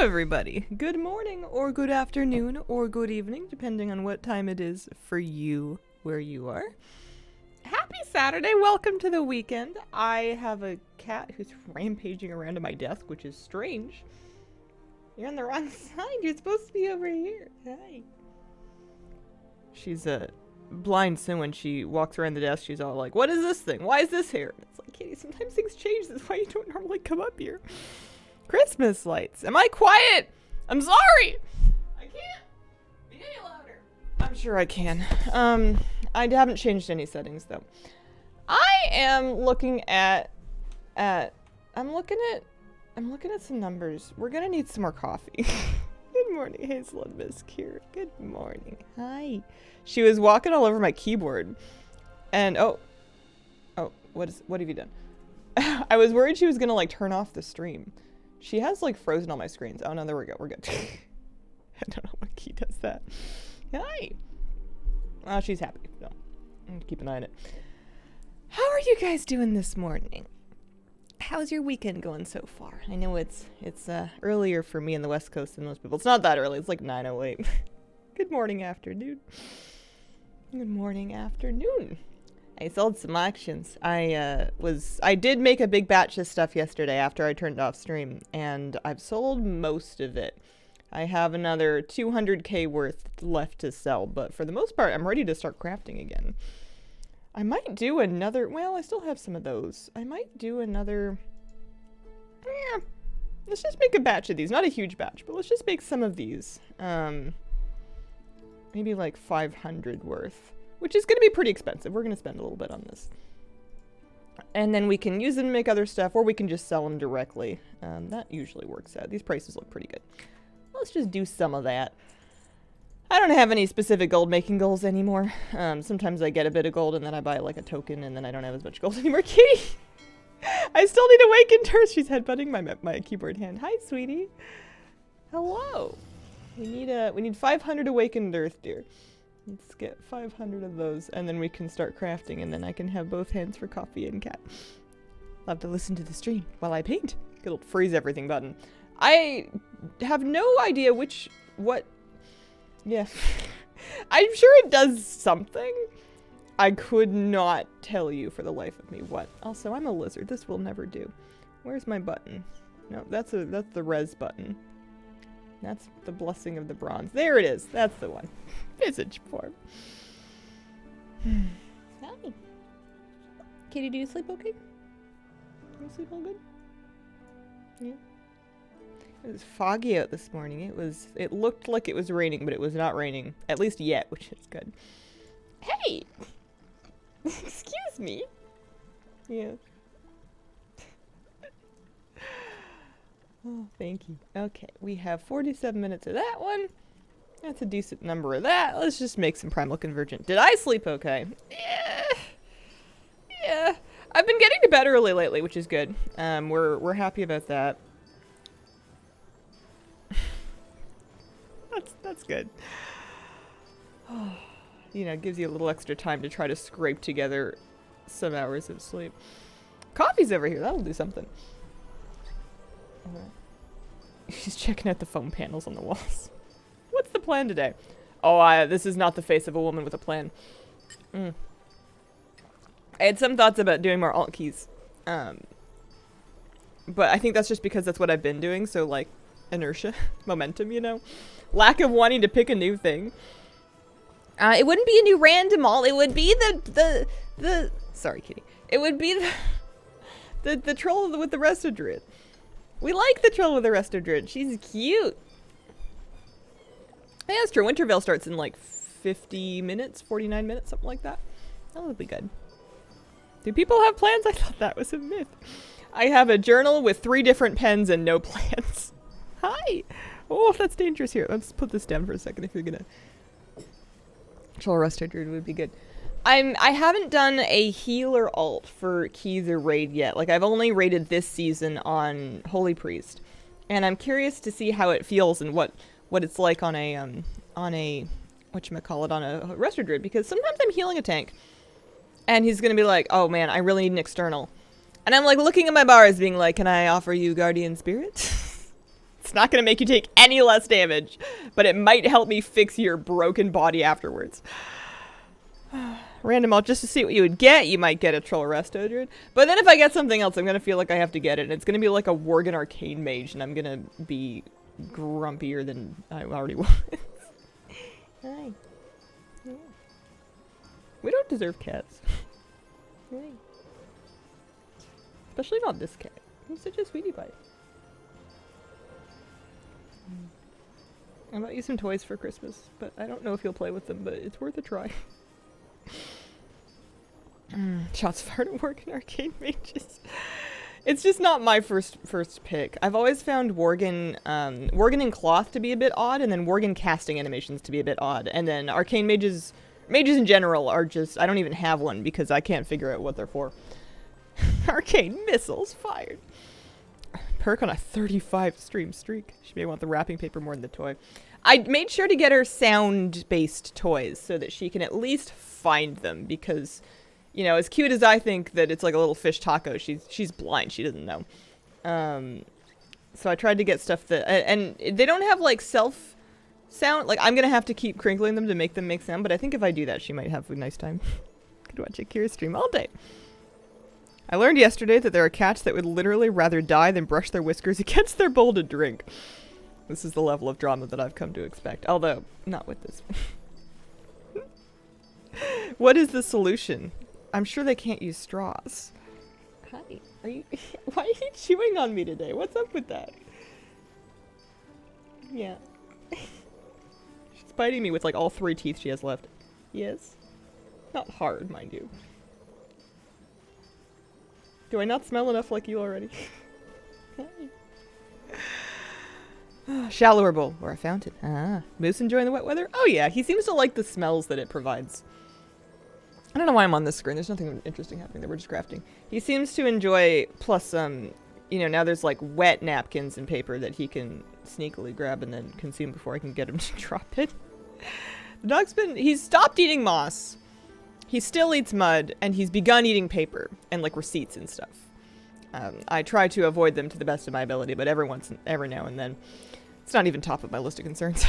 Everybody. Good morning, or good afternoon, or good evening, depending on what time it is for you where you are. Happy Saturday. Welcome to the weekend. I have a cat who's rampaging around on my desk, which is strange. You're on the wrong side. You're supposed to be over here. Hi. She's blind, so when she walks around the desk, she's all like, "What is this thing? Why is this here?" And it's like, Kitty, sometimes things change. That's why you don't normally come up here. Christmas lights. Am I quiet? I'm sorry. I can't be any louder. I'm sure I can. I haven't changed any settings though. I am looking at I'm looking at some numbers. We're gonna need some more coffee. Good morning, Hazel and Miss Kira. Good morning. Hi. She was walking all over my keyboard, and oh, what have you done? I was worried she was gonna like turn off the stream. She has like frozen all my screens. Oh no, there we go. We're good. I don't know what key does that. Hi. Oh, she's happy. No, I'm gonna keep an eye on it. How are you guys doing this morning? How's your weekend going so far? I know it's earlier for me in the West Coast than most people. It's not that early. It's like 9:08. Good morning, afternoon. Good morning, afternoon. I sold some auctions. I did make a big batch of stuff yesterday after I turned off stream, and I've sold most of it. I have another 200k worth left to sell, but for the most part, I'm ready to start crafting again. I might do another, well, I still have some of those. I might do another, let's just make a batch of these. Not a huge batch, but let's just make some of these. Maybe like 500 worth. Which is going to be pretty expensive. We're going to spend a little bit on this. And then we can use them to make other stuff, or we can just sell them directly. That usually works out. These prices look pretty good. Let's just do some of that. I don't have any specific gold making goals anymore. Sometimes I get a bit of gold and then I buy like a token and then I don't have as much gold anymore. Kitty! I still need awakened earth. She's headbutting my keyboard hand. Hi, sweetie. Hello. We need 500 awakened earth, dear. Let's get 500 of those, and then we can start crafting, and then I can have both hands for coffee and cat. Love to listen to the stream while I paint. Good old freeze everything button. I have no idea yeah. I'm sure it does something. I could not tell you for the life of me what. Also, I'm a lizard. This will never do. Where's my button? No, that's the res button. That's the blessing of the bronze. There it is. That's the one. Visage form. Hi. Kitty, do you sleep okay? Do you sleep all good? Yeah. It was foggy out this morning. It looked like it was raining, but it was not raining. At least yet, which is good. Hey! Excuse me. Yeah. Oh, thank you. Okay, we have 47 minutes of that one. That's a decent number of that. Let's just make some Primal Convergent. Did I sleep okay? Yeah. I've been getting to bed early lately, which is good. We're happy about that. That's good. You know, it gives you a little extra time to try to scrape together some hours of sleep. Coffee's over here. That'll do something. She's checking out the foam panels on the walls. What's the plan today? Oh, this is not the face of a woman with a plan. I had some thoughts about doing more alt keys. But I think that's just because that's what I've been doing. So like inertia, momentum, you know, lack of wanting to pick a new thing. It wouldn't be a new random alt. It would be the sorry, Kitty. It would be the troll with the Resto Druid. We like the troll with the Resto Druid. She's cute. Yeah, that's true. Wintervale starts in like 50 minutes, 49 minutes, something like that. That would be good. Do people have plans? I thought that was a myth. I have a journal with 3 different pens and no plans. Hi. Oh, that's dangerous here. Let's put this down for a second if you're gonna... Troll Resto Druid would be good. I haven't done a healer alt for keys or raid yet. Like, I've only raided this season on Holy Priest. And I'm curious to see how it feels and what it's like on a whatchamacallit, on a Resto Druid. Because sometimes I'm healing a tank. And he's gonna be like, oh man, I really need an external. And I'm like looking at my bars being like, can I offer you Guardian Spirit? It's not going to make you take any less damage, but it might help me fix your broken body afterwards. Random alt just to see what you would get. You might get a Troll Resto Druid. But then if I get something else, I'm going to feel like I have to get it. And it's going to be like a Worgen Arcane Mage, and I'm going to be grumpier than I already was. Hi. Yeah. We don't deserve cats. Hi. Especially not this cat. He's such a sweetie pie. I bought you some toys for Christmas, but I don't know if you'll play with them, but it's worth a try. Shots fired at Worgen Arcane Mages. It's just not my first pick. I've always found Worgen and Cloth to be a bit odd, and then Worgen casting animations to be a bit odd. And then Arcane Mages in general are just, I don't even have one because I can't figure out what they're for. Arcane missiles fired. Perk on a 35 stream streak. She may want the wrapping paper more than the toy. I made sure to get her sound-based toys so that she can at least find them because, you know, as cute as I think that it's like a little fish taco, she's blind. She doesn't know. So I tried to get stuff that... And they don't have, like, self-sound. Like, I'm going to have to keep crinkling them to make them make sound, but I think if I do that, she might have a nice time. Could watch Akira stream all day. I learned yesterday that there are cats that would literally rather die than brush their whiskers against their bowl to drink. This is the level of drama that I've come to expect. Although, not with this one. What is the solution? I'm sure they can't use straws. Hi. Are you... Why are you chewing on me today? What's up with that? Yeah. She's biting me with like all 3 teeth she has left. Yes. Not hard, mind you. Do I not smell enough like you already? Shallower bowl or a fountain. Ah, Moose enjoying the wet weather? Oh yeah, he seems to like the smells that it provides. I don't know why I'm on this screen. There's nothing interesting happening there. We're just crafting. He seems to enjoy, plus, you know, now there's like wet napkins and paper that he can sneakily grab and then consume before I can get him to drop it. The dog's he's stopped eating moss. He still eats mud, and he's begun eating paper and like receipts and stuff. I try to avoid them to the best of my ability, but every now and then, it's not even top of my list of concerns.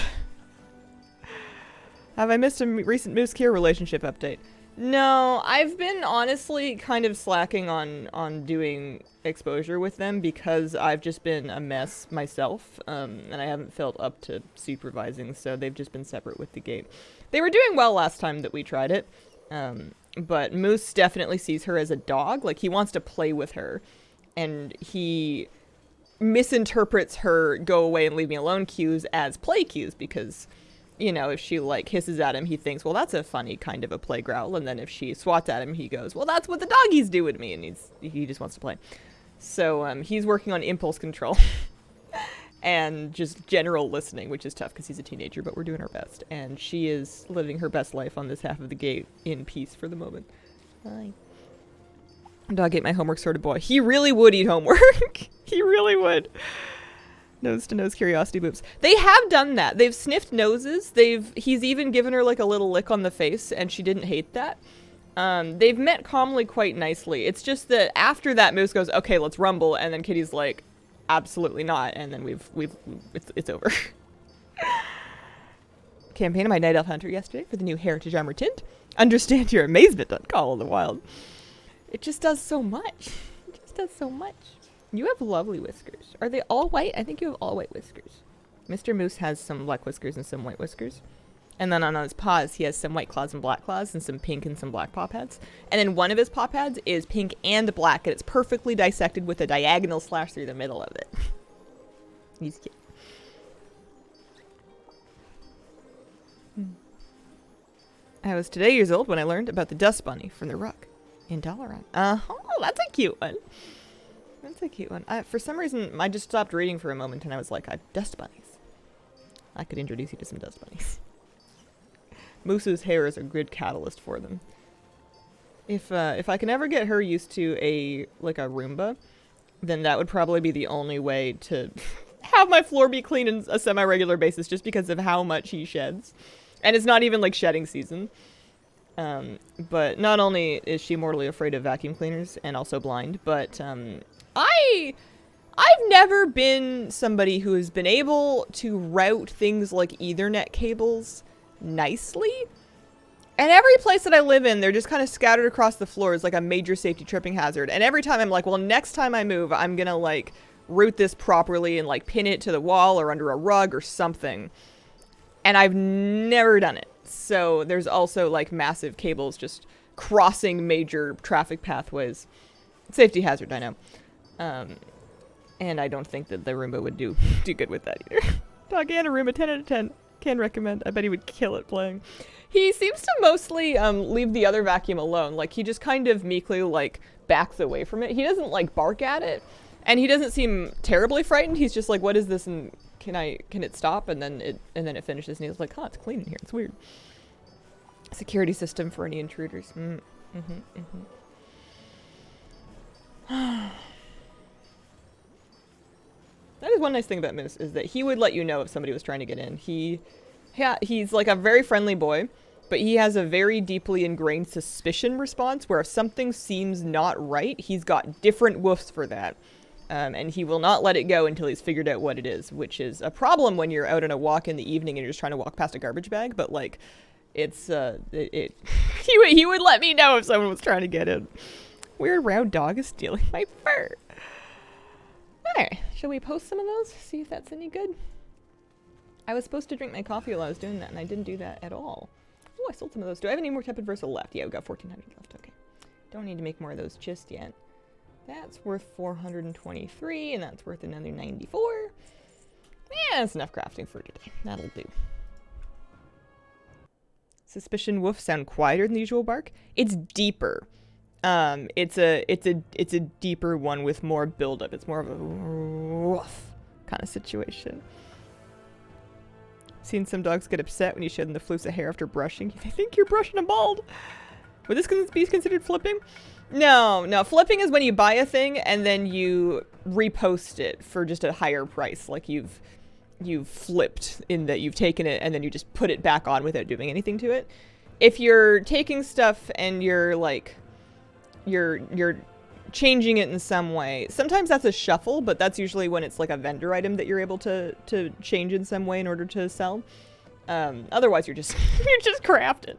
Have I missed a recent Moose-Kier relationship update? No, I've been honestly kind of slacking on doing exposure with them because I've just been a mess myself, and I haven't felt up to supervising, so they've just been separate with the game. They were doing well last time that we tried it. But Moose definitely sees her as a dog. Like, he wants to play with her. And he misinterprets her go away and leave me alone cues as play cues because, you know, if she, like, hisses at him, he thinks, well, that's a funny kind of a play growl. And then if she swats at him, he goes, well, that's what the doggies do with me. And he just wants to play. So, he's working on impulse control. And just general listening, which is tough because he's a teenager, but we're doing our best. And she is living her best life on this half of the gate in peace for the moment. Hi. Dog ate my homework, sort of boy. He really would eat homework. He really would. Nose to nose curiosity boops. They have done that. They've sniffed noses. He's even given her like a little lick on the face, and she didn't hate that. They've met calmly quite nicely. It's just that after that, Moose goes, okay, let's rumble, and then Kitty's like, absolutely not, and then it's over. Campaign of my Night Elf Hunter yesterday for the new Heritage Armor tint. Understand your amazement on Call of the Wild. It just does so much. It just does so much. You have lovely whiskers. Are they all white? I think you have all white whiskers. Mr. Moose has some black whiskers and some white whiskers. And then on his paws, he has some white claws and black claws and some pink and some black paw pads. And then one of his paw pads is pink and black, and it's perfectly dissected with a diagonal slash through the middle of it. He's cute. I was today years old when I learned about the dust bunny from the Rook in Dalaran. Oh, that's a cute one. That's a cute one. For some reason, I just stopped reading for a moment, and I was like, dust bunnies. I could introduce you to some dust bunnies. Moose's hair is a good catalyst for them. If I can ever get her used to a Roomba, then that would probably be the only way to have my floor be clean on a semi-regular basis just because of how much he sheds. And it's not even like shedding season. But not only is she mortally afraid of vacuum cleaners and also blind, but I I've never been somebody who has been able to route things like Ethernet cables nicely. And every place that I live in, they're just kind of scattered across the floor as like a major safety tripping hazard. And every time I'm like, well, next time I move, I'm gonna like route this properly and like pin it to the wall or under a rug or something. And I've never done it. So there's also like massive cables just crossing major traffic pathways. Safety hazard, I know. And I don't think that the Roomba would do good with that either. Dog and a Roomba, 10 out of 10. Can recommend. I bet he would kill it playing. He seems to mostly leave the other vacuum alone. Like, he just kind of meekly, like, backs away from it. He doesn't, like, bark at it. And he doesn't seem terribly frightened. He's just like, what is this? And can it stop? And then it finishes. And he's like, oh, it's clean in here. It's weird. Security system for any intruders. That is one nice thing about Moose, is that he would let you know if somebody was trying to get in. He's like a very friendly boy, but he has a very deeply ingrained suspicion response where if something seems not right, he's got different woofs for that. And he will not let it go until he's figured out what it is, which is a problem when you're out on a walk in the evening and you're just trying to walk past a garbage bag, but like, it's, he would let me know if someone was trying to get in. Weird round dog is stealing my fur. Alright, shall we post some of those? See if that's any good. I was supposed to drink my coffee while I was doing that, and I didn't do that at all. Oh, I sold some of those. Do I have any more Tepid Versa left? Yeah, we've got 1,400 left. Okay. Don't need to make more of those just yet. That's worth 423, and that's worth another 94. Yeah, that's enough crafting for today. That'll do. Suspicion woofs sound quieter than the usual bark. It's deeper. It's a deeper one with more buildup. It's more of a woof kind of situation. Seen some dogs get upset when you show them the floofs of hair after brushing. They think you're brushing them bald. Would this be considered flipping? No. Flipping is when you buy a thing and then you repost it for just a higher price. Like you've flipped in that you've taken it and then you just put it back on without doing anything to it. If you're taking stuff and you're like, you're changing it in some way. Sometimes that's a shuffle, but that's usually when it's like a vendor item that you're able to change in some way in order to sell. Otherwise you're just crafting.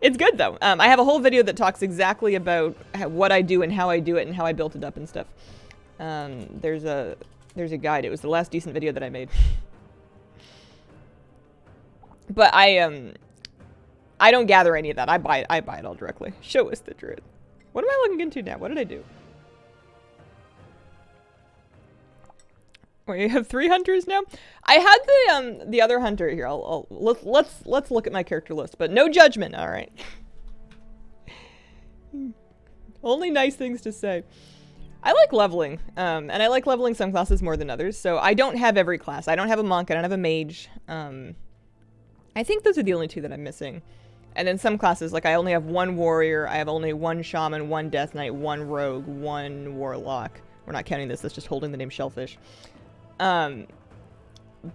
It's good though. I have a whole video that talks exactly about what I do and how I do it and how I built it up and stuff. There's a guide. It was the last decent video that I made. But I don't gather any of that. I buy it all directly. Show us the druid. What am I looking into now? What did I do? Wait, you have 3 hunters now? I had the other hunter here. Let's look at my character list, but no judgment. All right. Only nice things to say. I like leveling, and I like leveling some classes more than others. So I don't have every class. I don't have a monk. I don't have a mage. I think those are the only 2 that I'm missing. And then some classes, like I only have 1 warrior, I have only 1 shaman, 1 death knight, 1 rogue, 1 warlock. We're not counting this, that's just holding the name shellfish.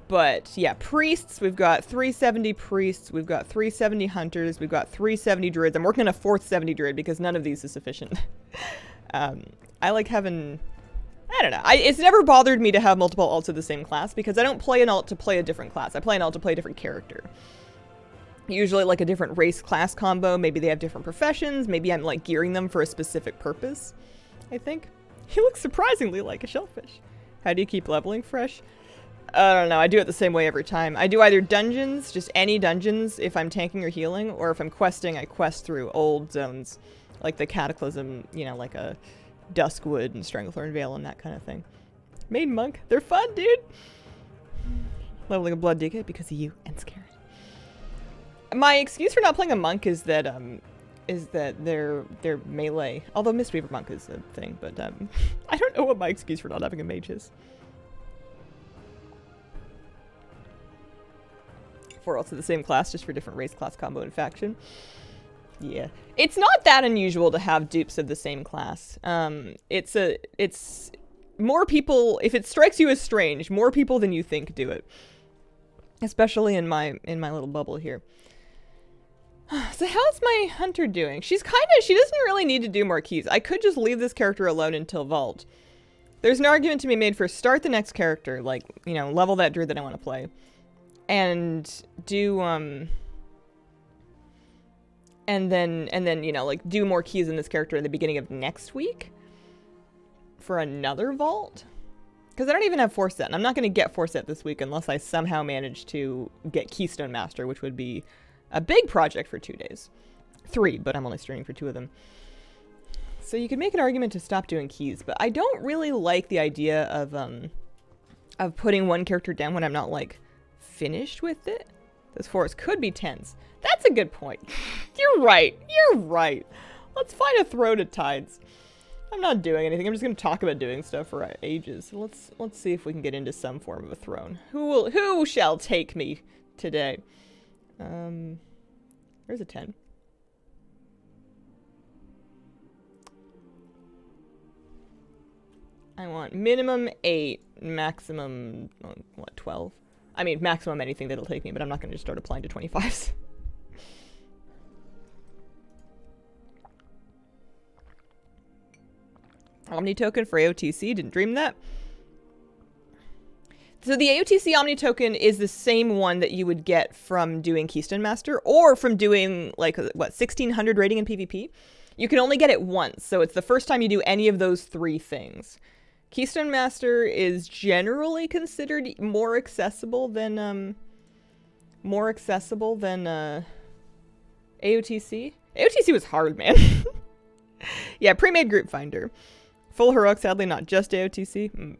But yeah, priests, we've got 370 priests, we've got 370 hunters, we've got 370 druids. I'm working on a 4th 70 druid because none of these is sufficient. I like having, I don't know. It's never bothered me to have multiple alts of the same class because I don't play an alt to play a different class. I play an alt to play a different character. Usually like a different race class combo. Maybe they have different professions. Maybe I'm like gearing them for a specific purpose, I think. He looks surprisingly like a shellfish. How do you keep leveling fresh? I don't know. I do it the same way every time. I do either dungeons, just any dungeons if I'm tanking or healing, or if I'm questing, I quest through old zones. Like the Cataclysm, you know, like a Duskwood and Stranglethorn Vale and that kind of thing. Main monk. They're fun, dude! Leveling a blood decay because of you and Scared. My excuse for not playing a monk is that they're melee. Although Mistweaver monk is a thing, but I don't know what my excuse for not having a mage is. 4 alts of the same class, just for different race class combo and faction. Yeah, it's not that unusual to have dupes of the same class. It's more people. If it strikes you as strange, more people than you think do it. Especially in my little bubble here. So how's my hunter doing? She doesn't really need to do more keys. I could just leave this character alone until Vault. There's an argument to be made for start the next character, like, you know, level that druid that I want to play. And do, and then, you know, like, do more keys in this character in the beginning of next week for another vault. Because I don't even have 4-set, and I'm not going to get 4-set this week unless I somehow manage to get Keystone Master, which would be a big project for 2 days. 3, but I'm only streaming for 2 of them. So you could make an argument to stop doing keys, but I don't really like the idea of putting one character down when I'm not, like, finished with it. Those 4s could be 10s. That's a good point. You're right. You're right. Let's find a throw to Tides. I'm not doing anything. I'm just going to talk about doing stuff for ages. So let's see if we can get into some form of a throne. Who shall take me today? There's a 10. I want minimum 8, maximum, what, 12? I mean, maximum anything that'll take me, but I'm not going to just start applying to 25s. Omni token for AOTC, didn't dream that. So the AOTC Omni token is the same one that you would get from doing Keystone Master, or from doing, like, what, 1600 rating in PvP? You can only get it once, so it's the first time you do any of those 3 things. Keystone Master is generally considered more accessible than AOTC. AOTC was hard, man. Yeah, pre-made group finder. Full heroic, sadly not just AOTC.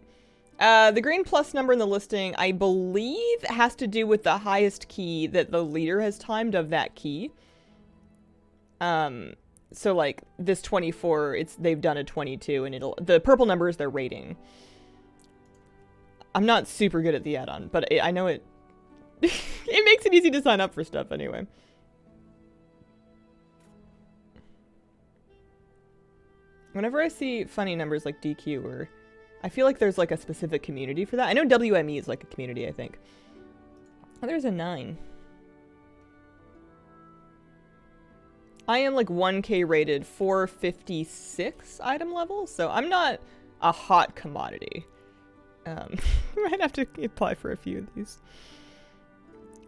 The green plus number in the listing, I believe, has to do with the highest key that the leader has timed of that key. So, like, this 24, they've done a 22, and the purple number is their rating. I'm not super good at the add-on, but I know it, it makes it easy to sign up for stuff anyway. Whenever I see funny numbers like DQ, I feel like there's, like, a specific community for that. I know WME is, like, a community, I think. Oh, there's a 9. I am like 1k rated 456 item level, so I'm not a hot commodity. Might have to apply for a few of these.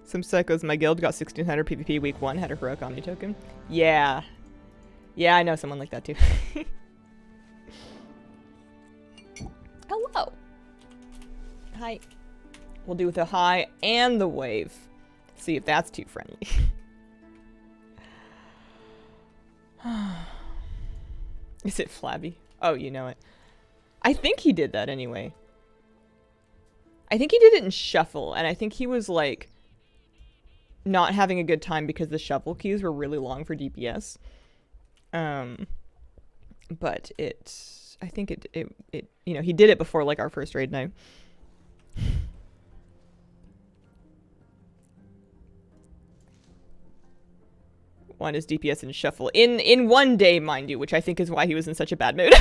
Some psychos in my guild got 1600 PvP week 1, had a heroic Omni token. Yeah. Yeah, I know someone like that too. Hello. Hi. We'll do the high and the wave. See if that's too friendly. Is it flabby? Oh, you know it. I think he did that anyway. I think he did it in shuffle, and I think he was like not having a good time because the shuffle keys were really long for DPS. But I think it you know, he did it before like our first raid night. One is DPS and shuffle in one day, mind you, which I think is why he was in such a bad mood.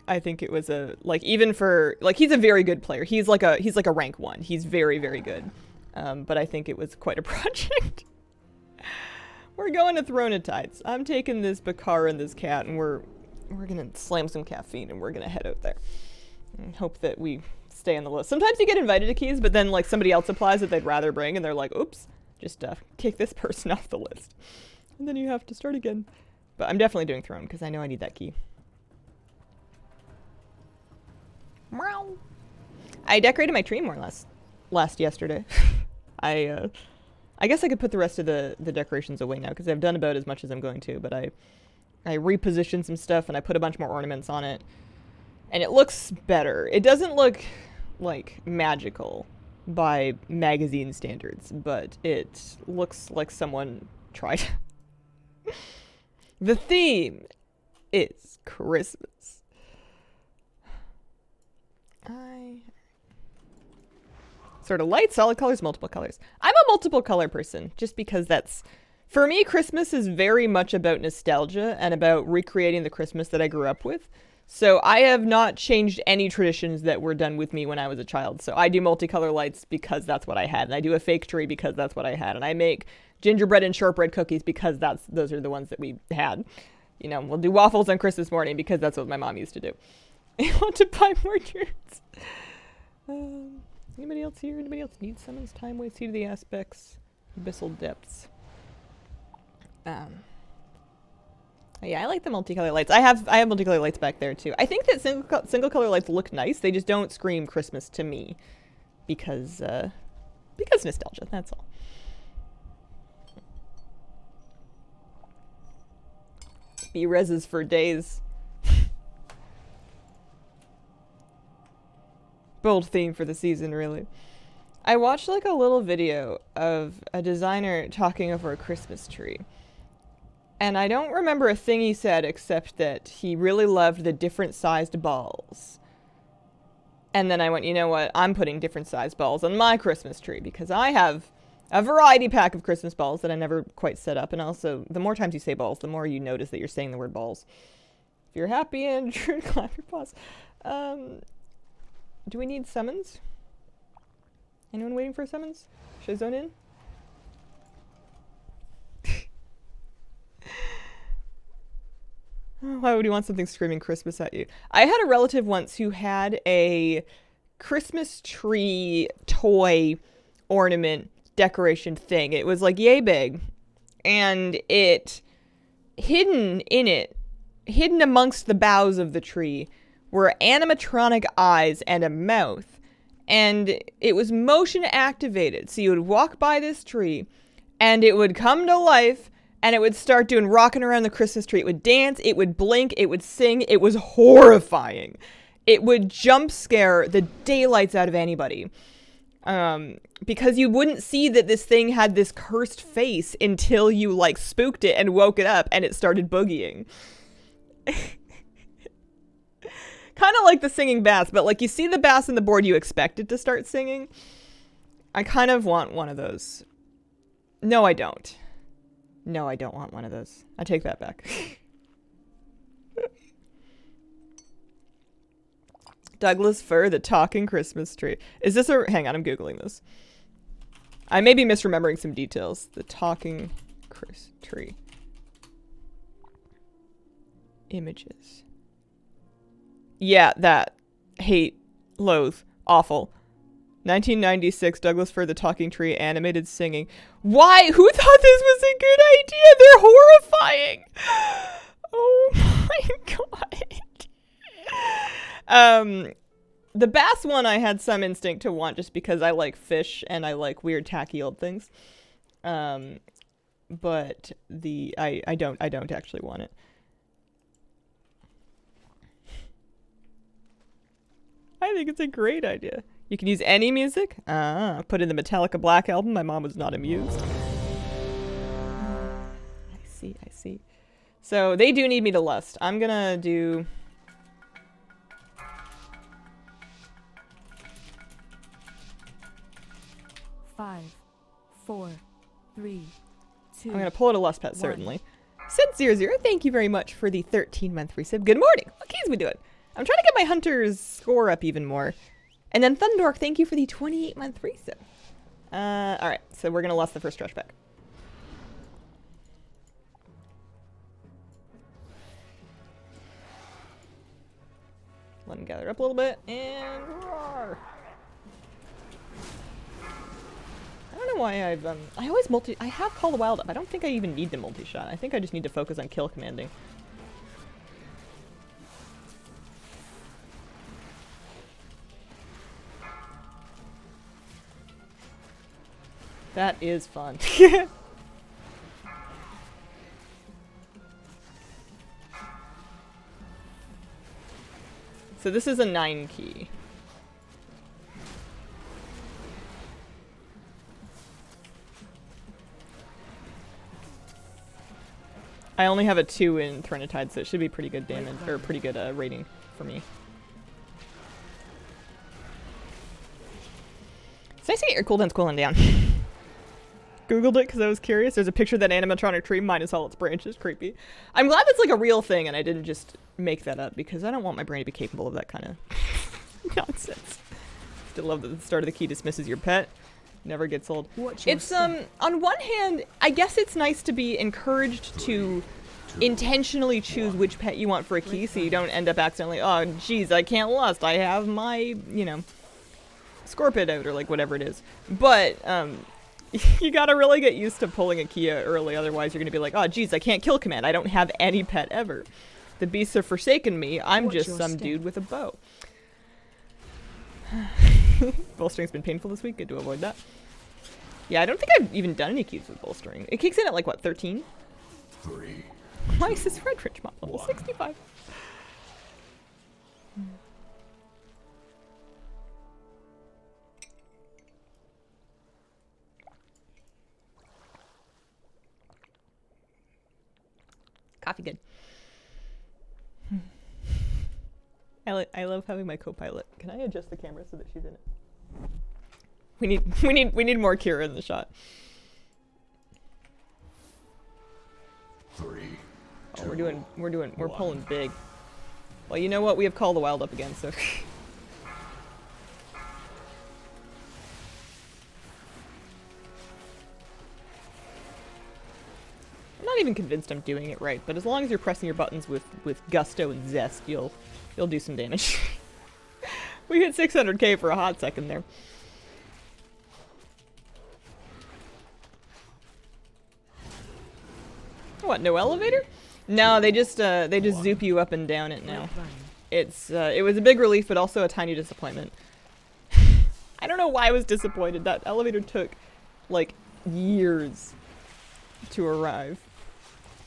I think it was even for, like, he's a very good player. He's like a rank 1. He's very, very good. But I think it was quite a project. We're going to Throne of Tides. I'm taking this Bakar and this cat, and we're gonna slam some caffeine, and we're gonna head out there and hope that we stay on the list. Sometimes you get invited to keys, but then like somebody else applies that they'd rather bring, and they're like, oops, just kick this person off the list, and then you have to start again. But I'm definitely doing Throne because I know I need that key. Meow. I decorated my tree more or less yesterday. I guess I could put the rest of the decorations away now because I've done about as much as I'm going to, but I repositioned some stuff and I put a bunch more ornaments on it, and it looks better. It doesn't look like magical by magazine standards, but it looks like someone tried. The theme is Christmas. Sort of light, solid colors, multiple colors. I'm a multiple color person, just because that's, for me, Christmas is very much about nostalgia and about recreating the Christmas that I grew up with. So I have not changed any traditions that were done with me when I was a child. So I do multicolor lights because that's what I had. And I do a fake tree because that's what I had. And I make gingerbread and shortbread cookies because those are the ones that we had. You know, we'll do waffles on Christmas morning because that's what my mom used to do. I want to buy more shirts. Anybody else here? Anybody else need summons? Time waits, heat of the aspects, abyssal depths. Yeah, I like the multicolor lights. I have multicolor lights back there too. I think that single color lights look nice. They just don't scream Christmas to me because nostalgia. That's all. Be reses for days. Bold theme for the season, really. I watched like a little video of a designer talking over a Christmas tree. And I don't remember a thing he said except that he really loved the different sized balls. And then I went, you know what? I'm putting different sized balls on my Christmas tree because I have a variety pack of Christmas balls that I never quite set up. And also, the more times you say balls, the more you notice that you're saying the word balls. If you're happy and clap your paws. Do we need summons? Anyone waiting for a summons? Should I zone in? Why would you want something screaming Christmas at you? I had a relative once who had a Christmas tree toy ornament decoration thing. It was like yay big. And hidden amongst the boughs of the tree were animatronic eyes and a mouth. And it was motion activated. So you would walk by this tree and it would come to life. And it would start doing rocking around the Christmas tree. It would dance, it would blink, it would sing. It was horrifying. It would jump scare the daylights out of anybody. Because you wouldn't see that this thing had this cursed face until you like spooked it and woke it up and it started boogieing. Kind of like the singing bass, but like you see the bass on the board, you expect it to start singing. I kind of want one of those. No, I don't. No, I don't want one of those. I take that back. Douglas fir, the talking Christmas tree. Is this a... Hang on, I'm Googling this. I may be misremembering some details. The talking Christmas tree. Images. Yeah, that. Hate. Loathe. Awful. 1996, Douglas fir, the talking tree, animated singing. Why? Who thought this was a good idea? They're horrifying. Oh my god. The bass one I had some instinct to want just because I like fish and I like weird tacky old things. But I don't actually want it. I think it's a great idea. You can use any music. Put in the Metallica Black album. My mom was not amused. I see. So they do need me to lust. I'm gonna do... Five, 4, 3, 2. I'm gonna pull out a lust pet, certainly. Sid00, thank you very much for the 13-month resub. Good morning. What keys we doing? I'm trying to get my hunter's score up even more. And then Thundork, thank you for the 28-month resub. Alright, so we're gonna lust the first trash bag. Let him gather up a little bit, and roar! I don't know why I've, I always I have Call the Wild up. I don't think I even need the multi-shot. I think I just need to focus on kill commanding. That is fun. So this is a 9 key. I only have a 2 in Threnatide, so it should be pretty good damage, or pretty good rating for me. It's nice to get your cooldowns cooling down. Googled it because I was curious. There's a picture of that animatronic tree minus all its branches. Creepy. I'm glad that's like a real thing and I didn't just make that up because I don't want my brain to be capable of that kind of nonsense. Still love that the start of the key dismisses your pet. Never gets old. It's, on one hand, I guess it's nice to be encouraged to intentionally choose which pet you want for a key so you don't end up accidentally, oh geez, I can't lust, I have my, you know, Scorpid out or like whatever it is. But you gotta really get used to pulling a key out early, otherwise you're gonna be like, oh geez, I can't kill command, I don't have any pet ever. The beasts have forsaken me, I'm just some dude with a bow. Bolstering's been painful this week, good to avoid that. Yeah, I don't think I've even done any keys with bolstering. It kicks in at like what, 13? 3. Why is this Red Rich Mob level 65? Coffee good. I love having my co-pilot. Can I adjust the camera so that she's in it? We need more Kira in the shot. 3. Oh, we're pulling big. Well, you know what? We have Call the Wild up again, so. I'm not even convinced I'm doing it right, but as long as you're pressing your buttons with gusto and zest, you'll do some damage. We hit 600k for a hot second there. What, no elevator? No, they just zoop you up and down it now. It's it was a big relief, but also a tiny disappointment. I don't know why I was disappointed. That elevator took like years to arrive.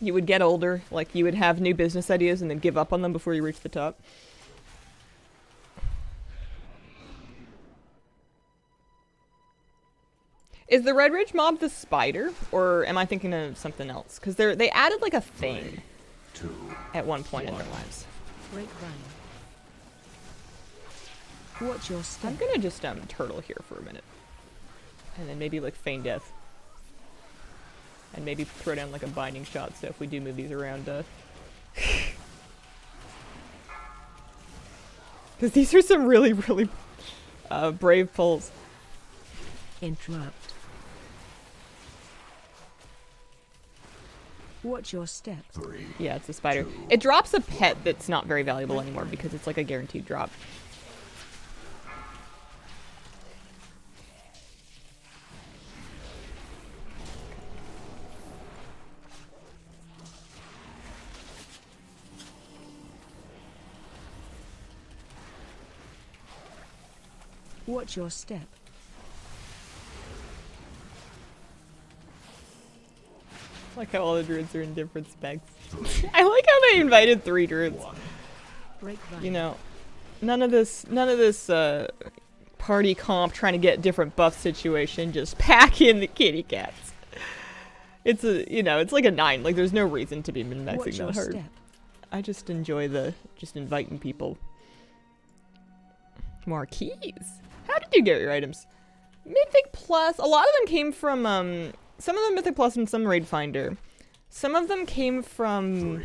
You would get older, like you would have new business ideas and then give up on them before you reach the top. Is the Red Ridge mob the spider, or am I thinking of something else? Because they added like a thing 3, 2, at one point in their lives. Watch your step. I'm gonna just turtle here for a minute, and then maybe like feign death, and maybe throw down like a binding shot. So if we do move these around, because these are some really brave pulls. Interrupt. Watch your step. 3. Yeah, it's a spider. It drops a pet that's not very valuable anymore because it's like a guaranteed drop. Watch your step. I like how all the druids are in different specs. I like how they invited 3 druids. You know, none of this party comp trying to get different buff situation. Just pack in the kitty cats. It's it's like a 9. Like there's no reason to be min-maxing that hard. Step. I just enjoy just inviting people. More keys. How did you get your items? Mythic Plus. A lot of them came from some of them Mythic Plus and some Raid Finder. Some of them came from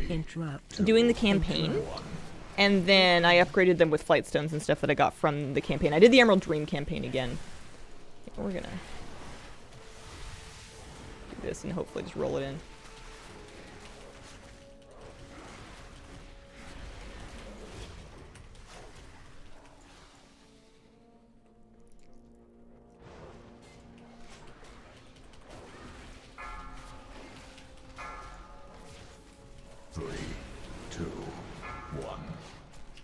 doing the campaign. And then I upgraded them with flight stones and stuff that I got from the campaign. I did the Emerald Dream campaign again. We're gonna do this and hopefully just roll it in.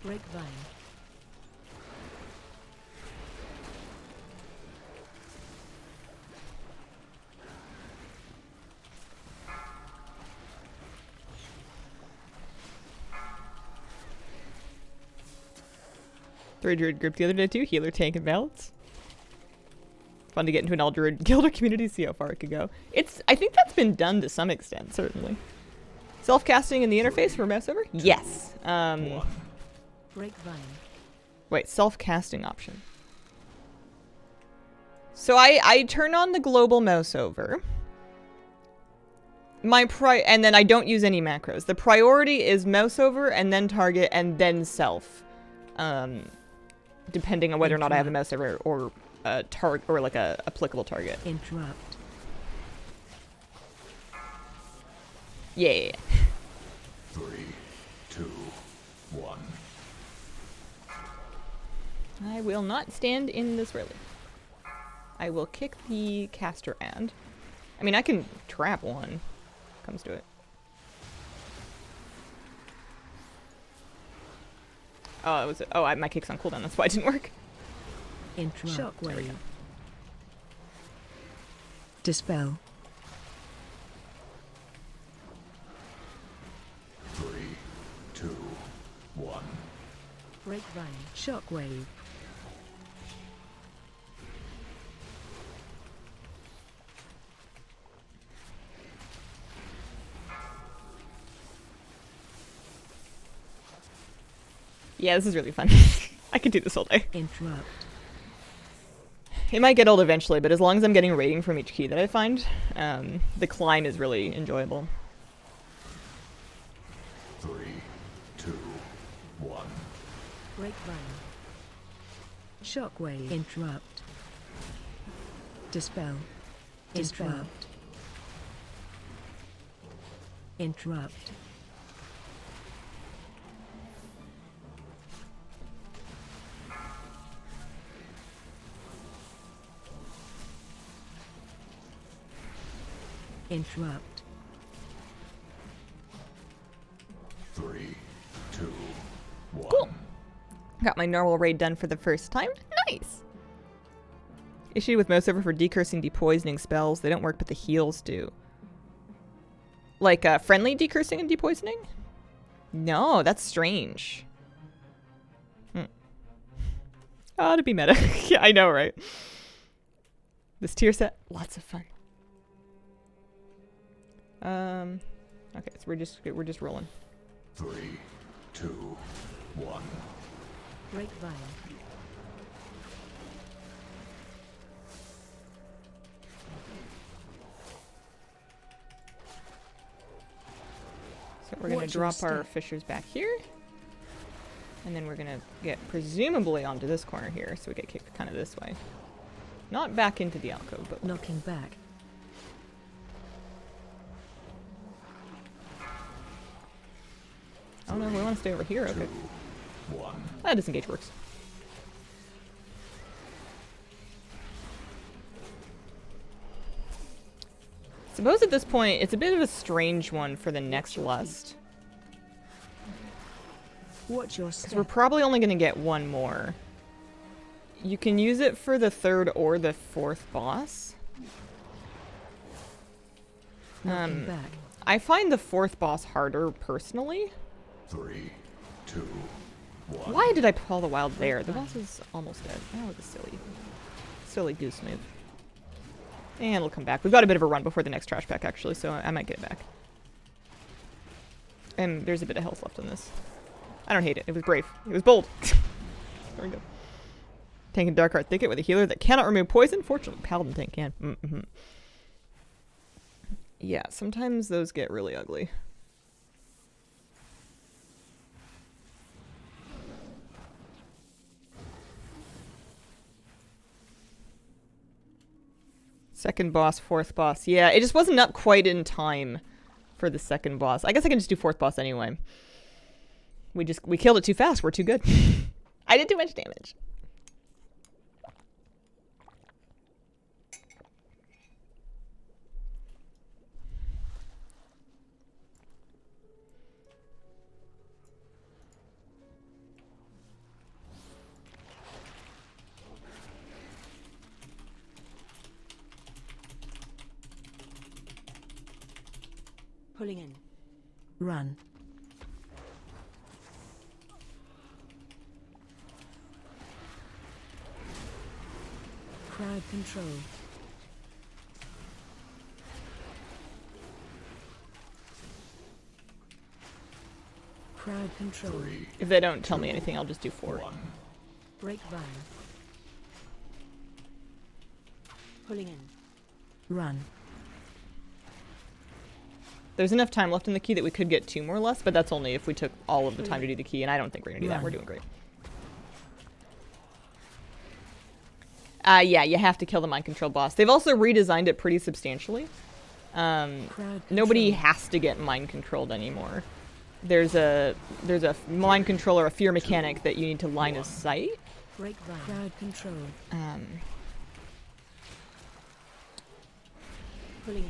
Grapevine. Three druid group the other day too. Healer, tank, and balance. Fun to get into an all druid guilder community, see how far it could go. I think that's been done to some extent, certainly. Self-casting in the interface for mouse over? Yes. Grapevine. Wait, self-casting option. So I turn on the global mouse over. And then I don't use any macros. The priority is mouse over and then target and then self. Depending on whether or not I have a mouse over or a target or like a applicable target. Interrupt. Yeah. 3, 2, 1. I will not stand in this rally. I will kick the caster and. I mean, I can trap one. Comes to it. Oh, it was. Oh, my kick's on cooldown. That's why it didn't work. Interrupt. There we go. Shockwave. Dispel. 3, 2, 1. Grapevine. Shockwave. Yeah, this is really fun. I could do this all day. Interrupt. It might get old eventually, but as long as I'm getting rating from each key that I find, the climb is really enjoyable. 3, 2, 1. Grapevine. Shockwave. Interrupt. Dispel. Interrupt. Interrupt. Interrupt. 3, 2, 1. Cool. Got my normal raid done for the first time. Nice! Issue with most over for decursing, depoisoning spells. They don't work, but the heals do. Like, friendly decursing and depoisoning? No, that's strange. Oh, to be meta. Yeah, I know, right? This tier set, lots of fun. Okay, so we're just rolling. 3, 2, 1. Grapevine. So we're gonna Watch your drop our step. fishers back here. And then we're gonna get presumably onto this corner here, so we get kicked kind of this way. Not back into the alcove, but Knocking back. oh no, we want to stay over here. 2, Okay, 1. that disengage works. Suppose at this point it's a bit of a strange one for the next lust, Watch your because we're step. probably only gonna get one more. You can use it for the third or the fourth boss. Knocking back. I find the fourth boss harder personally. 3, 2, 1. Why did I pull the wild there? The boss is almost dead. That was a silly goose move. And it'll come back. We've got a bit of a run before the next trash pack, actually, so I might get it back. And there's a bit of health left on this. I don't hate it. It was brave. It was bold. There we go. Tanking Darkheart Thicket with a healer that cannot remove poison. Fortunately, Paladin tank can. Mm-hmm. Yeah, sometimes those get really ugly. Second boss, fourth boss. Yeah, it just wasn't up quite in time for the second boss. I guess I can just do fourth boss anyway. We killed it too fast. We're too good. I did too much damage. Pulling in. Run. Crowd control. Crowd control. 3, If they don't tell me anything, I'll just do 4. 1. Grapevine. Pulling in. Run. There's enough time left in the key that we could get 2 more less, but that's only if we took all of the time to do the key, and I don't think we're going to do that. Run. We're doing great. Yeah, you have to kill the mind control boss. They've also redesigned it pretty substantially. Crowd Nobody control. has to get mind controlled anymore. there's a mind control or a fear mechanic that you need to line of sight. Break vine. Crowd control. Pulling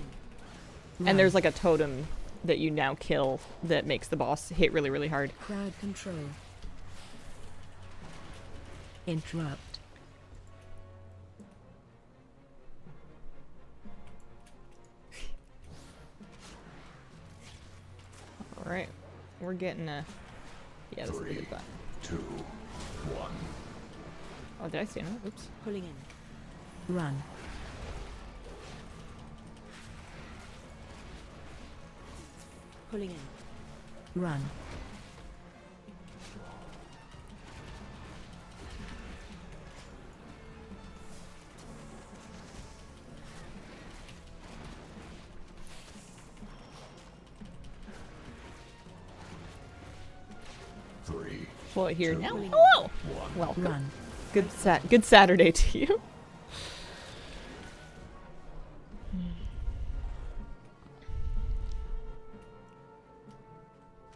in. And there's like a totem that you now kill that makes the boss hit really, really hard. Crowd control. Interrupt. Alright. We're getting a... Yeah, this is a 3, good spot. 2, 1. Oh, did I see another? Oops. Pulling in. Run. Pulling in. Run. Well, here 2, now. Hello! 1. Welcome. Run. Good Saturday to you.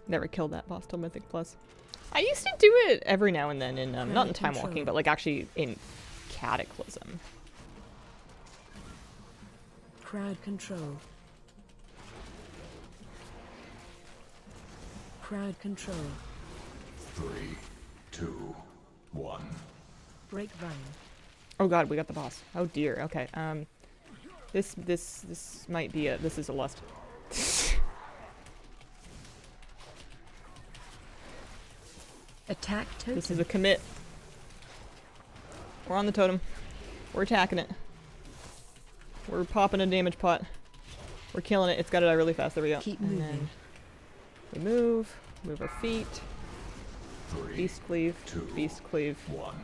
Never killed that boss till Mythic Plus. I used to do it every now and then in, not in Time Walking, but like actually in Cataclysm. Crowd control. Crowd control. 3, 2, 1. Break vine. Oh god, we got the boss. Oh dear. Okay. This might be a. This is a lust. Attack totem. This is a commit. We're on the totem. We're attacking it. We're popping a damage pot. We're killing it. It's got to die really fast. There we go. Keep And moving. then we move our feet. 3, Beast cleave. 2, Beast cleave. 1.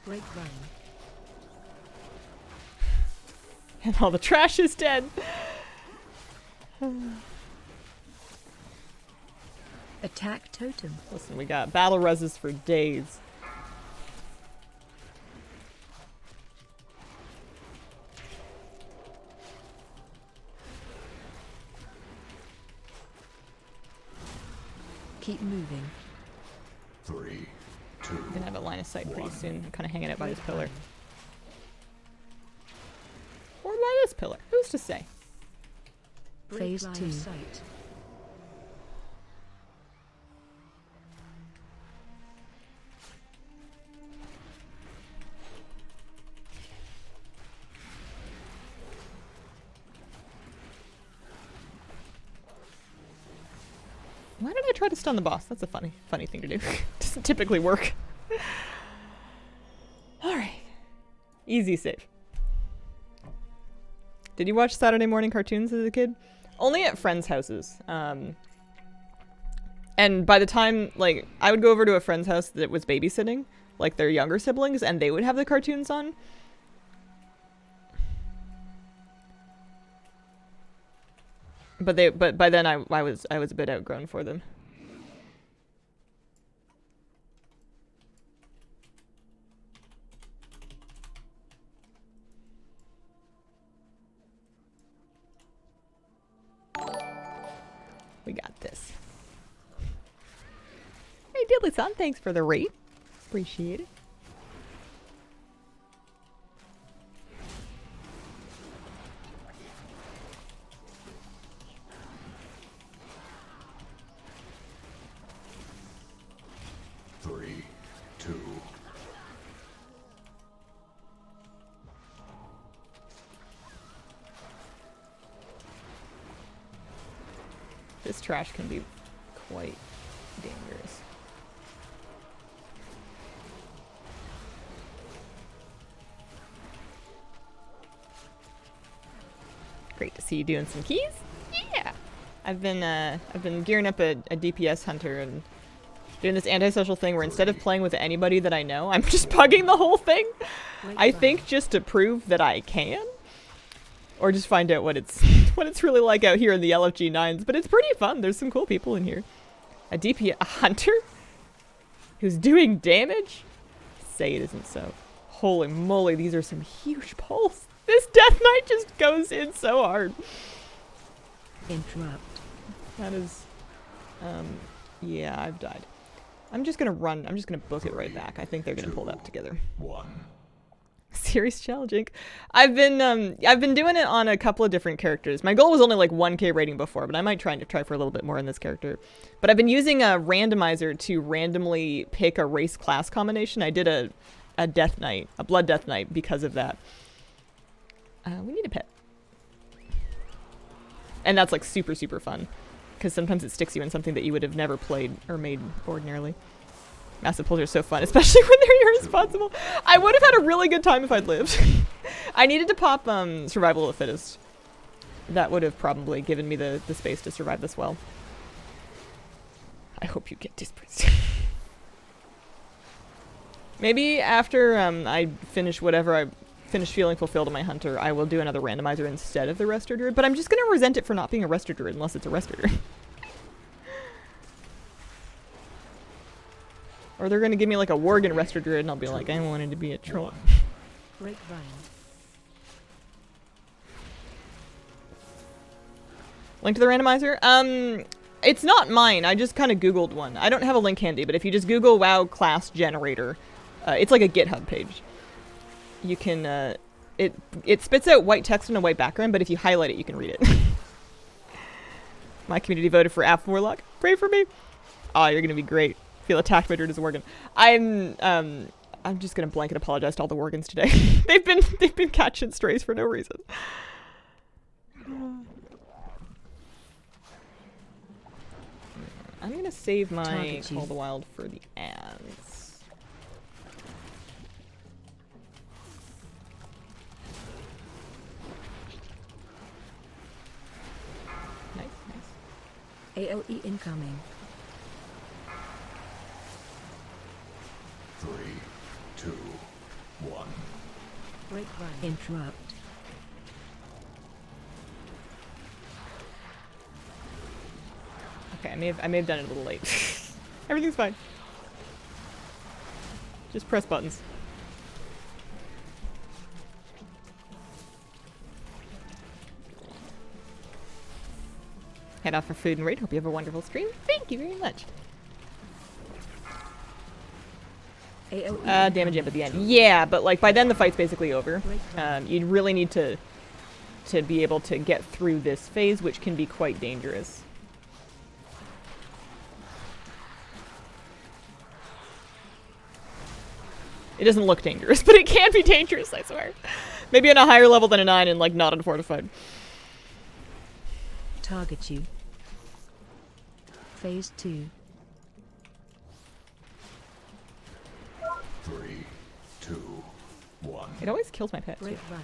Break vine. And all the trash is dead. Attack totem. Listen, we got battle reses for days. Keep moving. 3, 2. Gonna have a line of sight pretty soon. I'm kind of hanging out by this pillar. Or by this pillar. Who's to say? Phase line 2. of sight. Why did I try to stun the boss? That's a funny thing to do. Doesn't typically work. Alright. Easy save. Did you watch Saturday morning cartoons as a kid? Only at friends' houses. And by the time, like, I would go over to a friend's house that was babysitting, like their younger siblings, and they would have the cartoons on. But by then I was a bit outgrown for them. We got this. Hey Diddly-san, thanks for the rate. Appreciate it. This trash can be quite dangerous. Great to see you doing some keys. Yeah, I've been gearing up a DPS hunter and doing this antisocial thing where instead of playing with anybody that I know, I'm just bugging the whole thing. I think just to prove that I can. Or just find out what it's really like out here in the LFG 9s. But it's pretty fun. There's some cool people in here. A hunter? Who's doing damage? Say it isn't so. Holy moly, these are some huge pulls. This Death Knight just goes in so hard. Interrupt. That is Yeah, I've died. I'm just gonna run. I'm just gonna book it right back. I think they're gonna pull that together. 1. Serious challenging. I've been doing it on a couple of different characters. My goal was only like 1k rating before, but I might try for a little bit more in this character. But I've been using a randomizer to randomly pick a race class combination. I did a death knight, a blood death knight because of that. We need a pet. And that's like super, super fun. Because sometimes it sticks you in something that you would have never played or made ordinarily. Massive pulls are so fun, especially when they're irresponsible. I would have had a really good time if I'd lived. I needed to pop survival of the fittest. That would have probably given me the space to survive this well. I hope you get dispressed. Maybe after I finish whatever I finish feeling fulfilled in my hunter, I will do another randomizer instead of the Resto Druid, but I'm just going to resent it for not being a Resto Druid unless it's a Resto Druid. Or they're going to give me like a Worgen Resto Druid and I'll be like, I wanted to be a troll. Grapevine. Link to the randomizer? It's not mine. I just kind of Googled one. I don't have a link handy, but if you just Google WoW class generator, it's like a GitHub page. You can, it spits out white text on a white background, but if you highlight it, you can read it. My community voted for App Warlock. Pray for me. Oh, you're going to be great. Feel attacked by Dirt as a Worgen. I'm just gonna blanket apologize to all the Worgens today. they've been catching strays for no reason. I'm gonna save my Call of the Wild for the ads. Nice, nice. AOE incoming. 3, 2, 1. Grapevine. Interrupt. Okay, I may have done it a little late. Everything's fine. Just press buttons. Head off for food and raid. Hope you have a wonderful stream. Thank you very much. Damage amp at the end. Yeah, but like by then the fight's basically over. You really need to be able to get through this phase, which can be quite dangerous. It doesn't look dangerous, but it can be dangerous, I swear. Maybe on a higher level than a 9 and like not unfortified. Target you. Phase 2. 3, 2, 1. It always kills my pets. Grapevine.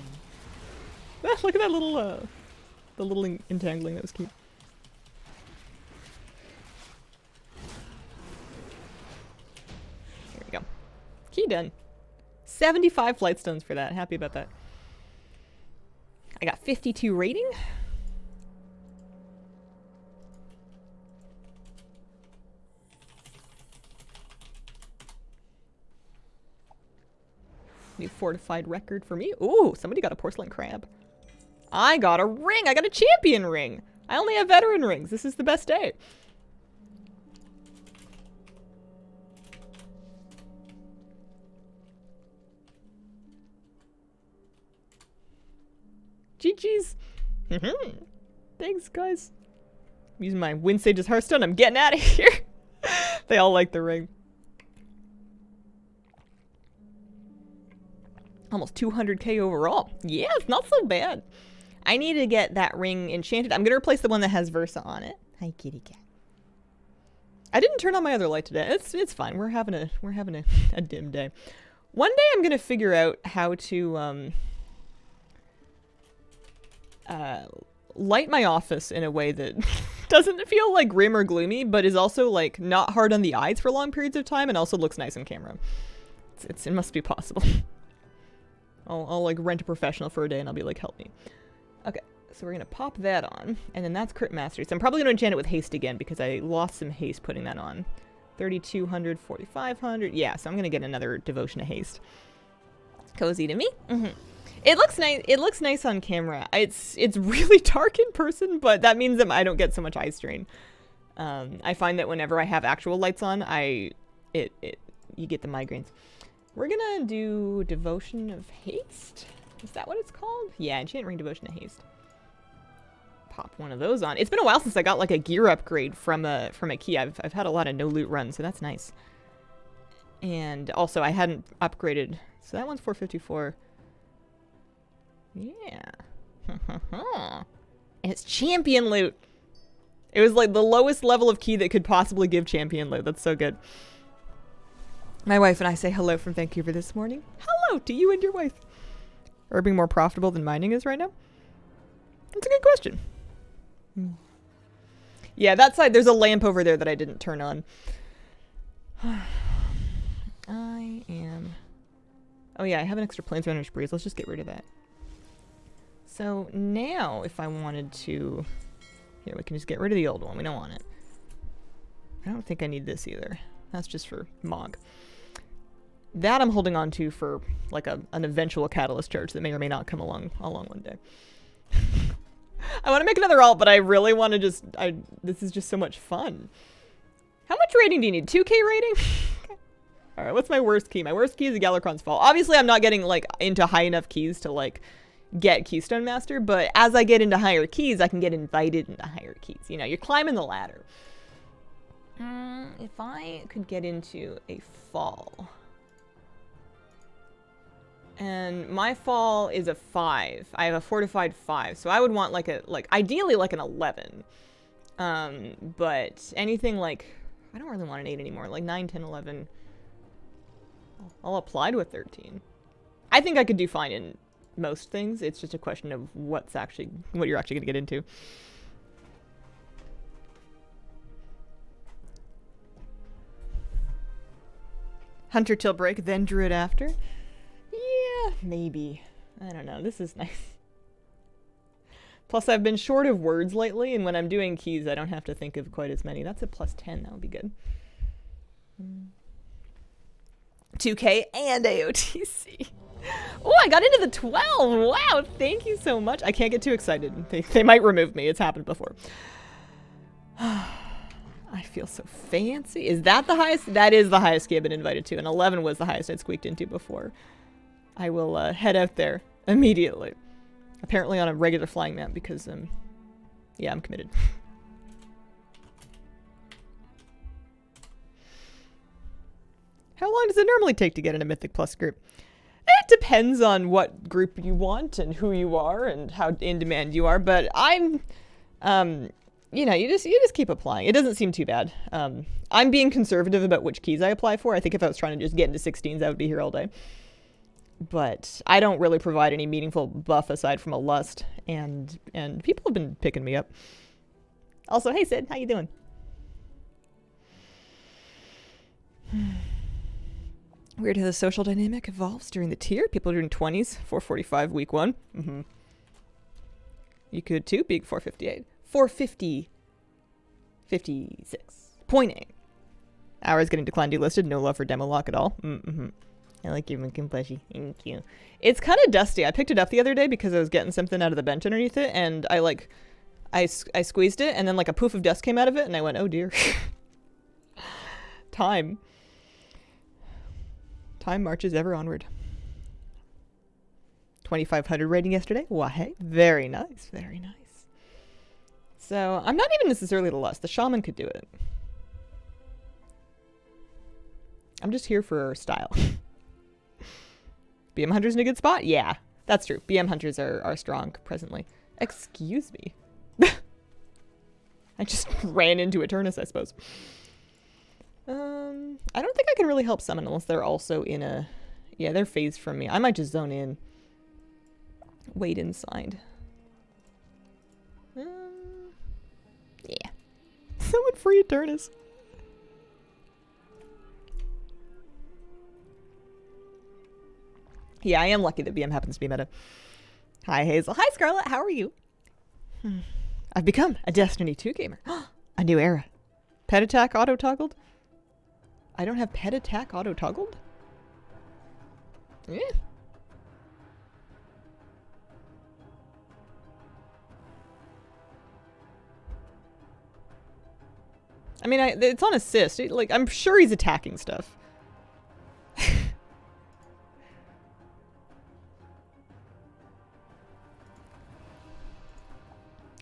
Look at that little, the little entangling. That was cute. Here we go. Key done. 75 flight stones for that. Happy about that. I got 52 rating. New fortified record for me. Ooh, somebody got a porcelain crab. I got a ring. I got a champion ring. I only have veteran rings. This is the best day. GG's. Thanks, guys. I'm using my Wind Sage's Hearthstone. I'm getting out of here. They all like the ring. Almost 200k overall. Yeah, it's not so bad. I need to get that ring enchanted. I'm going to replace the one that has Versa on it. Hi, kitty cat. I didn't turn on my other light today. It's fine. We're having a dim day. One day I'm going to figure out how to light my office in a way that doesn't feel like grim or gloomy, but is also like not hard on the eyes for long periods of time and also looks nice on camera. It must be possible. I'll like rent a professional for a day and I'll be like, help me. Okay, so we're gonna pop that on, and then that's Crit Mastery. So I'm probably gonna enchant it with haste again because I lost some haste putting that on. 3,200, 4,500. Yeah, so I'm gonna get another Devotion to Haste. Cozy to me. It looks nice. It looks nice on camera. It's really dark in person, but that means that I don't get so much eye strain. I find that whenever I have actual lights on, you get the migraines. We're gonna do Devotion of Haste. Is that what it's called? Yeah, Enchant Ring Devotion of Haste. Pop one of those on. It's been a while since I got like a gear upgrade from a key. I've had a lot of no loot runs, so that's nice. And also I hadn't upgraded, so that one's 454. Yeah. And it's champion loot. It was like the lowest level of key that could possibly give champion loot. That's so good. My wife and I say hello from Vancouver this morning. Hello to you and your wife. Are being more profitable than mining is right now? That's a good question. Yeah, that side, there's a lamp over there that I didn't turn on. I am... Oh yeah, I have an extra Planesrunner's Breeze. Let's just get rid of that. So now, if I wanted to... Here, we can just get rid of the old one. We don't want it. I don't think I need this either. That's just for Mog. That I'm holding on to for like an eventual catalyst charge that may or may not come along one day. I want to make another alt, but I really want to just... This is just so much fun. How much rating do you need? 2K rating? Alright, what's my worst key? My worst key is the Galakron's Fall. Obviously, I'm not getting like into high enough keys to like get Keystone Master, but as I get into higher keys, I can get invited into higher keys. You know, you're climbing the ladder. If I could get into a fall... And my fall is a 5. I have a fortified 5, so I would want ideally like an 11. But anything like, I don't really want an 8 anymore, like 9, 10, 11. I'll apply to a 13. I think I could do fine in most things. It's just a question of what you're actually going to get into. Hunter till break, then Druid after. Yeah, maybe. I don't know. This is nice. Plus, I've been short of words lately, and when I'm doing keys, I don't have to think of quite as many. That's a plus 10. That would be good. 2K and AOTC. Oh, I got into the 12. Wow, thank you so much. I can't get too excited. They might remove me. It's happened before. I feel so fancy. Is that the highest? That is the highest key I've been invited to, and 11 was the highest I'd squeaked into before. I will head out there immediately. Apparently on a regular flying map because, yeah, I'm committed. How long does it normally take to get in a Mythic Plus group? It depends on what group you want and who you are and how in demand you are, but I'm, you know, you just keep applying. It doesn't seem too bad. I'm being conservative about which keys I apply for. I think if I was trying to just get into 16s, I would be here all day. But I don't really provide any meaningful buff aside from a lust, and people have been picking me up. Also, hey Sid, how you doing? Weird how the social dynamic evolves during the tier. People are doing 20s, 445 week 1. You could too, being 458. 450. 56. Pointing. Hours getting declined delisted. No love for demo lock at all. I like your Minkin plushie. Thank you. It's kind of dusty. I picked it up the other day because I was getting something out of the bench underneath it, and I squeezed it, and then like a poof of dust came out of it, and I went, oh dear. Time marches ever onward. 2,500 rating yesterday. Why? Very nice. Very nice. So, I'm not even necessarily the lust. The shaman could do it. I'm just here for style. BM Hunter's in a good spot? Yeah, that's true. BM Hunters are strong presently. Excuse me. I just ran into Eternus, I suppose. I don't think I can really help summon unless they're also in a... Yeah, they're phased from me. I might just zone in. Wait inside. Yeah. Someone free Eternus. Yeah, I am lucky that BM happens to be meta. Hi, Hazel. Hi, Scarlett. How are you? I've become a Destiny 2 gamer. A new era. Pet attack auto-toggled? I don't have pet attack auto-toggled? Yeah. I mean, it's on assist. Like, I'm sure he's attacking stuff.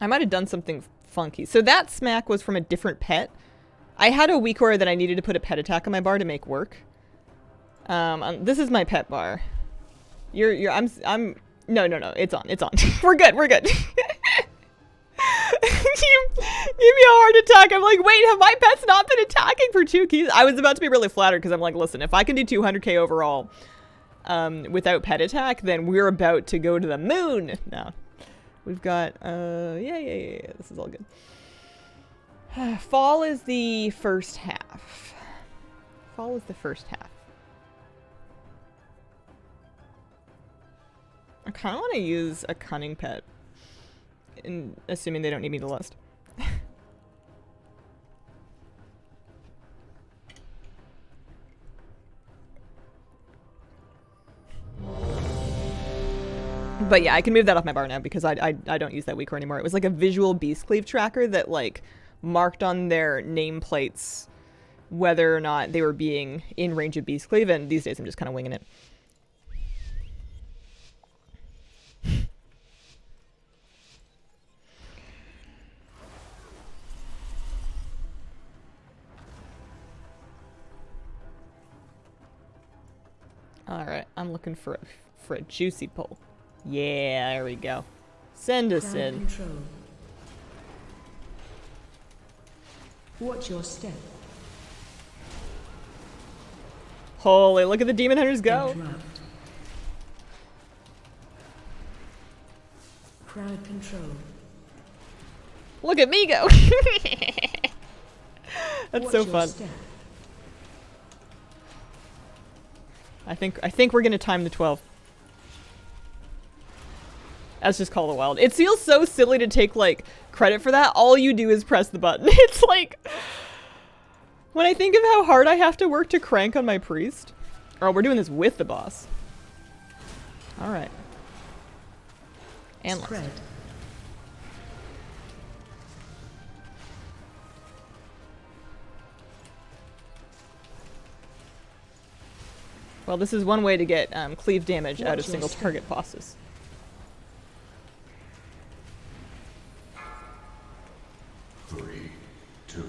I might have done something funky. So that smack was from a different pet. I had a weak aura that I needed to put a pet attack on my bar to make work. This is my pet bar. No, it's on. We're good. You give me a heart attack. I'm like, wait, have my pets not been attacking for 2 keys? I was about to be really flattered because I'm like, listen, if I can do 200k overall without pet attack, then we're about to go to the moon. No. We've got, yeah. This is all good. Fall is the first half. I kind of want to use a cunning pet, assuming they don't need me to lust. But yeah, I can move that off my bar now because I don't use that weak core anymore. It was like a visual beast cleave tracker that like marked on their nameplates whether or not they were being in range of beast cleave, and these days I'm just kind of winging it. Alright, I'm looking for a juicy pull. Yeah, there we go. Send us in. Control. Watch your step. Holy, look at the demon hunters go. Interrupt. Crowd control. Look at me go. That's Watch so your fun. step. I think we're gonna time the 12. That's just Call of the Wild. It feels so silly to take like credit for that. All you do is press the button. It's like when I think of how hard I have to work to crank on my priest. Oh, we're doing this with the boss. All right. And Spread. well, this is one way to get cleave damage out of Watch your single step. target bosses. Three, two,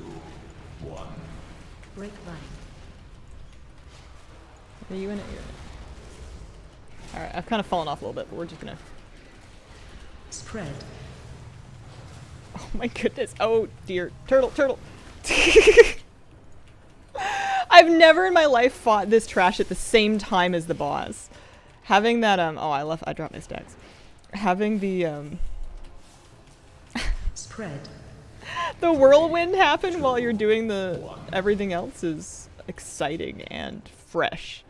one. Break line. Are you in it? You're in it. All right, I've kind of fallen off a little bit, but we're just gonna. Spread. Oh my goodness! Oh dear, turtle. I've never in my life fought this trash at the same time as the boss. Having that I dropped my stacks. Having the Spread. the whirlwind happen while you're doing the everything else is exciting and fresh.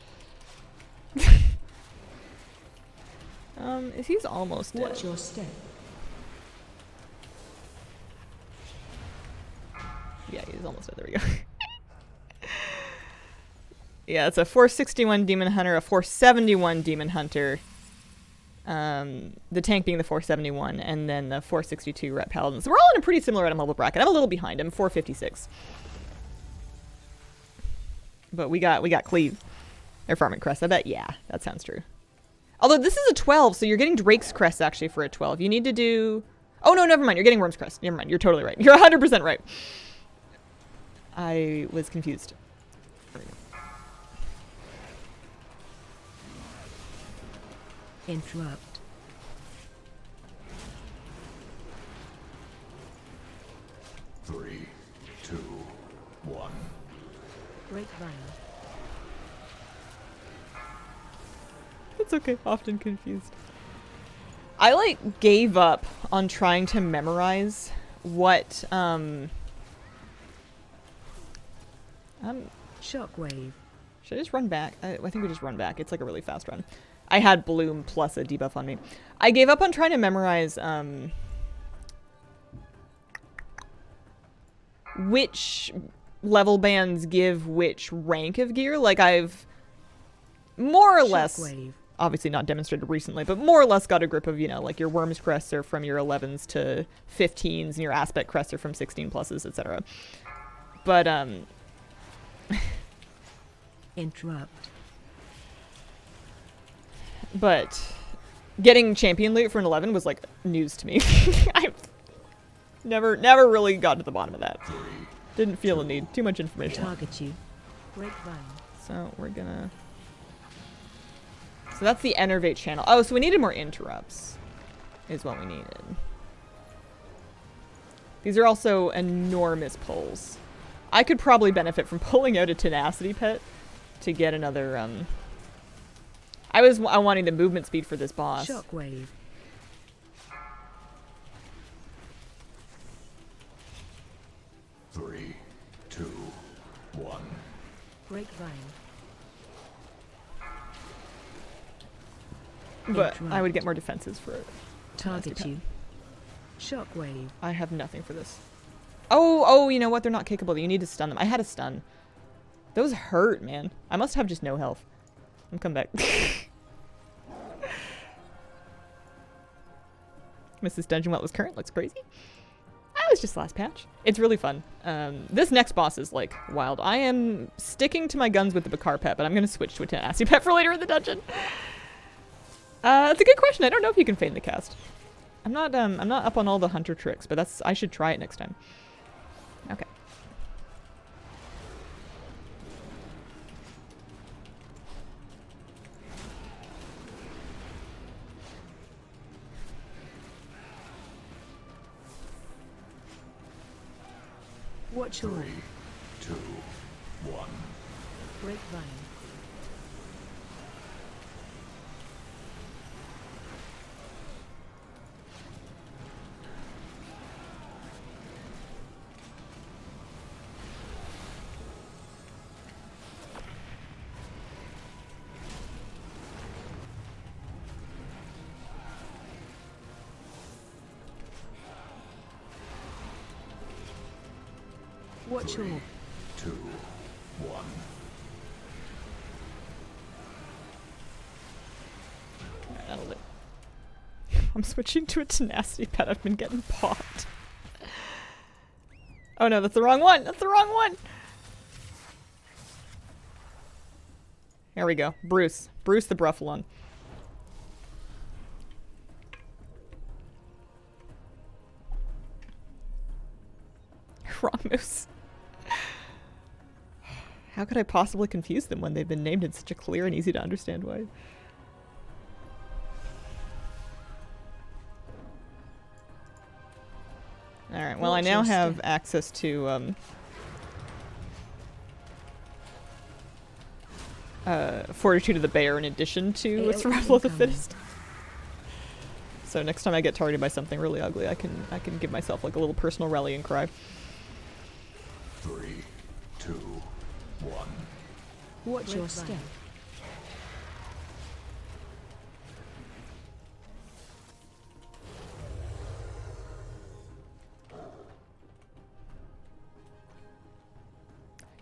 He's almost dead. Watch your step. Yeah, he's almost dead. There we go. Yeah, it's a 461 Demon Hunter, a 471 Demon Hunter. The tank being the 471, and then the 462 Ret Paladin. So we're all in a pretty similar item level bracket. I'm a little behind. I'm 456. But we got Cleave. They're farming Crest. I bet, yeah, that sounds true. Although this is a 12, so you're getting Drake's Crest actually for a 12. You need to do... Oh, no, never mind. You're getting Worm's Crest. Never mind. You're totally right. You're 100% right. I was confused. Interrupt. Three, two, one. Break line. It's okay. Often confused. I, like, gave up on trying to memorize what, Shockwave. should I just run back? I think we just run back. It's like a really fast run. I had Bloom plus a debuff on me. I gave up on trying to memorize which level bands give which rank of gear. Like I've more or less, Shockwave. obviously not demonstrated recently, but more or less got a grip of, you know, like your Worm's Crests are from your 11s to 15s and your Aspect Crests are from 16 pluses, etc. But, Interrupt. but getting champion loot for an 11 was like news to me. I've never really got to the bottom of that. Didn't feel a need. Too much information. Target you. Grapevine. So we're gonna... So that's the Enervate channel. Oh, so we needed more interrupts. Is what we needed. These are also enormous pulls. I could probably benefit from pulling out a tenacity pet to get another, I wanting the movement speed for this boss. Shockwave. Three, two, one. Grapevine. But I would get more defenses for it. Target you. Shockwave. I have nothing for this. Oh, you know what? They're not kickable. You need to stun them. I had a stun. Those hurt, man. I must have just no health. I'm coming back. Mrs. Dungeon What was current. Looks crazy. That was just last patch. It's really fun. This next boss is, like, wild. I am sticking to my guns with the Bakar pet, but I'm going to switch to a Tenacity pet for later in the dungeon. That's a good question. I don't know if you can feign the cast. I'm not up on all the hunter tricks, but I should try it next time. Okay. Watch your 3, 2, 1. Grapevine. Watch your 2, 1. That'll do. I'm switching to a tenacity pet. I've been getting popped. Oh no, that's the wrong one. That's the wrong one. Here we go. Bruce. Bruce the Bruffalon. Wrong moose. How could I possibly confuse them when they've been named in such a clear and easy to understand way? Alright, well I now have access to Fortitude of the Bear in addition to Survival of the Fittest. So next time I get targeted by something really ugly, I can give myself like a little personal rallying cry. 3, 2, 1. Watch your step.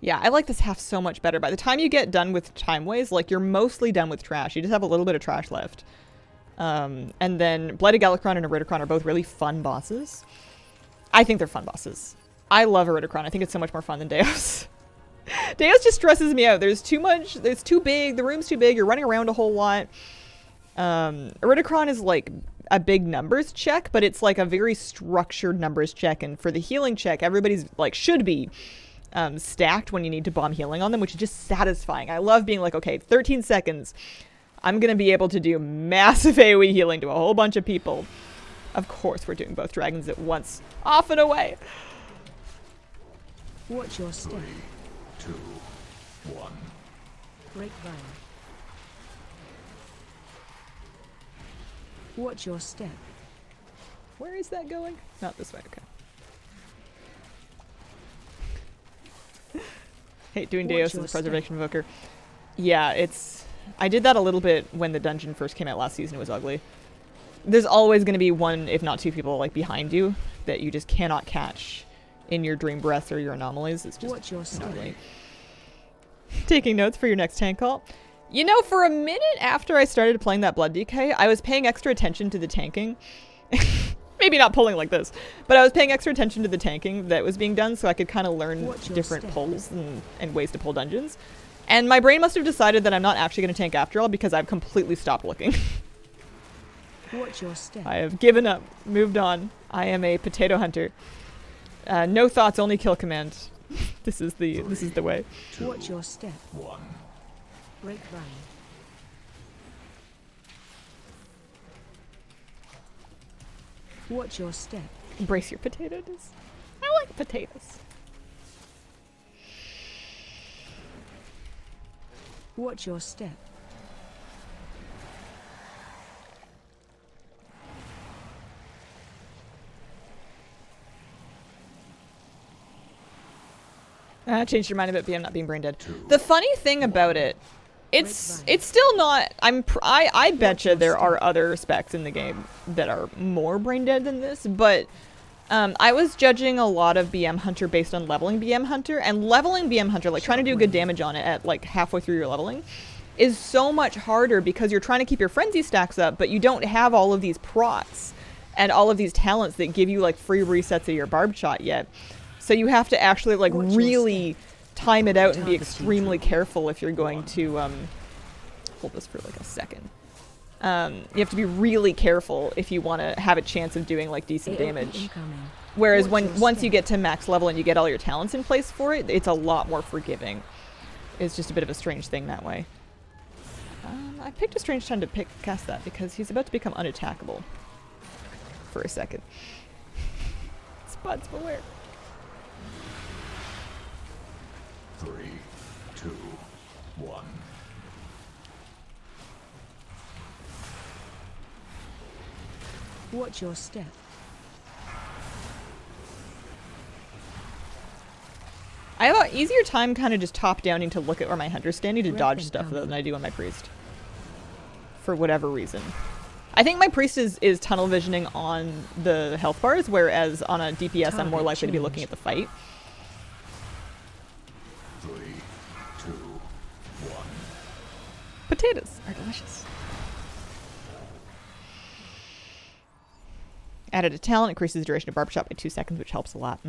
Yeah, I like this half so much better. By the time you get done with Time Ways, like, you're mostly done with trash. You just have a little bit of trash left. And then Blighted Galakron and Iridikron are both really fun bosses. I think they're fun bosses. I love Iridikron. I think it's so much more fun than Deos. Deos just stresses me out. There's too much. It's too big. The room's too big. You're running around a whole lot. Iridikron is like a big numbers check, but it's like a very structured numbers check. And for the healing check, everybody's like should be stacked when you need to bomb healing on them, which is just satisfying. I love being like, okay, 13 seconds. I'm going to be able to do massive AoE healing to a whole bunch of people. Of course, we're doing both dragons at once. Off and away. Watch your step. 3, 2, 1. Grapevine. Watch your step. Where is that going? Not this way, okay. Hate doing Deos as a preservation invoker. Yeah, it's... I did that a little bit when the dungeon first came out last season. It was ugly. There's always going to be one, if not two people, like, behind you that you just cannot catch in your dream breaths or your anomalies. It's just Watch your step. ugly. Taking notes for your next tank call. You know, for a minute after I started playing that Blood DK, I was paying extra attention to the tanking. maybe not pulling like this, but I was paying extra attention to the tanking that was being done so I could kind of learn different pulls and ways to pull dungeons. And my brain must have decided that I'm not actually going to tank after all because I've completely stopped looking. Watch your step. I have given up, moved on. I am a potato hunter. No thoughts, only kill command. This is the way. Watch your step. 1. Break vine. Watch your step. Embrace your potatoes. I like potatoes. Watch your step. Changed your mind a bit, but I'm not being brain dead. The funny thing about it, it's still not. I betcha there are other specs in the game that are more brain dead than this, but I was judging a lot of BM Hunter based on leveling BM Hunter, and leveling BM Hunter, like trying to do good damage on it at like halfway through your leveling, is so much harder because you're trying to keep your frenzy stacks up, but you don't have all of these procs and all of these talents that give you like free resets of your barb shot yet. So you have to actually like really time it out and be extremely careful if you're going to hold this for like a second. You have to be really careful if you want to have a chance of doing like decent damage. Whereas once you get to max level and you get all your talents in place for it, it's a lot more forgiving. It's just a bit of a strange thing that way. I picked a strange time to cast that because he's about to become unattackable for a second. Spots beware. 3, 2, 1. Watch your step. I have an easier time kind of just top-downing to look at where my hunter's standing to dodge stuff than I do on my priest. For whatever reason. I think my priest is tunnel visioning on the health bars, whereas on a DPS I'm more likely to be looking at the fight. 3, 2, 1. Potatoes are delicious. Added a talent, increases the duration of barb shot by 2 seconds, which helps a lot.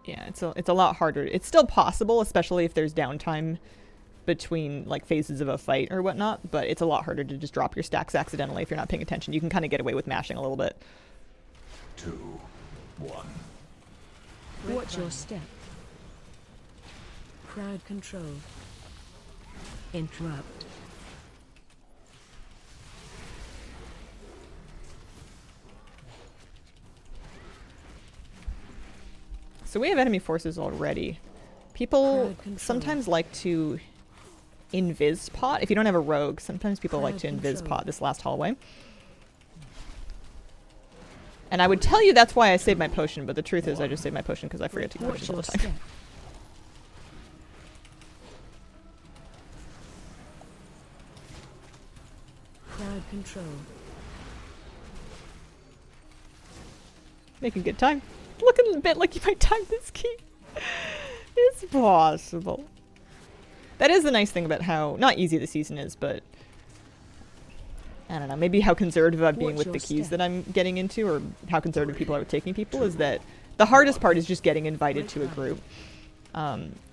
Yeah, it's a lot harder. It's still possible, especially if there's downtime between like phases of a fight or whatnot, but it's a lot harder to just drop your stacks accidentally if you're not paying attention. You can kind of get away with mashing a little bit. 2, 1. Watch your step. Crowd control. Interrupt. So we have enemy forces already. People sometimes like to invis pot. If you don't have a rogue, sometimes people like to invis pot this last hallway. And I would tell you that's why I saved my potion, but the truth is I just saved my potion because I forget to use potions all the time. Crowd control. Making good time. Looking a bit like you might time this key. It's possible. That is the nice thing about how, not easy the season is, but I don't know, maybe how conservative I'm being with the keys that I'm getting into, or how conservative people are with taking people, is that the hardest part is just getting invited to a group.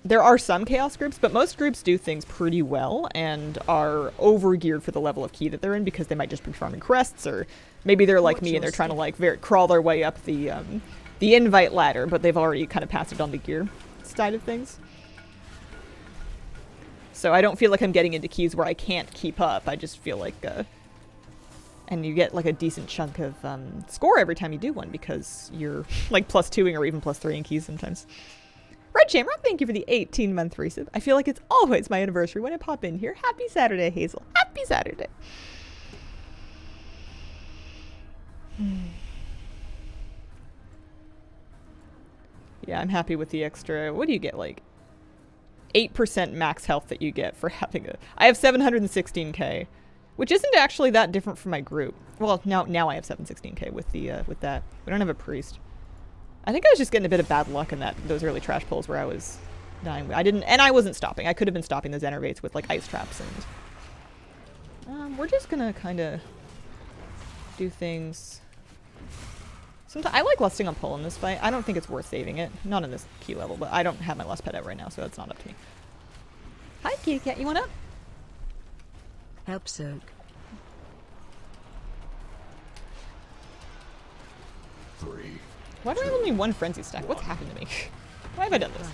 There are some chaos groups, but most groups do things pretty well and are over-geared for the level of key that they're in because they might just be farming crests, or maybe they're like me and they're trying to like crawl their way up the invite ladder, but they've already kind of passed it on the gear side of things. So I don't feel like I'm getting into keys where I can't keep up. I just feel like, and you get like a decent chunk of score every time you do one because you're like +2ing or even +3 in keys sometimes. Red Shamrock, thank you for the 18-month resub. I feel like it's always my anniversary when I pop in here. Happy Saturday, Hazel. Happy Saturday. Yeah, I'm happy with the extra. What do you get, like 8% max health that you get for having a... I have 716k, which isn't actually that different from my group. Well, now I have 716k with the with that. We don't have a priest. I think I was just getting a bit of bad luck in those early trash pulls where I was dying. I didn't, and I wasn't stopping. I could have been stopping those enervates with like ice traps and we're just gonna kind of do things. Sometimes I like lusting on pull in this fight. I don't think it's worth saving it. Not in this key level, but I don't have my lust pet out right now, so that's not up to me. Hi, kitty cat. You want up? Help soak. 3. Why do I have only one frenzy stack? What's happened to me? Why have I done this?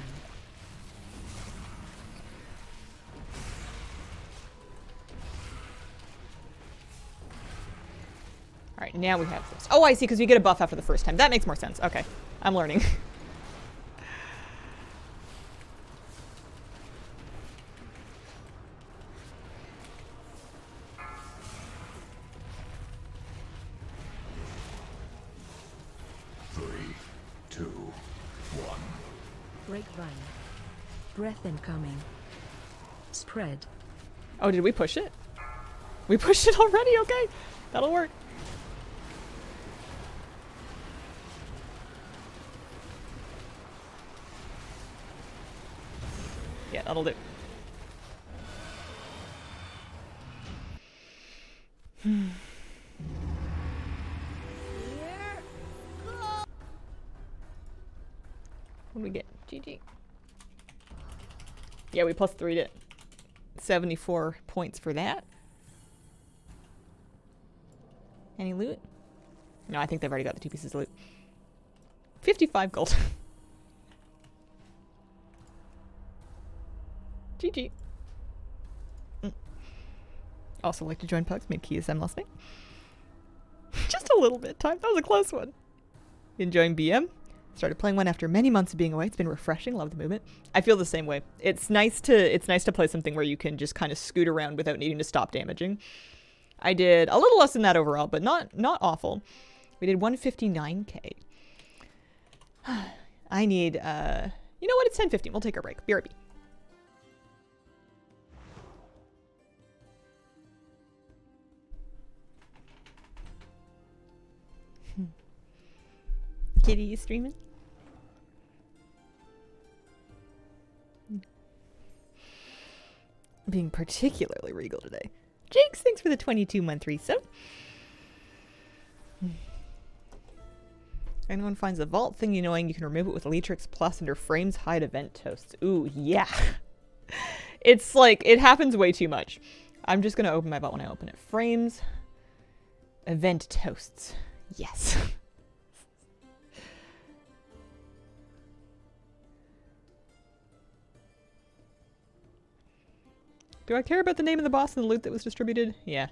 Alright, now we have this. Oh, I see, because you get a buff after the first time. That makes more sense. Okay. I'm learning. Grapevine. Breath incoming. Spread. Oh, did we push it? We pushed it already? Okay. That'll work. Yeah, that'll do. What do we get? GG. Yeah, we plus 3'd it. 74 points for that. Any loot? No, I think they've already got the 2 pieces of loot. 55 gold. GG. Also like to join Pugs. Made KSM last night. Just a little bit time. That was a close one. Enjoying BM. Started playing one after many months of being away. It's been refreshing. Love the movement. I feel the same way. It's nice to play something where you can just kind of scoot around without needing to stop damaging. I did a little less than that overall, but not awful. We did 159k. I need you know what? It's 10:15. We'll take our break. BRB. Kitty, you streaming? Being particularly regal today. Jinx, thanks for the 22-month resub. Anyone finds a vault thing knowing you can remove it with Leatrix Plus under Frames Hide Event Toasts. Ooh, yeah. It's like, it happens way too much. I'm just going to open my vault when I open it. Frames Event Toasts. Yes. Do I care about the name of the boss and the loot that was distributed? Yeah.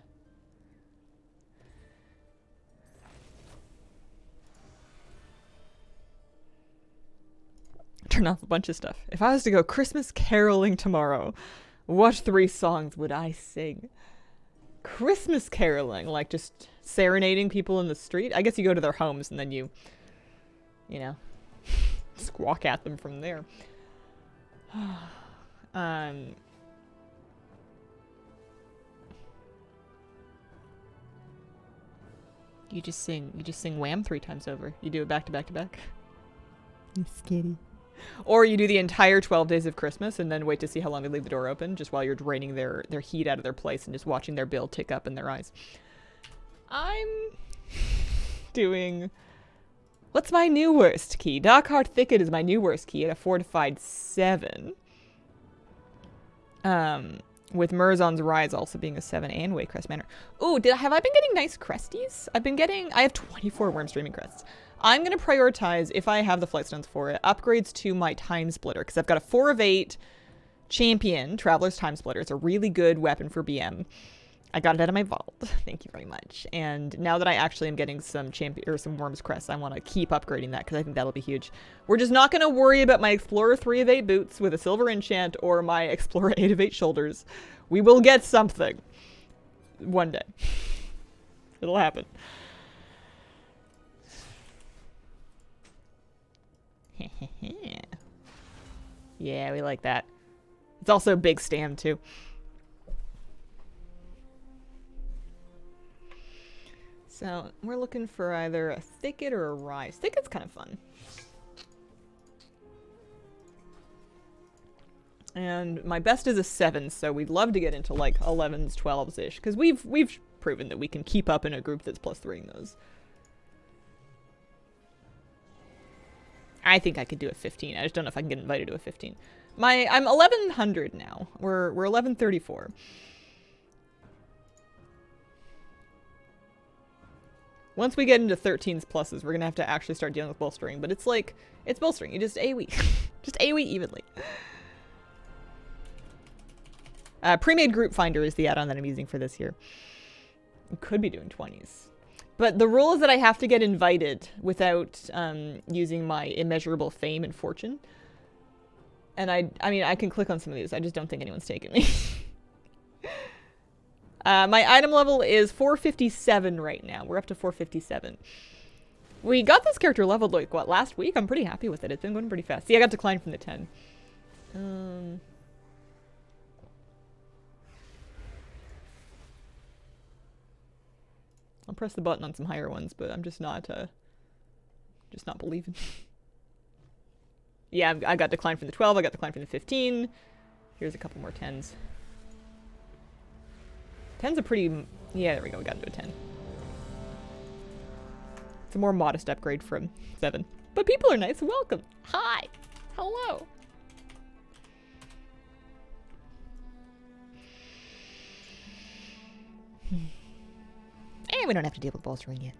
Turn off a bunch of stuff. If I was to go Christmas caroling tomorrow, what 3 songs would I sing? Christmas caroling, like just serenading people in the street? I guess you go to their homes and then you know, squawk at them from there. You just sing Wham 3 times over. You do it back to back to back. You skitty. Or you do the entire 12 days of Christmas and then wait to see how long they leave the door open, just while you're draining their heat out of their place and just watching their bill tick up in their eyes. I'm doing... What's my new worst key? Darkheart Thicket is my new worst key at a fortified 7. With Murzon's Rise also being a 7 and Waycrest Manor. Ooh, have I been getting nice cresties? I have 24 Worm Streaming Crests. I'm going to prioritize, if I have the Flightstones for it, upgrades to my Time Splitter, because I've got a 4 of 8 champion, Traveler's Time Splitter. It's a really good weapon for BM. I got it out of my vault. Thank you very much. And now that I actually am getting some Worm's Crests, I want to keep upgrading that, because I think that'll be huge. We're just not going to worry about my Explorer 3 of 8 boots with a silver enchant or my Explorer 8 of 8 shoulders. We will get something. One day. It'll happen. Yeah, we like that. It's also a big stand, too. So, we're looking for either a Thicket or a Rise. Thicket's kind of fun. And my best is a 7, so we'd love to get into like 11s, 12s-ish, because we've proven that we can keep up in a group that's +3ing those. I think I could do a 15. I just don't know if I can get invited to a 15. I'm 1100 now. We're 1134. Once we get into 13s pluses, we're gonna have to actually start dealing with bolstering. But it's like, it's bolstering. You just AoE. Just AoE evenly. Pre-made group finder is the add-on that I'm using for this year. I could be doing 20s. But the rule is that I have to get invited without using my immeasurable fame and fortune. And I mean, I can click on some of these. I just don't think anyone's taken me. My item level is 457 right now. We're up to 457. We got this character leveled, like, what, last week? I'm pretty happy with it. It's been going pretty fast. See, I got declined from the 10. I'll press the button on some higher ones, but I'm just not believing. Yeah, I got declined from the 12, I got declined from the 15. Here's a couple more 10s. 10's a pretty... Yeah, there we go, we got into a 10. It's a more modest upgrade from 7. But people are nice, welcome! Hi! Hello! And we don't have to deal with bolstering yet.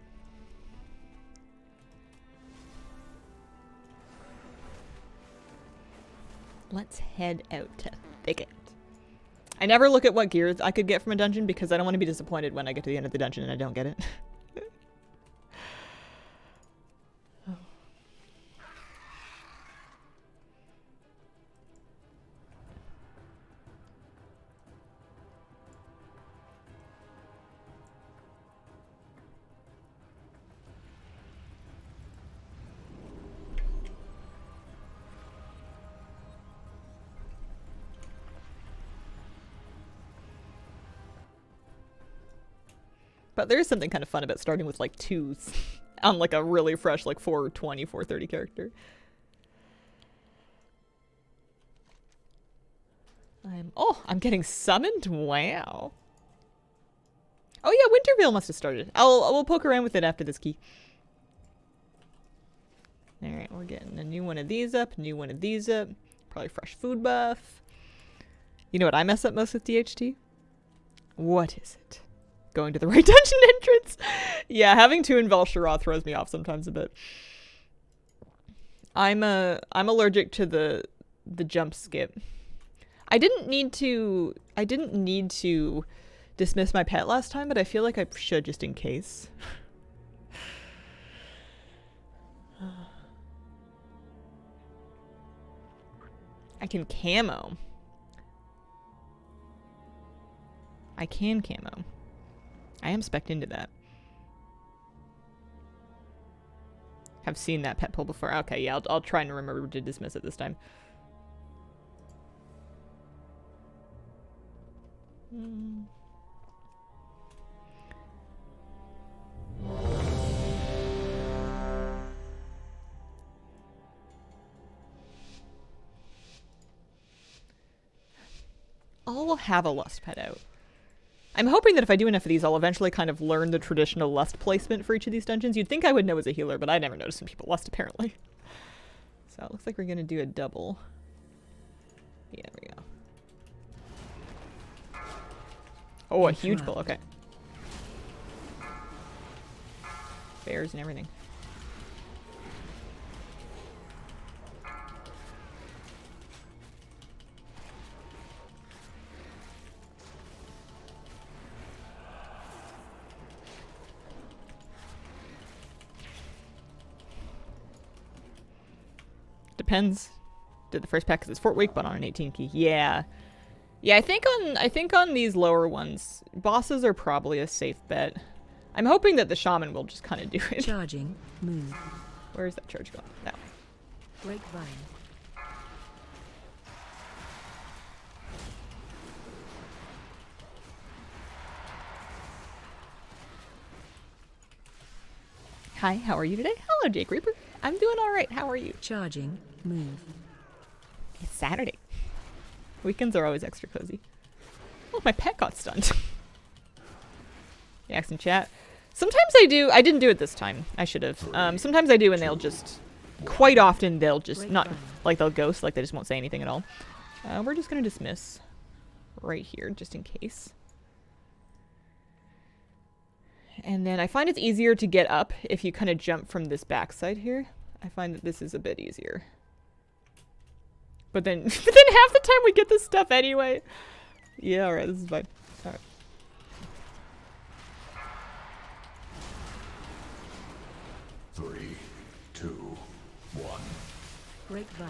Let's head out to Thicket. I never look at what gears I could get from a dungeon because I don't want to be disappointed when I get to the end of the dungeon and I don't get it. But there is something kind of fun about starting with like 2s on like a really fresh like 420, 430 character. I'm getting summoned? Wow. Oh yeah, Wintervale must have started. We'll poke around with it after this key. Alright, we're getting a new one of these up, new one of these up. Probably fresh food buff. You know what I mess up most with DHT? What is it? Going to the right dungeon entrance. Yeah, having 2 in Val'sharah throws me off sometimes a bit. I'm allergic to the jump skip. I didn't need to dismiss my pet last time, but I feel like I should just in case. I can camo. I can camo. I am spec'd into that. Have seen that pet pull before. Okay, yeah, I'll try and remember to dismiss it this time. I'll have a lust pet out. I'm hoping that if I do enough of these, I'll eventually kind of learn the traditional lust placement for each of these dungeons. You'd think I would know as a healer, but I never noticed when people lust, apparently. So it looks like we're going to do a double. Yeah, there we go. Oh, a huge pull. Okay. Bears and everything. Depends. Did the first pack because it's Fort Wake, but on an 18 key. Yeah. Yeah, I think on these lower ones, bosses are probably a safe bet. I'm hoping that the shaman will just kind of do it. Charging. Move. Where's that charge going? That way. Grapevine. Hi, how are you today? Hello, Jake Reaper. I'm doing all right. How are you? Charging. Move. It's Saturday. Weekends are always extra cozy. Oh, my pet got stunned. Yaks in chat. Sometimes I do. I didn't do it this time. I should have. Sometimes I do, and they'll just. Quite often, they'll just not like they'll ghost, like they just won't say anything at all. We're just gonna dismiss right here, just in case. And then I find it's easier to get up if you kind of jump from this backside here. I find that this is a bit easier. But then, half the time we get this stuff anyway. Yeah, alright, this is fine. Alright. Three, two, one. Grapevine.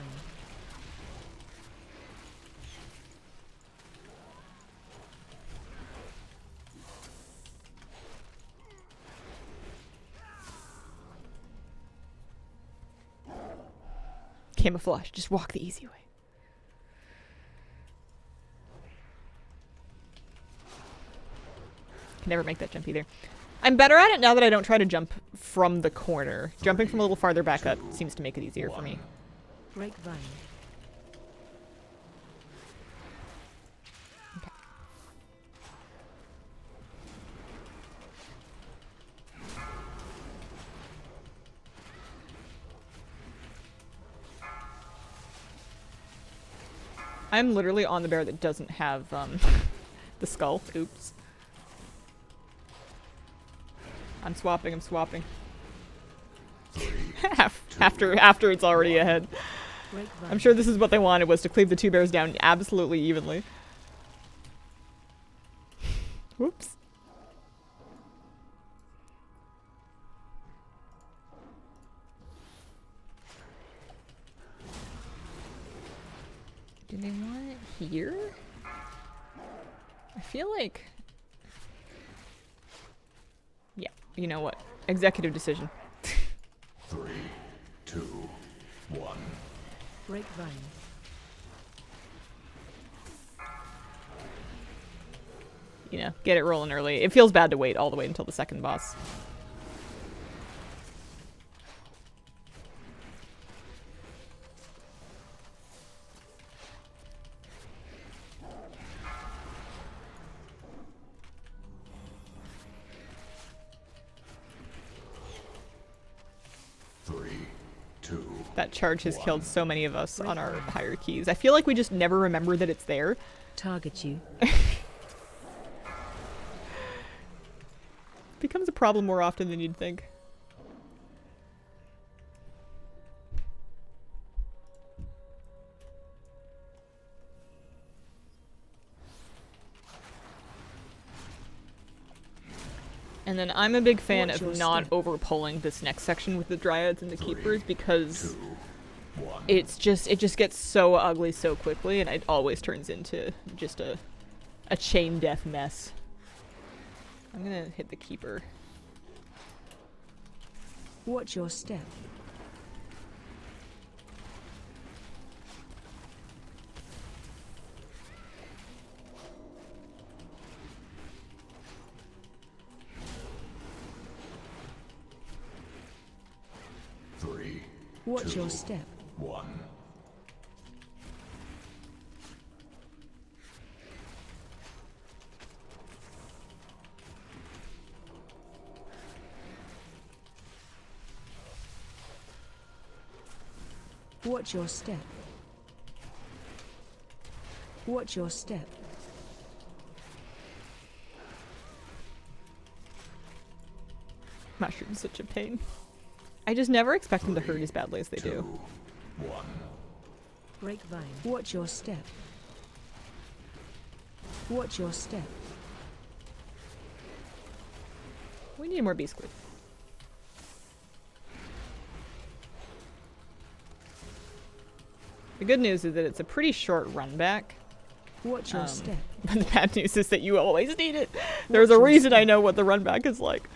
Camouflage. Just walk the easy way. Can never make that jump either. I'm better at it now that I don't try to jump from the corner. Jumping from a little farther back up seems to make it easier for me. Grapevine. Okay. I'm literally on the bear that doesn't have the skull. Oops. I'm swapping. After it's already ahead. I'm sure this is what they wanted, was to cleave the two bears down absolutely evenly. Whoops. Do they want it here? I feel like... Yeah, you know what? Executive decision. 3, 2, 1. Grapevine. You know, get it rolling early. It feels bad to wait all the way until the second boss. That charge has killed so many of us on our higher keys. I feel like we just never remember that it's there. Target you. Becomes a problem more often than you'd think. And then I'm a big fan of not over-pulling this next section with the dryads and the keepers because it just gets so ugly so quickly, and it always turns into just a chain death mess. I'm gonna hit the keeper. Watch your step. Watch your step. 1. Watch your step. Watch your step. Mushroom's such a pain. I just never expect them to hurt as badly as they do. 1. Grapevine. Watch your step. Watch your step. We need more bee squid. The good news is that it's a pretty short run back. Watch your step. But the bad news is that you always need it. There's a reason I know what the run back is like.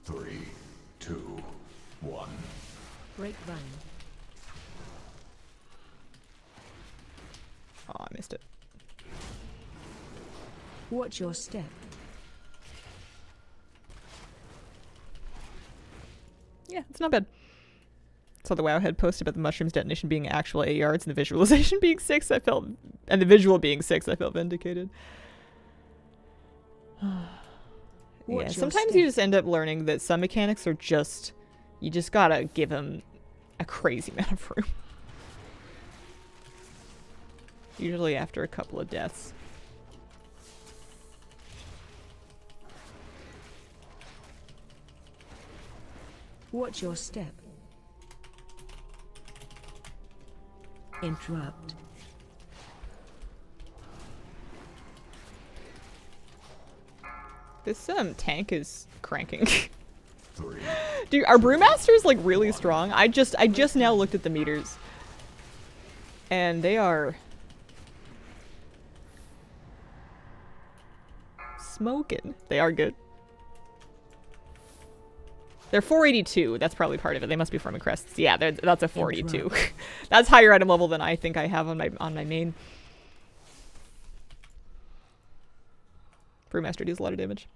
3, 2, 1. Grapevine. Oh, I missed it. Watch your step. Yeah, it's not bad. saw the Wowhead post about the mushrooms detonation being actual 8 yards and the visualization being 6. And the visual being 6. I felt vindicated. Yeah, sometimes you just end up learning that some mechanics are just, you just gotta give them a crazy amount of room. Usually after a couple of deaths. Watch your step. Interrupt. This tank is cranking. 3, Dude, are brewmasters like really strong? I just now looked at the meters. And they are smoking. They are good. They're 482. That's probably part of it. They must be farming crests. Yeah, that's a 482. That's higher item level than I think I have on my main. Brewmaster deals a lot of damage.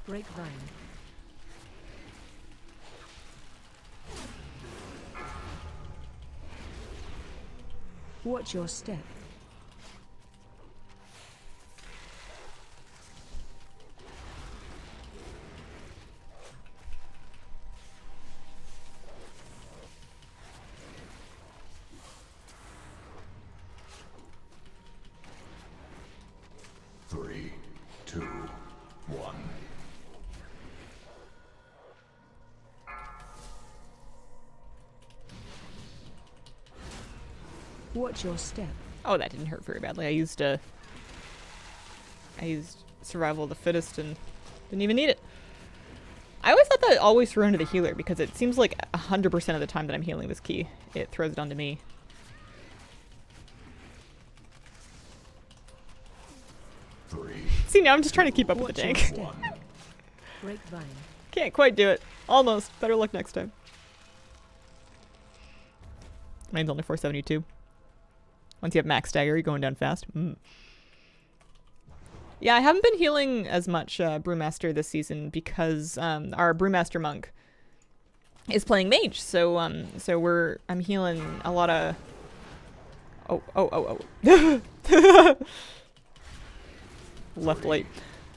Grapevine. Watch your step. Three, two, one. Watch your step. Oh, that didn't hurt very badly. I used survival of the fittest and didn't even need it. I always thought that always threw into the healer because it seems like 100% of the time that I'm healing this key, it throws it onto me. 3, See, now I'm just trying to keep up with the Watch your tank. step. Grapevine. Can't quite do it. Almost. Better luck next time. Mine's only 472. Once you have max stagger, you're going down fast. Yeah, I haven't been healing as much Brewmaster this season because our Brewmaster monk is playing mage. So I'm healing a lot of. Oh. Left late.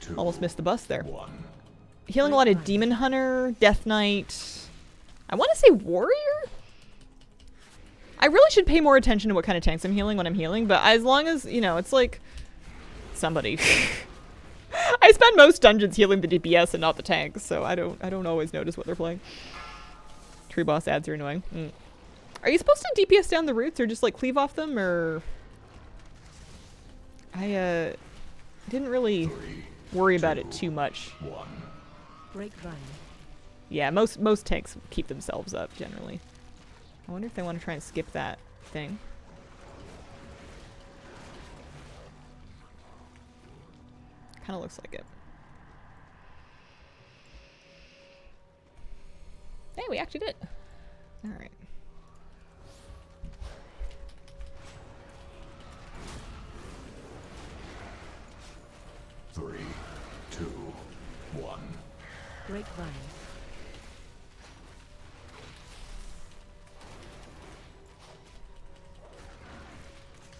2, Almost missed the bus there. 1. Healing a lot of Demon Hunter, Death Knight. I want to say Warrior? I really should pay more attention to what kind of tanks I'm healing when I'm healing, but as long as, you know, it's like somebody. I spend most dungeons healing the DPS and not the tanks, so I don't always notice what they're playing. Tree boss ads are annoying. Are you supposed to DPS down the roots or just like cleave off them, or I didn't really 3, worry about it too much. 1. Grapevine. Yeah, most tanks keep themselves up generally. I wonder if they want to try and skip that thing. Kind of looks like it. Hey, we actually did. All right. Three, two, one. Grapevine.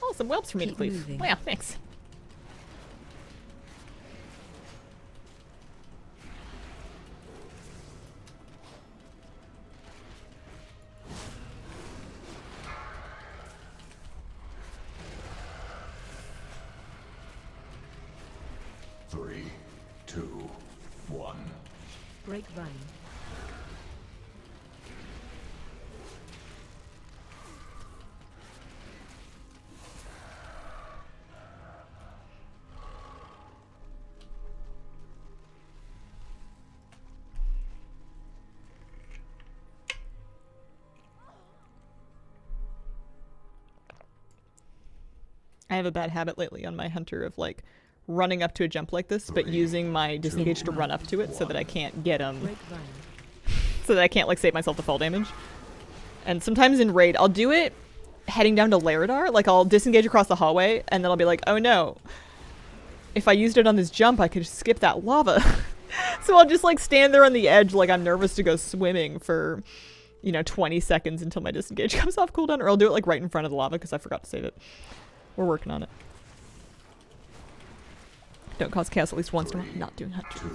Oh, some whelps for me to Keep cleave. moving. Wow, thanks. Three, two, one. Grapevine. I have a bad habit lately on my hunter of like running up to a jump like this, but Three, using my disengage to two, run up to it so that I can't get Grapevine. so that I can't like save myself the fall damage. And sometimes in raid, I'll do it heading down to Laradar. Like I'll disengage across the hallway, and then I'll be like, oh no, if I used it on this jump, I could skip that lava. So I'll just like stand there on the edge like I'm nervous to go swimming for, 20 seconds until my disengage comes off cooldown, or I'll do it like right in front of the lava because I forgot to save it. We're working on it. Don't cause chaos at least once in a while. Not doing that. 2,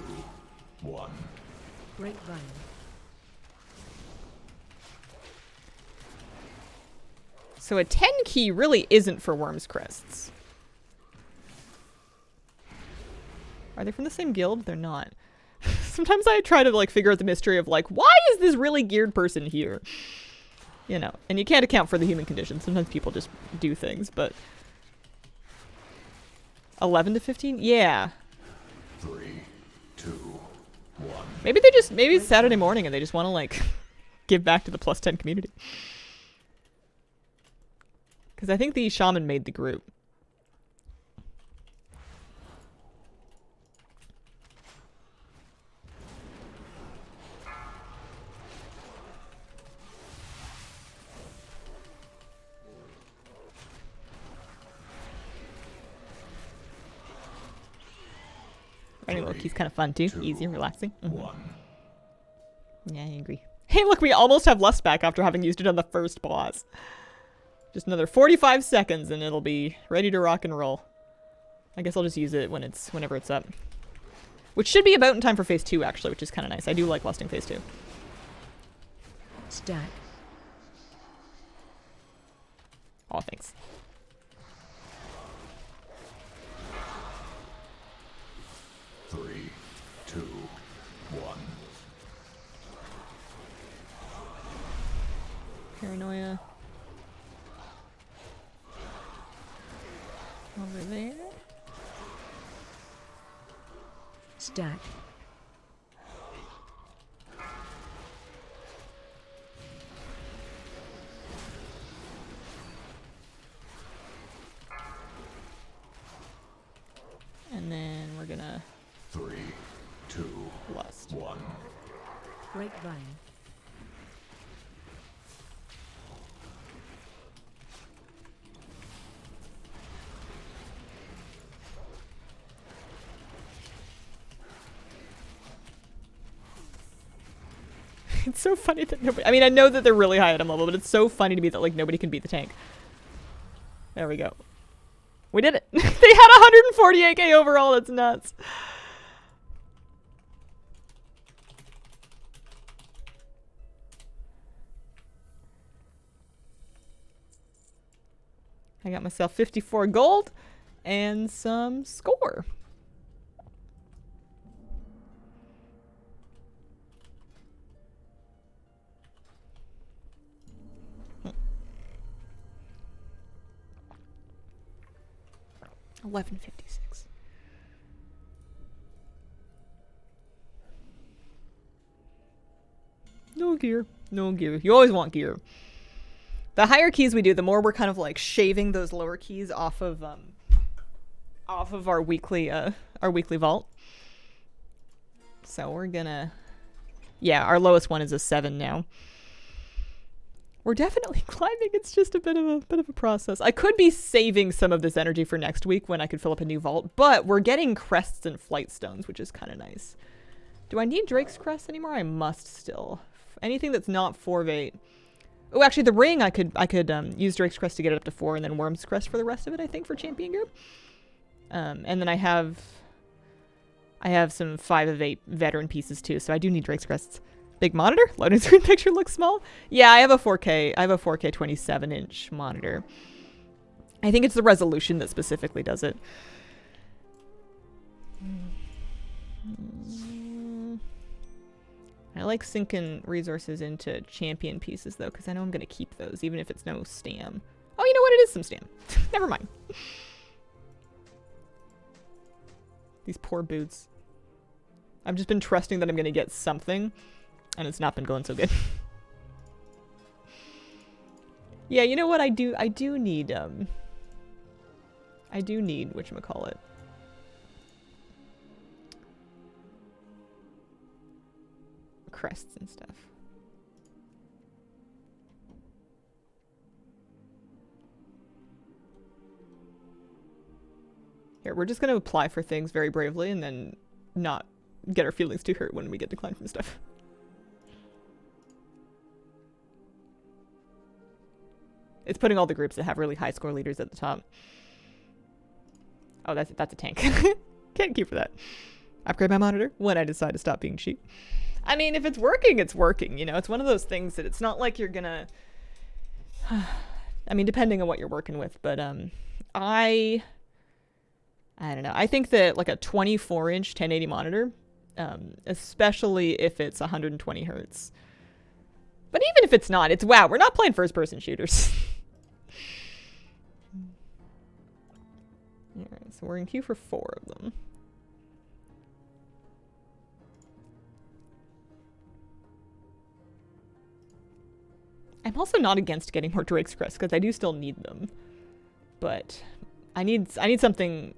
1. Grapevine. So a 10 key really isn't for Worm's Crests. Are they from the same guild? They're not. Sometimes I try to like figure out the mystery of like, why is this really geared person here? And you can't account for the human condition. Sometimes people just do things, but 11 to 15? Yeah. 3, 2, 1. Maybe it's Saturday morning and they just want to like give back to the plus 10 community. Because I think the shaman made the group. Writing Loki's kind of fun too. 2, Easy and relaxing. 1. Yeah, I agree. Hey, look, we almost have Lust back after having used it on the first boss. Just another 45 seconds and it'll be ready to rock and roll. I guess I'll just use it whenever it's up. Which should be about in time for phase 2 actually, which is kind of nice. I do like lusting phase 2. Stack. Oh, thanks. Three, two, one. Paranoia. Over there. Stack. And then we're gonna 3, 2, lust. 1. Grapevine. It's so funny that nobody... I mean, I know that they're really high item level, but it's so funny to me that, like, nobody can beat the tank. There we go. We did it! They had 148k overall, that's nuts. I got myself 54 gold and some score. $11.56. No gear. No gear. You always want gear. The higher keys we do, the more we're kind of like shaving those lower keys off of our weekly vault. So we're gonna, yeah, our lowest one is a 7 now. We're definitely climbing. It's just a bit of a process. I could be saving some of this energy for next week when I could fill up a new vault, but we're getting crests and flight stones, which is kind of nice. Do I need Drake's crest anymore? I must still. Anything that's not 4 of 8. Oh, actually, the ring I could use Drake's crest to get it up to 4, and then Worm's crest for the rest of it. I think for champion group. And then I have some 5 of 8 veteran pieces too, so I do need Drake's crests. Big monitor? Loading screen picture looks small? Yeah, I have a 4K 27-inch monitor. I think it's the resolution that specifically does it. I like sinking resources into champion pieces though, because I know I'm going to keep those, even if it's no stam. Oh, you know what? It is some stam. Never mind. These poor boots. I've just been trusting that I'm going to get something. And it's not been going so good. Yeah, you know what I do need whatchamacallit. Crests and stuff. Here, we're just gonna apply for things very bravely and then not get our feelings too hurt when we get declined from stuff. It's putting all the groups that have really high score leaders at the top. Oh, that's a tank. Can't keep for that. Upgrade my monitor when I decide to stop being cheap. I mean, if it's working, it's working. You know, it's one of those things that it's not like you're gonna... I mean, depending on what you're working with, but I don't know. I think that like a 24-inch 1080 monitor, especially if it's 120 hertz. But even if it's not, it's wow, we're not playing first-person shooters. Alright, so we're in queue for 4 of them. I'm also not against getting more Drake's Crest, because I do still need them. But I need something...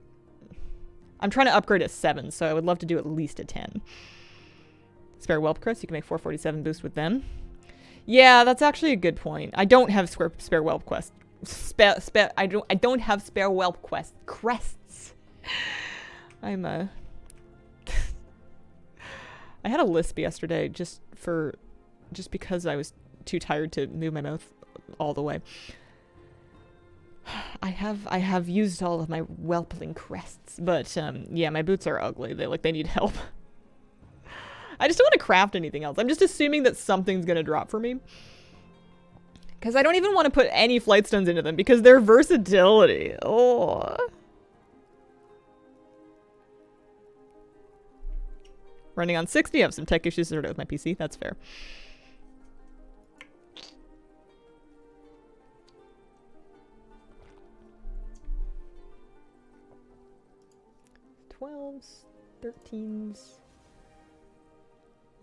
I'm trying to upgrade a 7, so I would love to do at least a 10. Spare Whelp Crest, you can make 447 boost with them. Yeah, that's actually a good point. I don't have spare Whelp Quest. I don't have spare Whelp crests. I'm I had a lisp yesterday just because I was too tired to move my mouth all the way. I have used all of my whelpling crests, but yeah, my boots are ugly. They need help. I just don't want to craft anything else. I'm just assuming that something's gonna drop for me. Because I don't even want to put any flight stones into them because their versatility. Oh. Running on 60, I have some tech issues with my PC. That's fair. Twelves, 13s,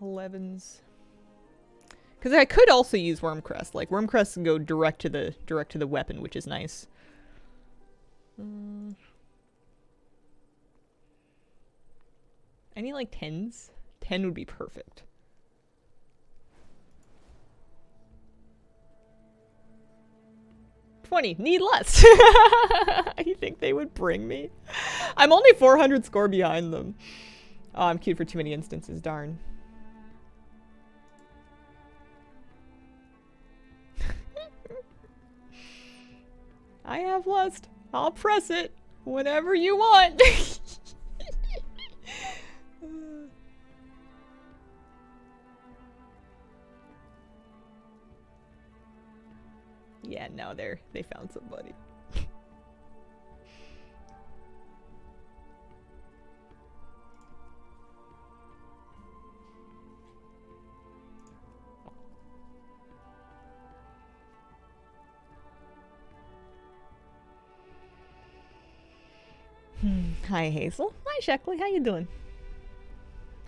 11s. Because I could also use Wormcrest. Like Wormcrest can go direct to the weapon, which is nice. Any like 10s? 10 would be perfect. $20. Need less. You think they would bring me? I'm only 400 score behind them. Oh, I'm queued for too many instances. Darn. I have lust. I'll press it whenever you want. Yeah, no, they found somebody. Hi, Hazel. Hi, Sheckley. How you doing?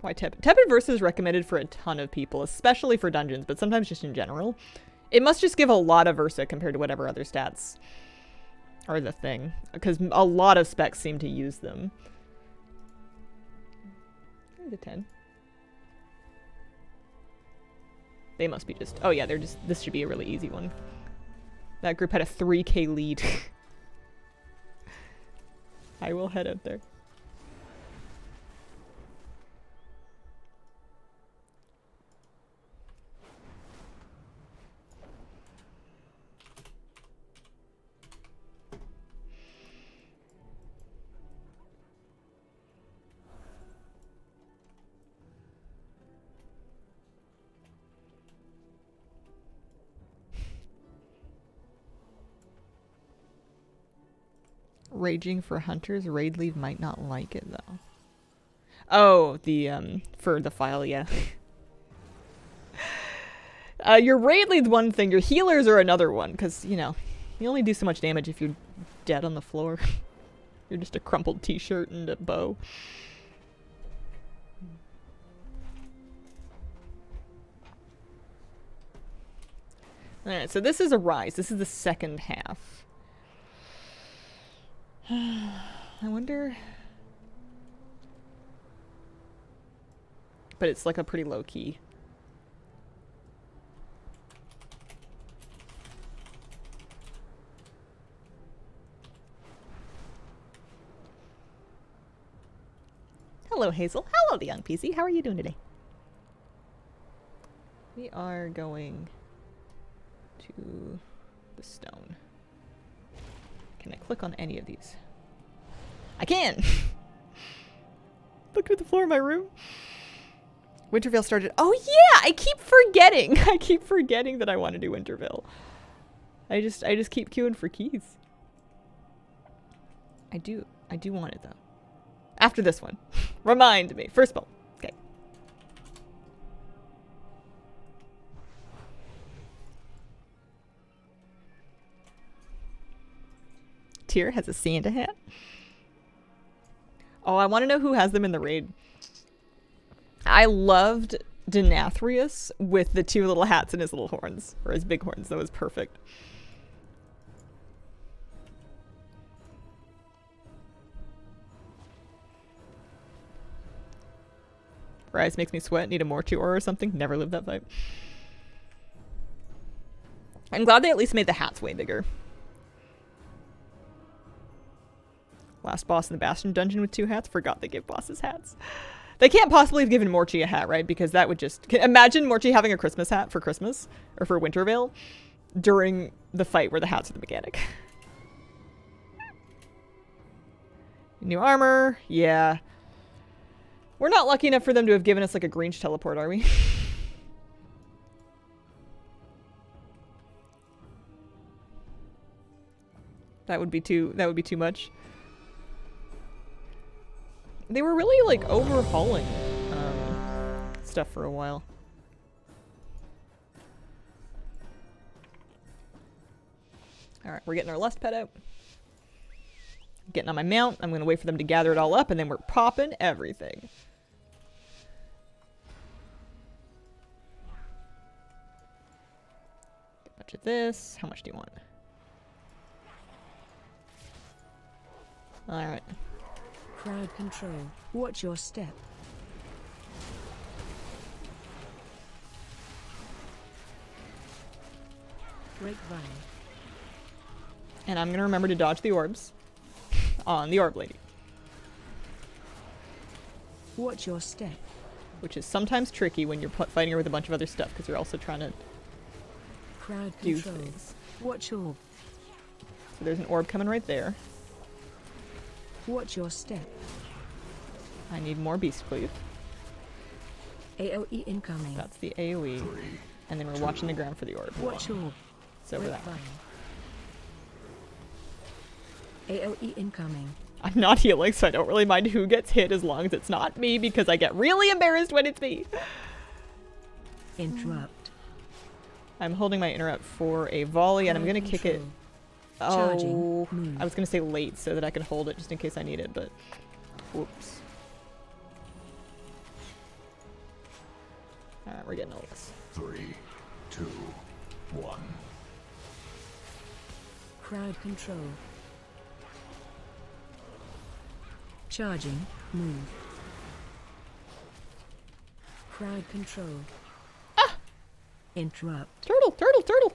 Why Tepid? Tepid Versus is recommended for a ton of people, especially for dungeons, but sometimes just in general. It must just give a lot of Versa compared to whatever other stats are the thing, because a lot of specs seem to use them. There's a 10. They must be just... Oh yeah, they're just... This should be a really easy one. That group had a 3k lead. I will head out there. Raging for hunters. Raid leave might not like it though. Oh, the for the file, yeah. Your raid lead's one thing, your healers are another one, because, you know, you only do so much damage if you're dead on the floor. You're just a crumpled t-shirt and a bow. Alright, so this is a rise. This is the second half. I wonder... But it's like a pretty low key. Hello, Hello, Hazel. Hello, the young PC. How are you doing today? We are going to the stone. Can I click on any of these? I can! Look at the floor of my room. Wintervale started. Oh yeah! I keep forgetting. I keep forgetting that I want to do Wintervale. I just keep queuing for keys. I do want it though. After this one. Remind me. First spell. Okay. Tyr has a Santa hat. Oh, I want to know who has them in the raid. I loved Denathrius with the two little hats and his little horns. Or his big horns. That was perfect. Rise makes me sweat. Need a Mortu or something. Never lived that fight. I'm glad they at least made the hats way bigger. Last boss in the Bastion dungeon with 2 hats. Forgot they give bosses hats. They can't possibly have given Morchi a hat, right? Because that would just... Imagine Morchi having a Christmas hat for Christmas. Or for Wintervale. During the fight where the hats are the mechanic. New armor. Yeah. We're not lucky enough for them to have given us like a Grinch teleport, are we? That would be too much. They were really like overhauling stuff for a while. Alright, we're getting our lust pet out. Getting on my mount. I'm gonna wait for them to gather it all up and then we're popping everything. Get a bunch of this. How much do you want? Alright. Crowd control. Watch your step. Grapevine. And I'm gonna remember to dodge the orbs. On the orb lady. Watch your step. Which is sometimes tricky when you're fighting her with a bunch of other stuff because you're also trying to Crowd do control. things. Watch orb. So there's an orb coming right there. Watch your step. I need more beast cleave. AOE incoming. That's the AoE. And then we're watching the ground for the orb. Watch orb. It's over that one. AOE incoming. I'm not healing, so I don't really mind who gets hit as long as it's not me because I get really embarrassed when it's me. Interrupt. I'm holding my interrupt for a volley and I'm gonna kick it. Charging. Oh, Move. I was gonna say late so that I can hold it just in case I need it, but whoops. Alright, we're getting all this. 3, 2, 1. Crowd control. Charging. Move. Crowd control. Ah! Interrupt. Turtle, turtle, turtle!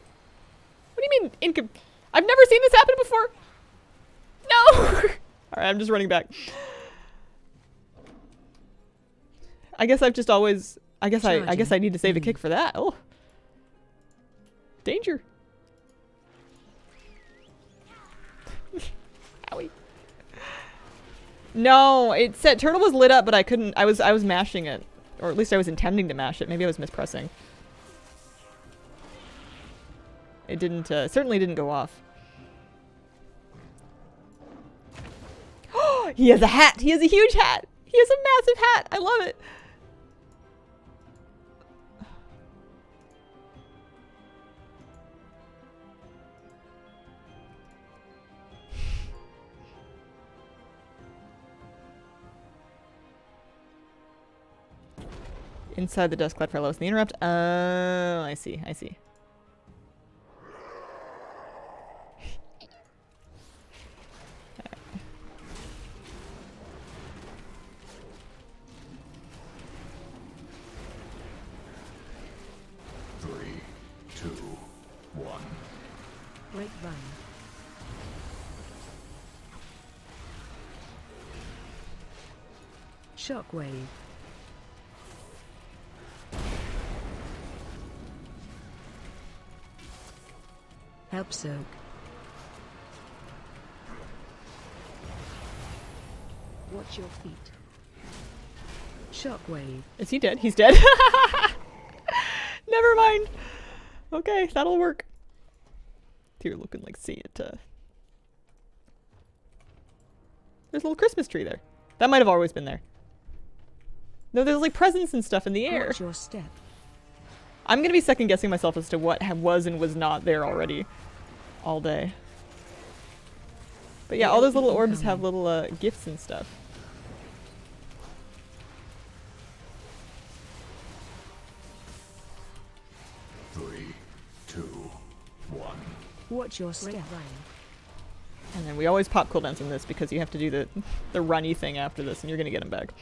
What do you mean I've never seen this happen before! No! Alright, I'm just running back. I guess I've just always... I guess I need to save a kick for that. Oh. Danger. Owie. No, it said turtle was lit up, but I couldn't. I was mashing it, or at least I was intending to mash it. Maybe I was mispressing. It didn't. Certainly didn't go off. Oh, he has a hat. He has a huge hat. He has a massive hat. I love it. Inside the Duskclad Fellows in the interrupt. Oh, I see. I see. Grapevine. Shockwave. Help soak. Watch your feet. Shockwave. Is he dead? He's dead. Never mind. Okay, that'll work. You're looking like see it. There's a little Christmas tree there. That might have always been there. No, there's like presents and stuff in the air. Watch your step. I'm gonna be second guessing myself as to what was and was not there already all day. But yeah, all those little orbs have little gifts and stuff. Three, two, one. Watch your step. And then we always pop cooldowns in this because you have to do the runny thing after this and you're gonna get them back.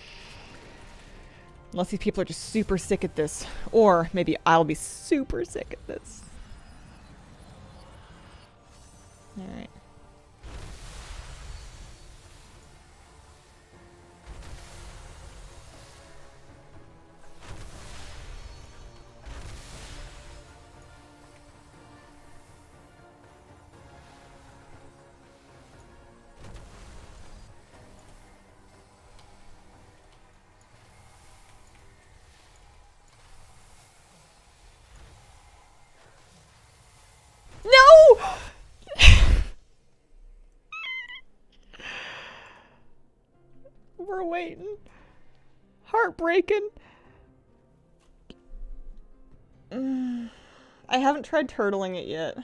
Unless these people are just super sick at this. Or maybe I'll be super sick at this. Alright. No! We're waiting. Heartbreaking. I haven't tried turtling it yet.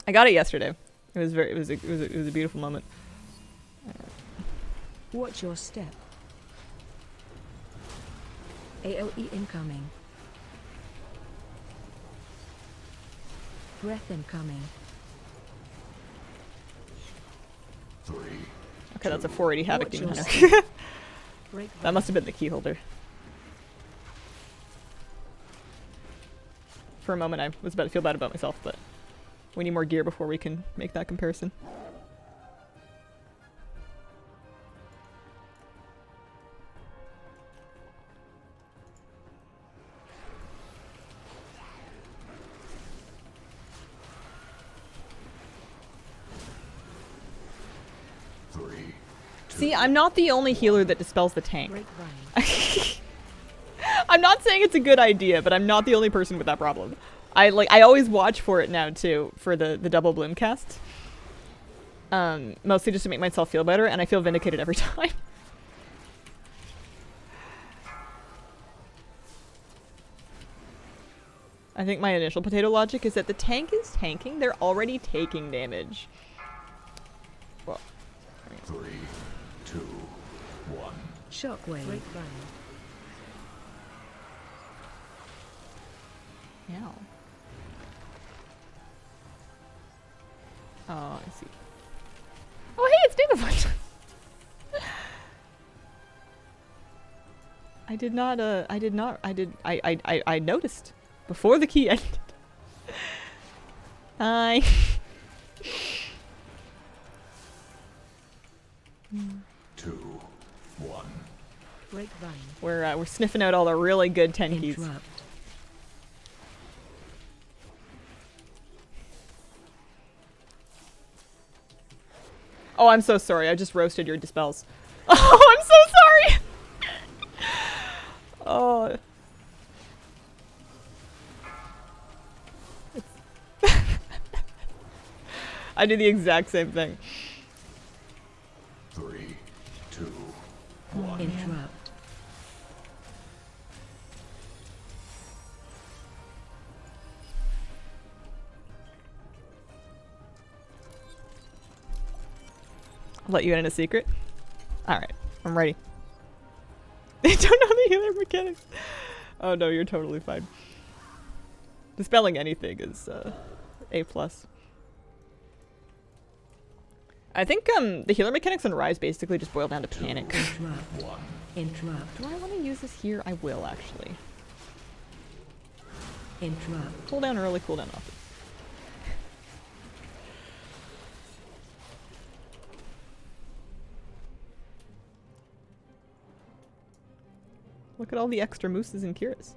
I got it yesterday. It was a beautiful moment. Watch your step. AOE incoming. Breath incoming. Three. Okay, that's a 480 Havoc Watch Demon your Hunter. Break That must have been the key holder. For a moment I was about to feel bad about myself, but we need more gear before we can make that comparison. Three. See, I'm not the only healer that dispels the tank. break vine. I'm not saying it's a good idea, but I'm not the only person with that problem. I always watch for it now too, for the double bloom cast. Mostly just to make myself feel better, and I feel vindicated every time. I think my initial potato logic is that the tank is tanking, they're already taking damage. Well, Three, two, one. Shockwave. Break vine. yeah. Oh, I see. Oh, hey, it's David. I noticed before the key ended. Hi. Two, one. Break vine. We're sniffing out all the really good 10 keys. Interrupt. Oh, I'm so sorry. I just roasted your dispels. Oh, I'm so sorry. Oh. I did the exact same thing. Three, two, one. Interrupt. I'll let you in a secret. Alright, I'm ready. They don't know the healer mechanics. Oh no, you're totally fine. Dispelling anything is A+. I think the healer mechanics on Rise basically just boil down to panic. Interrupt. One. Interrupt. Do I want to use this here? I will, actually. Interrupt. Cool down early, cool down often. Look at all the extra mooses and Kiras.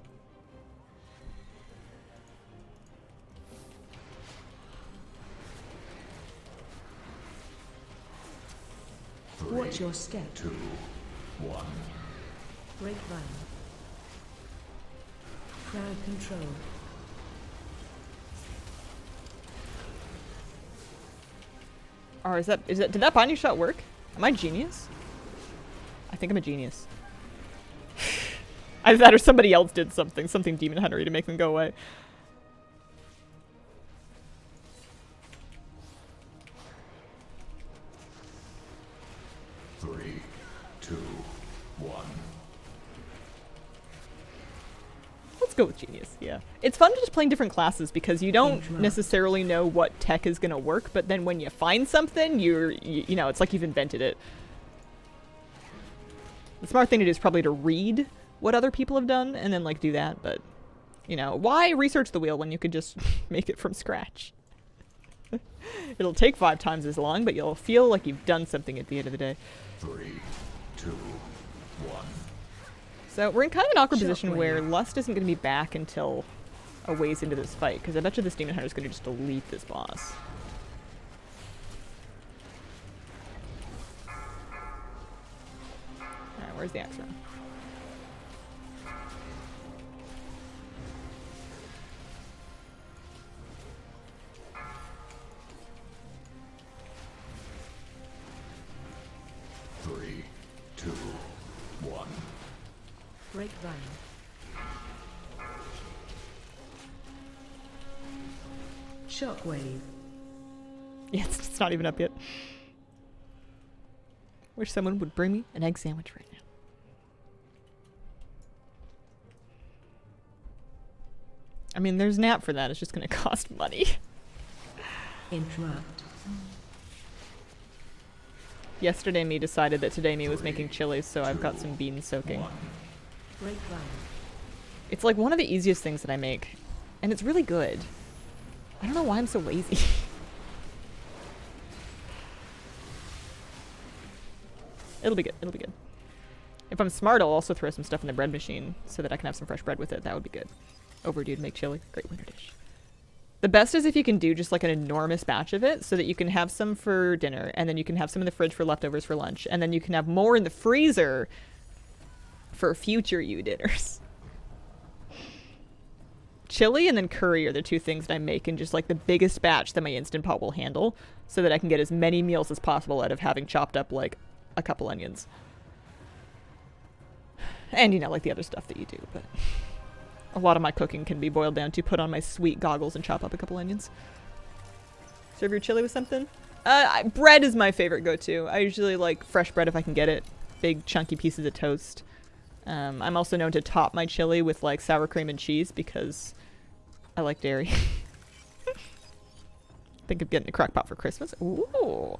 Watch your step. 2, 1. Grapevine. Crowd control. Or is that did that binding shot work? Am I genius? I think I'm a genius. Either that or somebody else did something demon huntery to make them go away. Three, two, one. Let's go with genius, yeah. It's fun just playing different classes because you don't Interrupt. necessarily know what tech is gonna work, but then when you find something, you know, it's like you've invented it. The smart thing to do is probably to read what other people have done and then like do that, but you know, why research the wheel when you could just make it from scratch? It'll take 5 times as long, but you'll feel like you've done something at the end of the day. 3, 2, 1. So we're in kind of an awkward position Shockwave. where Lust isn't going to be back until a ways into this fight, because I bet you this Demon Hunter is going to just delete this boss. Alright, where's the axe run? Three, two, one. Grapevine. Shockwave. Yeah, it's not even up yet. Wish someone would bring me an egg sandwich right now. I mean, there's an app for that. It's just going to cost money. Interrupt. Yesterday me decided that today me was making chili, so I've got some beans soaking. Grapevine. It's like one of the easiest things that I make, and it's really good. I don't know why I'm so lazy. It'll be good. It'll be good. If I'm smart, I'll also throw some stuff in the bread machine so that I can have some fresh bread with it. That would be good. Overdue to make chili. Great winter dish. The best is if you can do just like an enormous batch of it so that you can have some for dinner and then you can have some in the fridge for leftovers for lunch and then you can have more in the freezer for future you dinners. Chili and then curry are the two things that I make in just like the biggest batch that my Instant Pot will handle so that I can get as many meals as possible out of having chopped up like a couple onions. And you know, like the other stuff that you do, but a lot of my cooking can be boiled down to put on my sweet goggles and chop up a couple onions. Serve your chili with something? Bread is my favorite go-to. I usually like fresh bread if I can get it. Big chunky pieces of toast. I'm also known to top my chili with like sour cream and cheese because I like dairy. Think of getting a crock pot for Christmas. Ooh.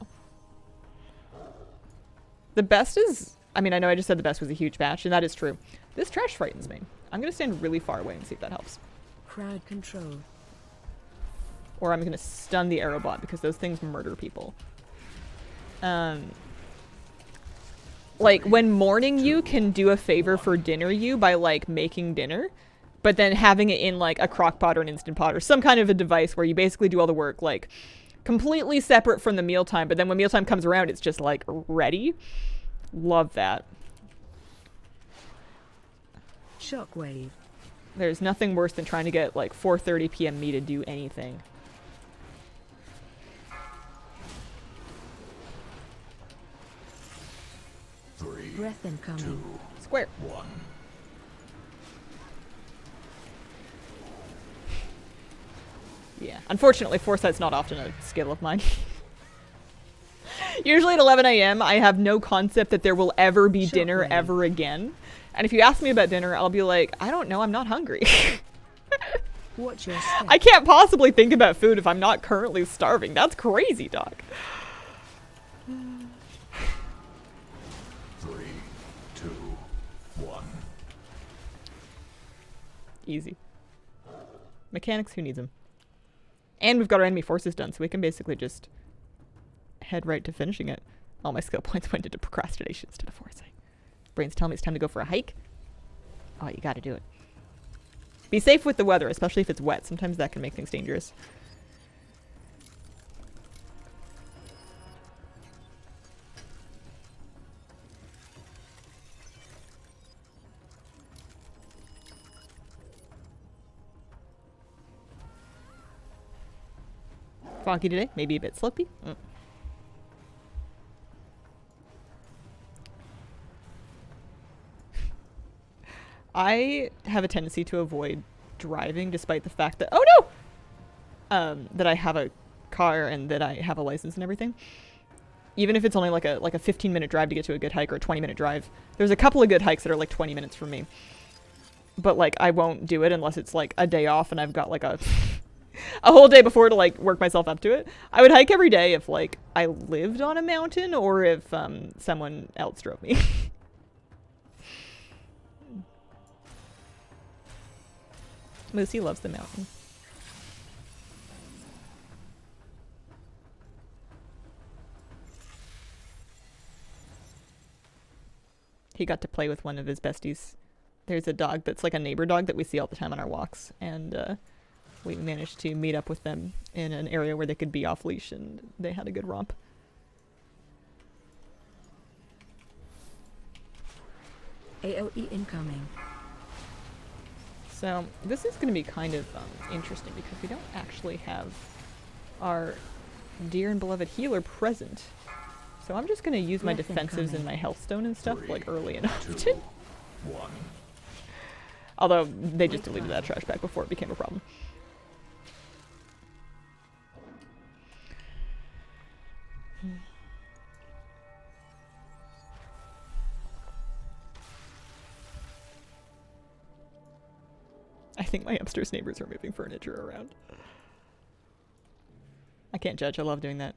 The best is, I mean, I know I just said the best was a huge batch, and that is true. This trash frightens me. I'm going to stand really far away and see if that helps. Crowd control. Or I'm going to stun the aerobot because those things murder people. Like, when morning you can do a favor for dinner you by, like, making dinner, but then having it in, like, a crock pot or an Instant Pot or some kind of a device where you basically do all the work, like, completely separate from the mealtime, but then when mealtime comes around, it's just, like, ready. Love that. Shockwave. There's nothing worse than trying to get, like, 4:30 p.m. me to do anything. Three, Breath incoming. 2, Square. 1. Yeah. Unfortunately, foresight's not often a skill of mine. Usually at 11 a.m., I have no concept that there will ever be dinner Shockwave. ever again. And if you ask me about dinner, I'll be like, I don't know, I'm not hungry. Watch your step. I can't possibly think about food if I'm not currently starving. That's crazy, dog. 3, 2, 1. Easy. Mechanics, who needs them? And we've got our enemy forces done, so we can basically just head right to finishing it. All my skill points went into procrastination instead of foresight. Brain's telling me it's time to go for a hike. Oh, you gotta do it. Be safe with the weather, especially if it's wet. Sometimes that can make things dangerous. Foggy today, maybe a bit slopey. I have a tendency to avoid driving despite the fact that, oh no! That I have a car and that I have a license and everything. Even if it's only like a 15-minute drive to get to a good hike or a 20-minute drive. There's a couple of good hikes that are like 20 minutes from me. But like I won't do it unless it's like a day off and I've got like a whole day before to like work myself up to it. I would hike every day if like I lived on a mountain or if someone else drove me. Lucy loves the mountain. He got to play with one of his besties. There's a dog that's like a neighbor dog that we see all the time on our walks, and we managed to meet up with them in an area where they could be off leash, and they had a good romp. AOE incoming. So this is going to be kind of interesting because we don't actually have our dear and beloved healer present. So I'm just going to use my defensives and my health stone and stuff like early and often. Although they just deleted that trash bag before it became a problem. I think my upstairs neighbors are moving furniture around. I can't judge. I love doing that.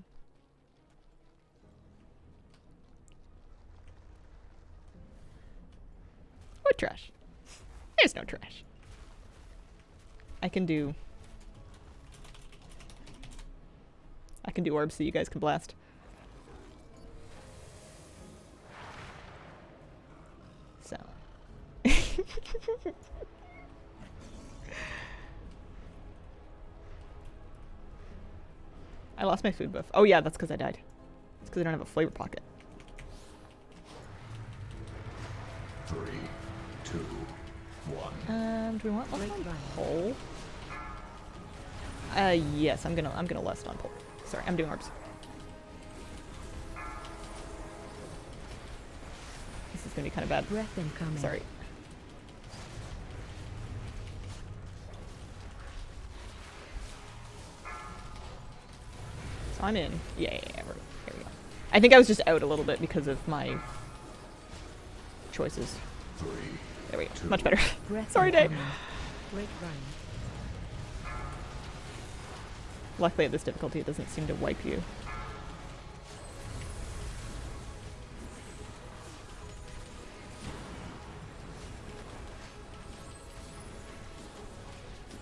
What trash? There's no trash. I can do orbs so you guys can blast. So. I lost my food buff. Oh yeah, that's because I died. It's because I don't have a flavor pocket. 3, 2, 1. Do we want lust on pole? Yes, I'm gonna lust on pole. Sorry, I'm doing orbs. This is gonna be kind of bad. Breath incoming. Sorry. So I'm in. Yeah, there we go. I think I was just out a little bit because of my choices. 3. There we go. Much better. Breath Sorry, Day. incoming. Break run. Luckily at this difficulty it doesn't seem to wipe you.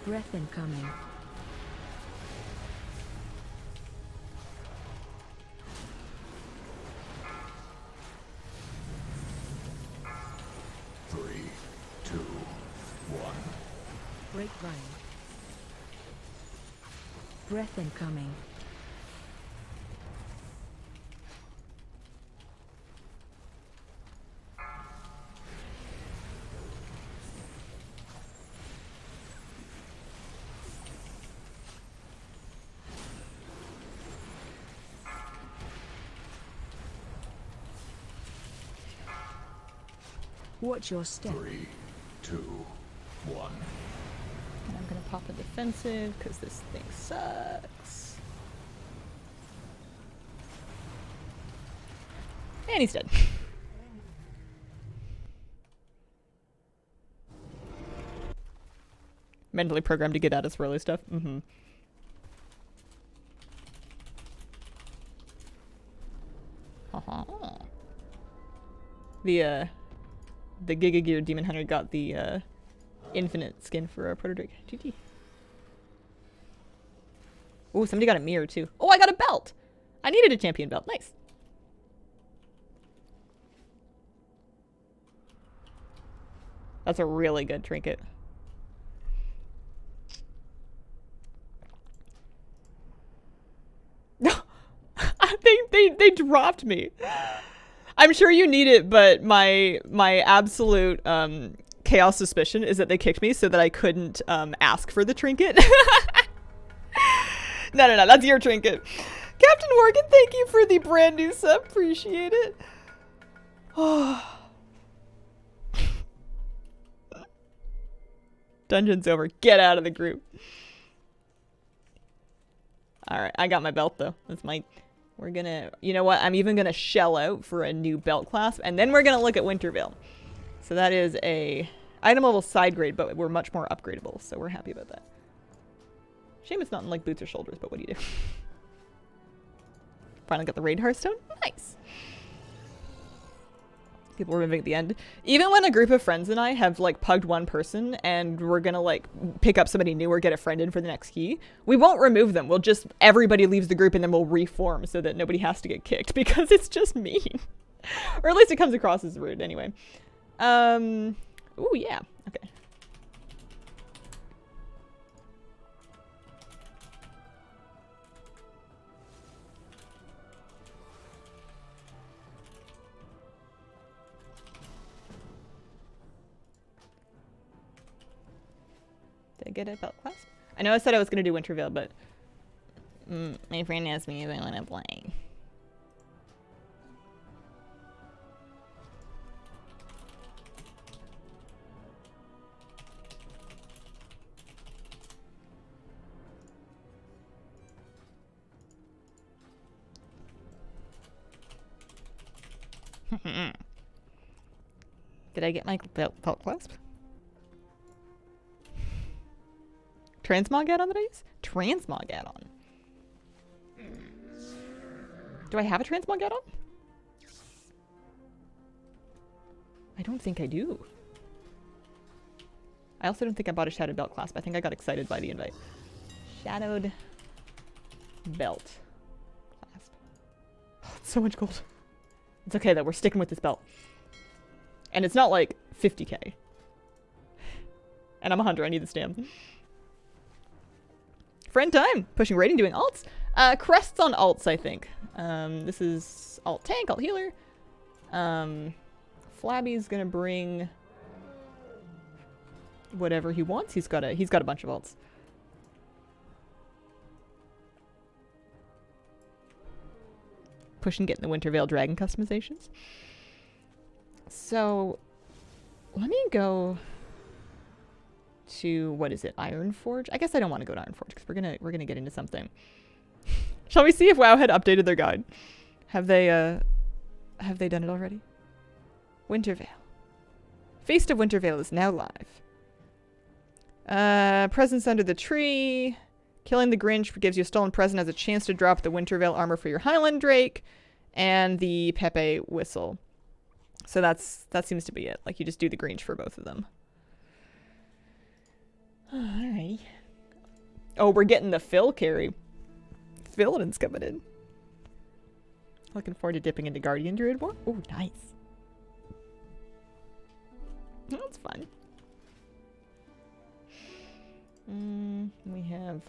Breath incoming. Break run. Breath incoming. Watch your step. 3, 2, 1. And I'm gonna pop a defensive because this thing sucks. And he's dead. Mentally programmed to get at us for early stuff. Mm-hmm. The Giga Gear Demon Hunter got the infinite skin for our Proto Drake. GG. Oh, somebody got a mirror too. Oh, I got a belt. I needed a champion belt. Nice. That's a really good trinket. they dropped me. I'm sure you need it, but my absolute chaos suspicion is that they kicked me so that I couldn't ask for the trinket. No, that's your trinket. Captain Morgan, thank you for the brand new sub. Appreciate it. Dungeon's over. Get out of the group. Alright, I got my belt though. That's my... We're gonna... You know what? I'm even gonna shell out for a new belt clasp, and then we're gonna look at Wintervale. So that is a item level side grade, but we're much more upgradable, so we're happy about that. Shame it's not in like boots or shoulders, but what do you do? Finally got the raid hearthstone. Nice. People were moving at the end. Even when a group of friends and I have like pugged one person and we're gonna like pick up somebody new or get a friend in for the next key, we won't remove them. We'll just, everybody leaves the group and then we'll reform so that nobody has to get kicked because it's just mean. Or at least it comes across as rude anyway. Ooh, yeah. Okay. Did I get a belt clasp? I know I said I was going to do Wintervale, but my friend asked me if I want to play. Did I get my belt clasp? Transmog add-on that I use? Transmog add-on. Do I have a transmog add-on? I don't think I do. I also don't think I bought a shadowed belt clasp. I think I got excited by the invite. Shadowed belt clasp. Oh, it's so much gold. It's okay though, we're sticking with this belt. And it's not like 50k. And I'm a hunter, I need the stam. Friend time! Pushing rating, doing alts. Crests on alts, I think. This is alt tank, alt healer. Flabby's gonna bring whatever he wants. He's got a bunch of alts. Pushing getting the Wintervale Dragon customizations. So let me go to, what is it, Ironforge? I guess I don't want to go to Ironforge because we're gonna get into something. Shall we see if WoW had updated their guide? Have they done it already? Wintervale. Feast of Wintervale is now live. Presents under the tree. Killing the Grinch gives you a stolen present as a chance to drop the Wintervale armor for your Highland Drake and the Pepe whistle. So that seems to be it. Like you just do the Grinch for both of them. Alrighty. Oh, we're getting the Phil carry. Philidin's coming in. Looking forward to dipping into Guardian Druid more. Oh, nice. That's fun. We have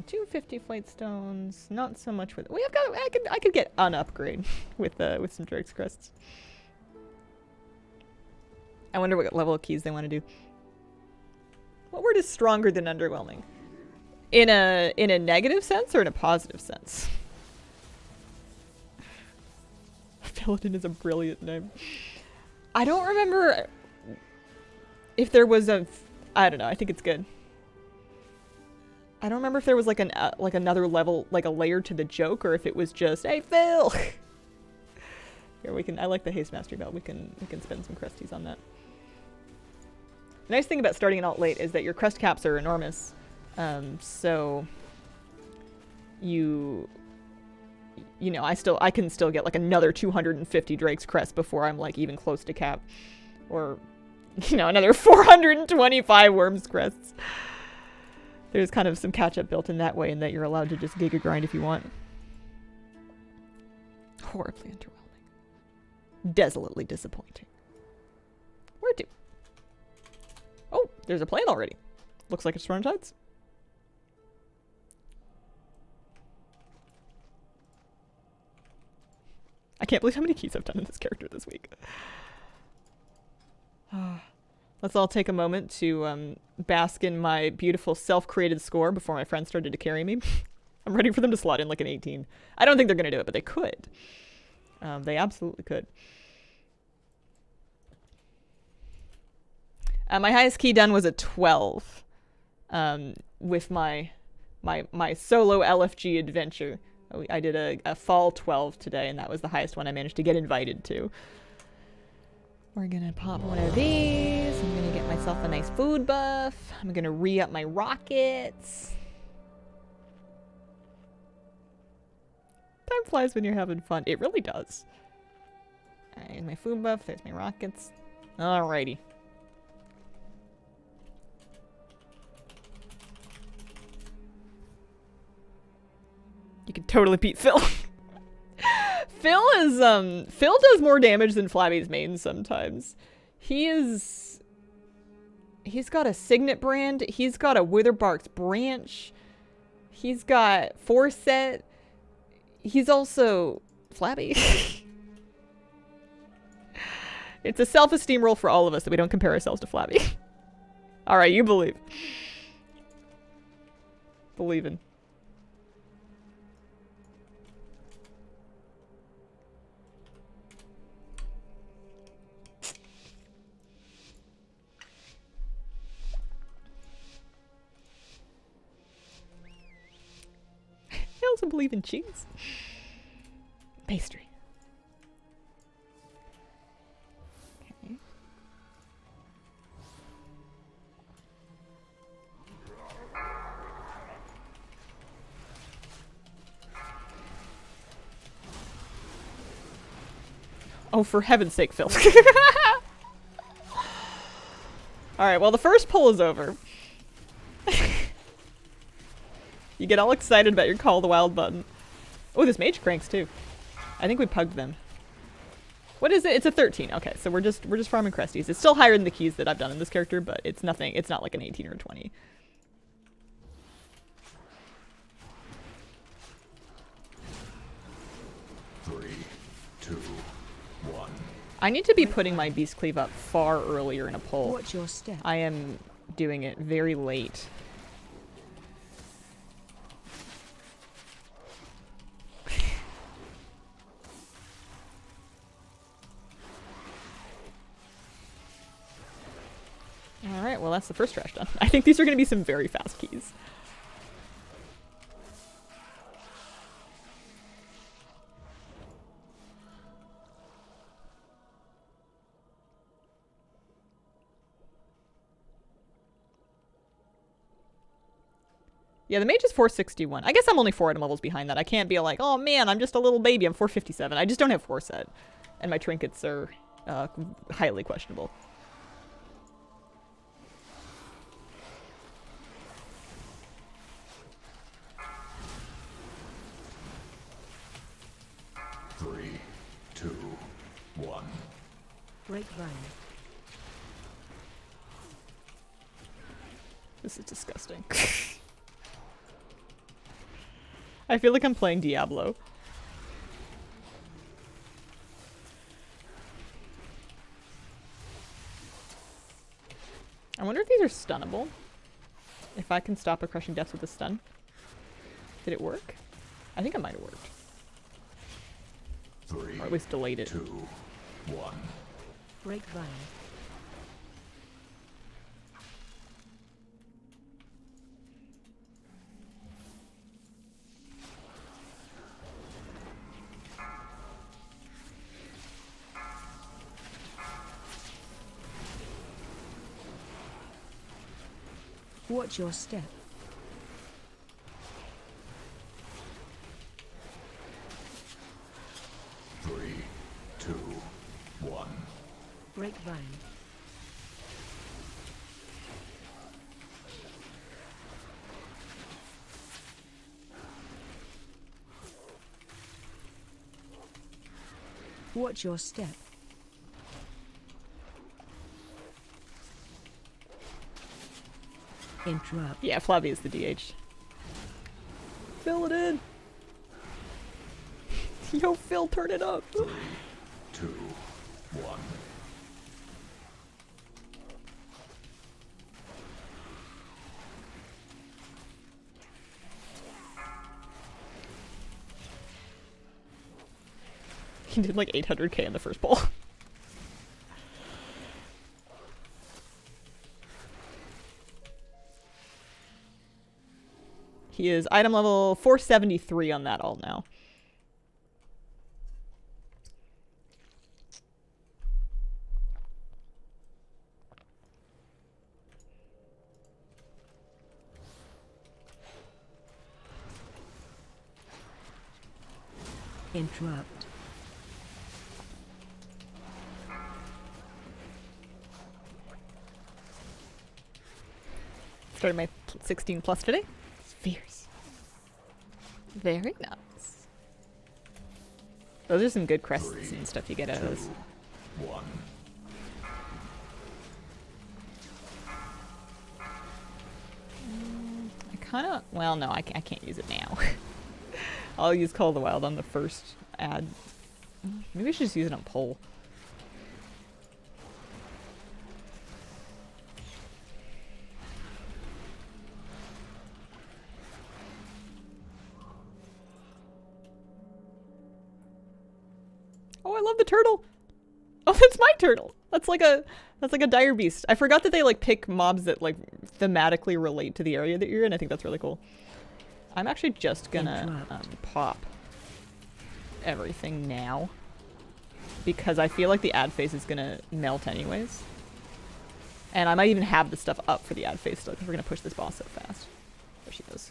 250 flight stones. Not so much with. We have got. I could get an upgrade with some Drake's crests. I wonder what level of keys they want to do. What word is stronger than underwhelming? In a negative sense or in a positive sense? Philidin is a brilliant name. I don't remember if there was a. I don't know. I think it's good. I don't remember if there was like another level, like a layer to the joke, or if it was just, hey Phil. Here we can. I like the Haste Mastery belt. We can spend some cresties on that. The nice thing about starting an alt late is that your crest caps are enormous, so you know I can still get like another 250 Drake's crest before I'm like even close to cap, or you know another 425 Worms crests. There's kind of some catch-up built in that way, in that you're allowed to just giga grind if you want. Horribly underwhelming. Desolately disappointing. Where to? Oh, there's a plane already. Looks like it's running tides. I can't believe how many keys I've done in this character this week. Let's all take a moment to bask in my beautiful self-created score before my friends started to carry me. I'm ready for them to slot in like an 18. I don't think they're going to do it, but they could. They absolutely could. My highest key done was a 12 with my solo LFG adventure. I did a fall 12 today, and that was the highest one I managed to get invited to. We're gonna pop one of these. I'm gonna get myself a nice food buff. I'm gonna re-up my rockets. Time flies when you're having fun. It really does. Alright, here's my food buff. There's my rockets. Alrighty. You can totally beat Phil. Phil does more damage than Flabby's main sometimes. He's got a Signet Brand. He's got a Witherbark's Branch. He's got Forset. He's also Flabby. It's a self-esteem rule for all of us that we don't compare ourselves to Flabby. Alright, you believe. Believin'. I also believe in cheese. Pastry. Okay. Oh, for heaven's sake, Phil. Alright, well, the first pull is over. You get all excited about your Call of the Wild button. Oh, this mage cranks too. I think we pugged them. What is it? It's a 13. Okay, so we're just farming cresties. It's still higher than the keys that I've done in this character, but it's nothing. It's not like an 18 or a 20. Three, two, one. I need to be putting my Beast Cleave up far earlier in a pull. Watch your step. I am doing it very late. Alright, well that's the first trash done. I think these are going to be some very fast keys. Yeah, the mage is 461. I guess I'm only 4 item levels behind that. I can't be like, oh man, I'm just a little baby. I'm 457. I just don't have Forset. And my trinkets are highly questionable. Three, two, one. Break vine. This is disgusting. I feel like I'm playing Diablo. I wonder if these are stunnable. If I can stop a Crushing Depths with a stun. Did it work? I think it might have worked. Three, Or at least delayed it. 2, 1. Break vine. Watch your step. Three, two, one. Break vine. Watch your step. Interrupt. Yeah, Flappy is the DH. Fill it in. Yo, Phil, turn it up. 3, 2, 1. He did like 800k in the first bowl. He is item level 473 on that all now. Interrupt. Started my 16 plus today. It's fierce. Very nice. Those are some good crests 3, and stuff you get out of 2, those. 1. I kind of... Well, no, I can't use it now. I'll use Call of the Wild on the first ad. Maybe I should just use it on pole. Oh, I love the turtle. Oh, that's my turtle. That's like a dire beast. I forgot that they like pick mobs that like thematically relate to the area that you're in. I think that's really cool. I'm actually just gonna pop everything now because I feel like the ad phase is gonna melt anyways. And I might even have the stuff up for the ad phase still because we're gonna push this boss so fast. There she goes.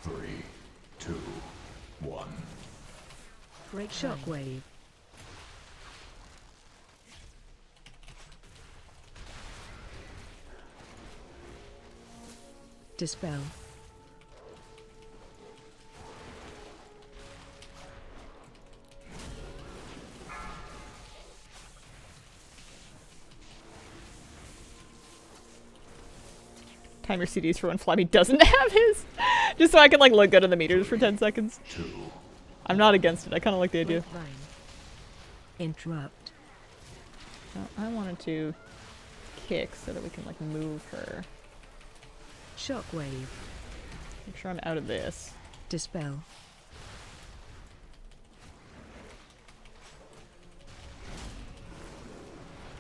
Three, two, one. Break shockwave. Dispel. Time your CDs for when Flabby doesn't have his. Just so I can like look good on the meters for 10 seconds. 2. I'm not against it. I kind of like the idea. Grapevine. Interrupt. I wanted to kick so that we can like move her. Shockwave. Make sure I'm out of this. Dispel.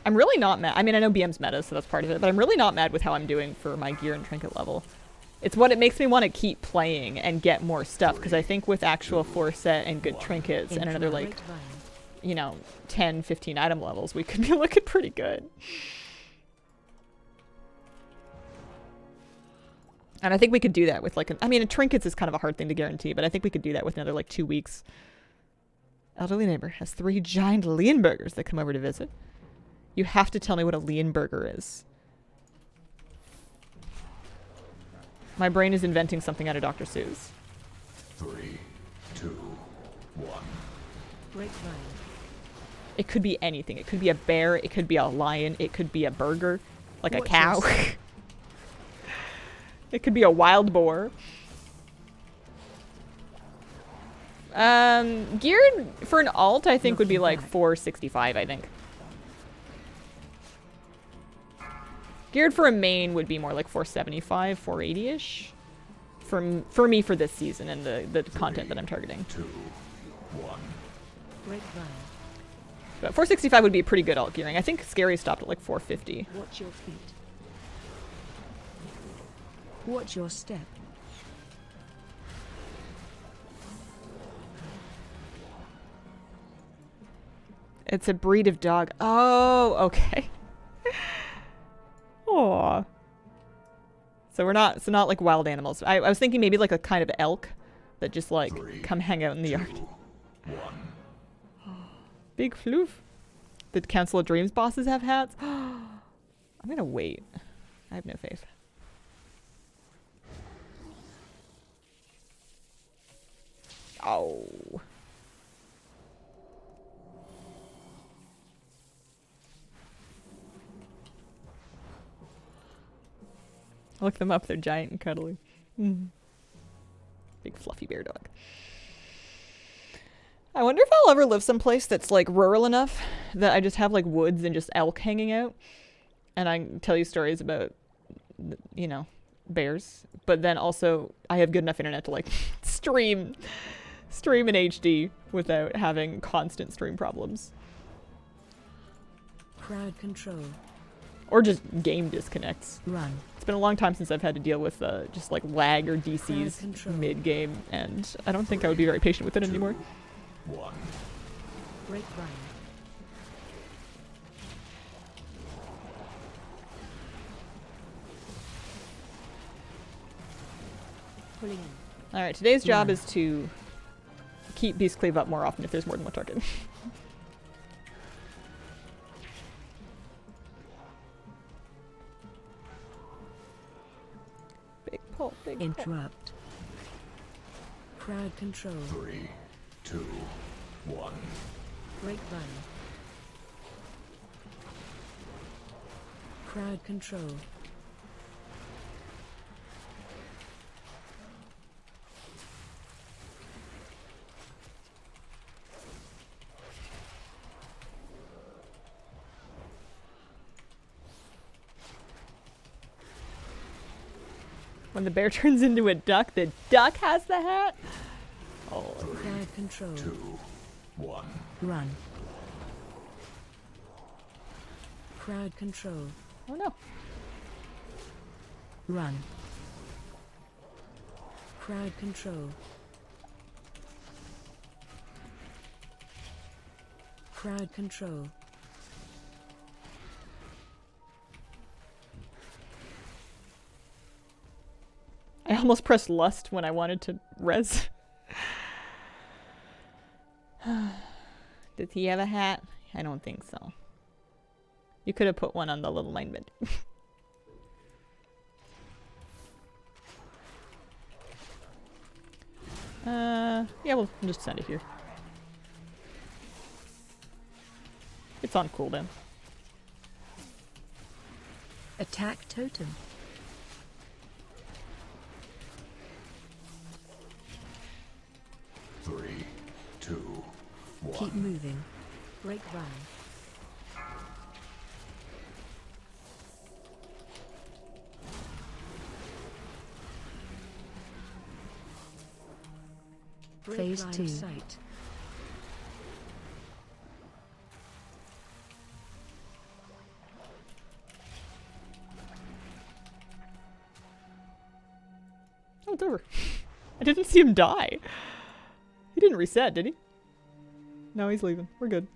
I'm really not mad. I mean, I know BM's meta, so that's part of it, but I'm really not mad with how I'm doing for my gear and trinket level. It's what it makes me want to keep playing and get more stuff, because I think with actual 4 set and good trinkets and another, like, Grapevine. you know, 10, 15 item levels, we could be looking pretty good. And I think we could do that with, like, I mean, trinkets is kind of a hard thing to guarantee, but I think we could do that with another, like, 2 weeks. Elderly neighbor has 3 giant Leonbergers that come over to visit. You have to tell me what a Leonberger is. My brain is inventing something out of Dr. Seuss. 3, 2, 1. Grapevine. It could be anything. It could be a bear. It could be a lion. It could be a burger. Like a Watch cow. yourself. It could be a wild boar. Geared for an alt, I think would be like Looking back. 465, I think. Geared for a main would be more like 475, 480-ish. For me for this season and the content that I'm targeting. 2, 1. Grapevine. But 465 would be pretty good alt gearing. I think Scary stopped at like 450. Watch your feet. Watch your step. It's a breed of dog. Oh, okay. Aw. So we're not, so not like wild animals. I was thinking maybe like a kind of elk that just like 3, come hang out in the 2, yard. 1. Big floof. The Council of Dreams bosses have hats. I'm gonna wait. I have no faith. Oh. Look them up. They're giant and cuddly. Big fluffy bear dog. I wonder if I'll ever live someplace that's like rural enough that I just have like woods and just elk hanging out, and I can tell you stories about, you know, bears. But then also I have good enough internet to like stream in HD without having constant stream problems. Crowd control. Or just game disconnects. Run. It's been a long time since I've had to deal with just like lag or DCs control. mid-game, and I don't think I would be very patient with it anymore. 1. Break run. Pulling in. Alright, today's job Run. is to keep Beast Cleave up more often if there's more than one target. Big pull, big pull. Interrupt. Crowd control. 3, 2, 1. Break run. Crowd control. When the bear turns into a duck, the duck has the hat? Oh. Crowd control. 2, 1. Run. Crowd control. Oh no. Run. Crowd control. Crowd control. I almost pressed lust when I wanted to res. Does he have a hat? I don't think so. You could have put one on the little lineman. Yeah, we'll just send it here. It's on cooldown. Attack totem. Three, two, one. Keep moving. Break run. Phase line of 2. sight. Oh, it's over. I didn't see him die. He didn't reset, did he? No, he's leaving. We're good.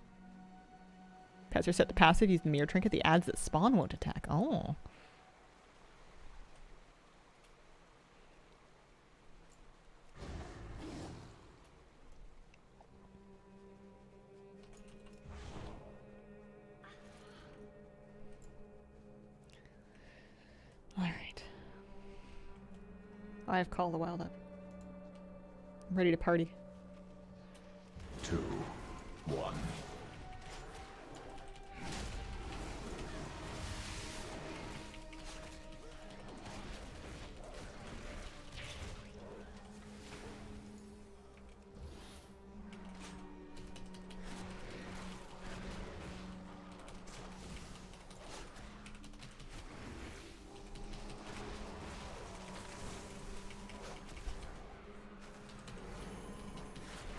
Pets are set to passive. Use the mirror trinket. The adds that spawn won't attack. Oh. Alright. I have Call the Wild up. I'm ready to party. 2, 1.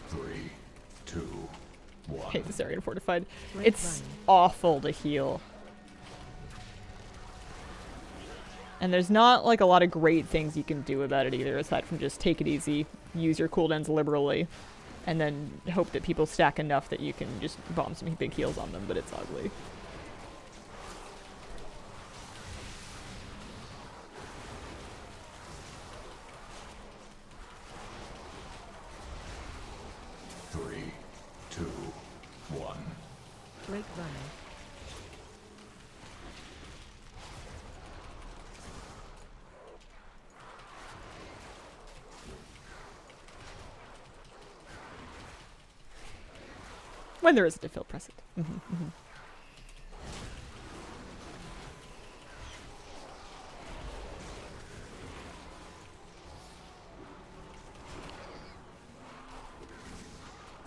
Three, two, one. Hate this area fortified. Red It's line. awful to heal. And there's not like a lot of great things you can do about it either, aside from just take it easy, use your cooldowns liberally, and then hope that people stack enough that you can just bomb some big heals on them, but it's ugly. Three, two, one. Break run. When there isn't a fill, press it. Mm-hmm.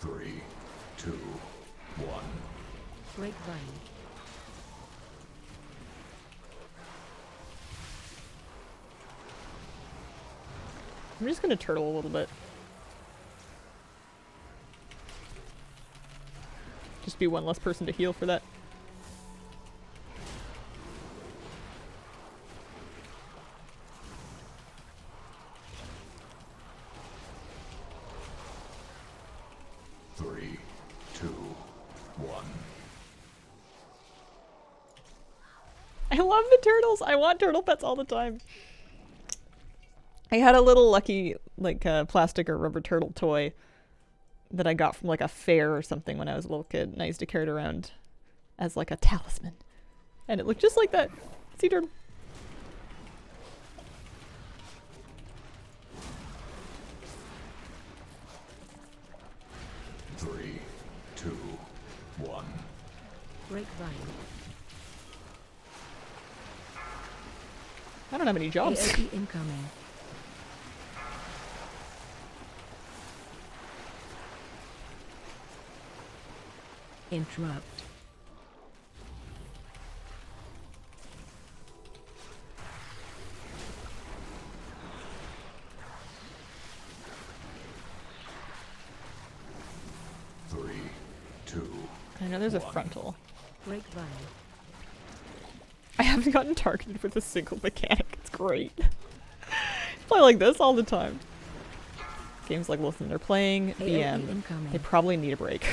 3, 2, 1. Grapevine. I'm just gonna turtle a little bit. Just be one less person to heal for that. Three, two, one. I love the turtles. I want turtle pets all the time. I had a little lucky, like, plastic or rubber turtle toy that I got from, like, a fair or something when I was a little kid, and I used to carry it around as, like, a talisman. And it looked just like that sea turtle. Three, two, one. Grapevine. I don't have any jobs. AOE incoming. Interrupt. Three, two. I know there's a one. frontal. Grapevine. I haven't gotten targeted with a single mechanic. It's great. Play like this all the time. Games like Listen, they're playing AOE BM. incoming. They probably need a break.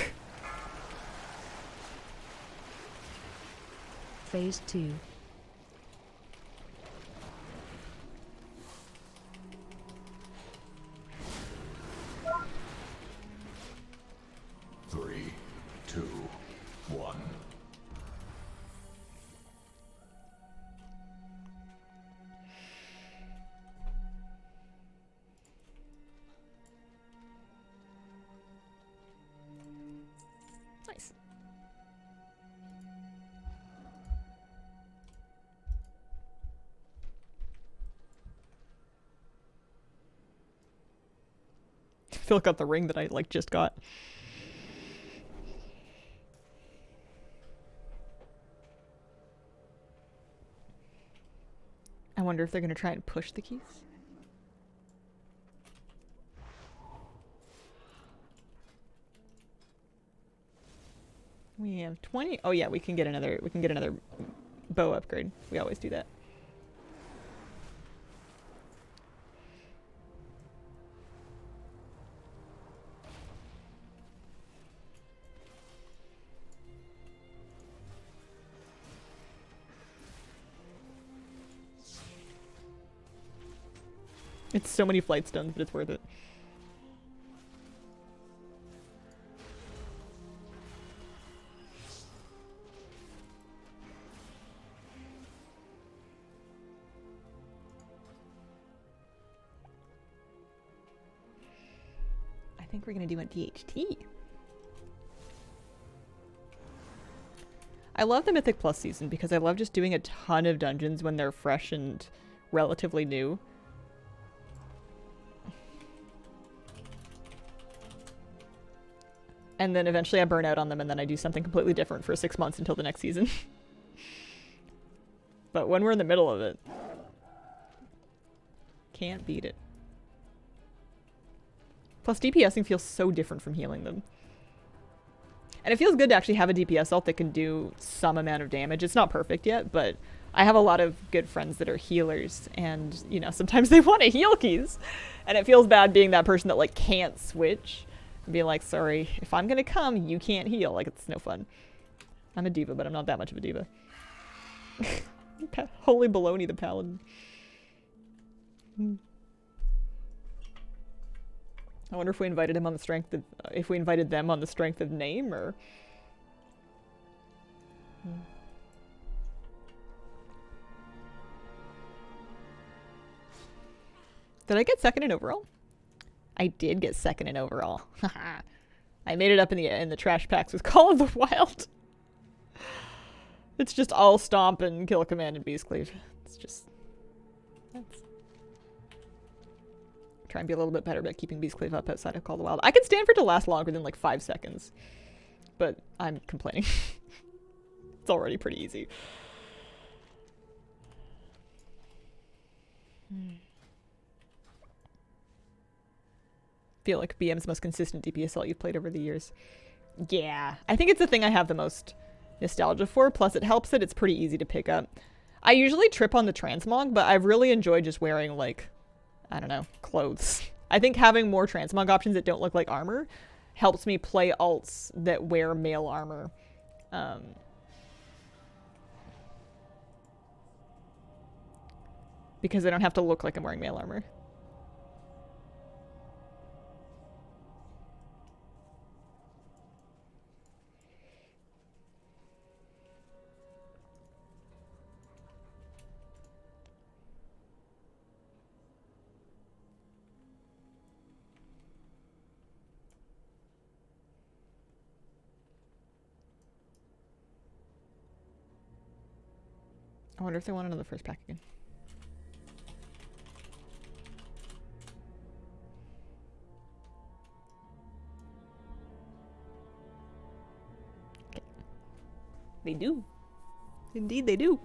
Phase 2. Three, two, one. Nice. Phil got the ring that I like just got. I wonder if they're gonna try and push the keys. We have 20. Oh yeah, we can get another bow upgrade. We always do that. It's so many flight stones, but it's worth it. I think we're gonna do a DHT. I love the Mythic Plus season because I love just doing a ton of dungeons when they're fresh and relatively new. And then eventually I burn out on them and then I do something completely different for 6 months until the next season. But when we're in the middle of it, can't beat it. Plus DPSing feels so different from healing them. And it feels good to actually have a DPS ult that can do some amount of damage. It's not perfect yet, but I have a lot of good friends that are healers and, you know, sometimes they want to heal keys. And it feels bad being that person that, like, can't switch. And be like, sorry, if I'm gonna come, you can't heal. Like, it's no fun. I'm a diva, but I'm not that much of a diva. Holy baloney, the paladin. I wonder if we invited him on the strength of, if we invited them on the strength of name, or... Did I get second in overall? I did get second in overall. I made it up in the trash packs with Call of the Wild. It's just all stomp and kill command and beast cleave. It's just that's try and be a little bit better about keeping beast cleave up outside of Call of the Wild. I can stand for it to last longer than like 5 seconds, but I'm complaining. It's already pretty easy. Feel like BM's most consistent DP assault you've played over the years. Yeah, I think it's the thing I have the most nostalgia for, plus it helps that it's pretty easy to pick up. I usually trip on the transmog, but I've really enjoyed just wearing, like, I don't know, clothes. I think having more transmog options that don't look like armor helps me play alts that wear male armor. Because I don't have to look like I'm wearing male armor. I wonder if they want another first pack again. Okay. They do. Indeed they do.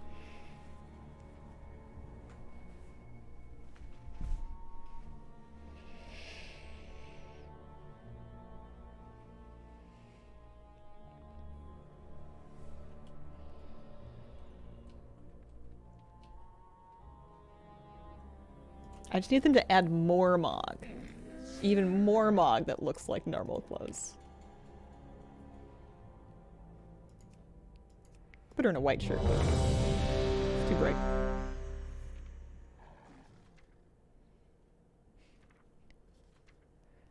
I just need them to add more Mog. Even more Mog that looks like normal clothes. Put her in a white shirt. It's too bright.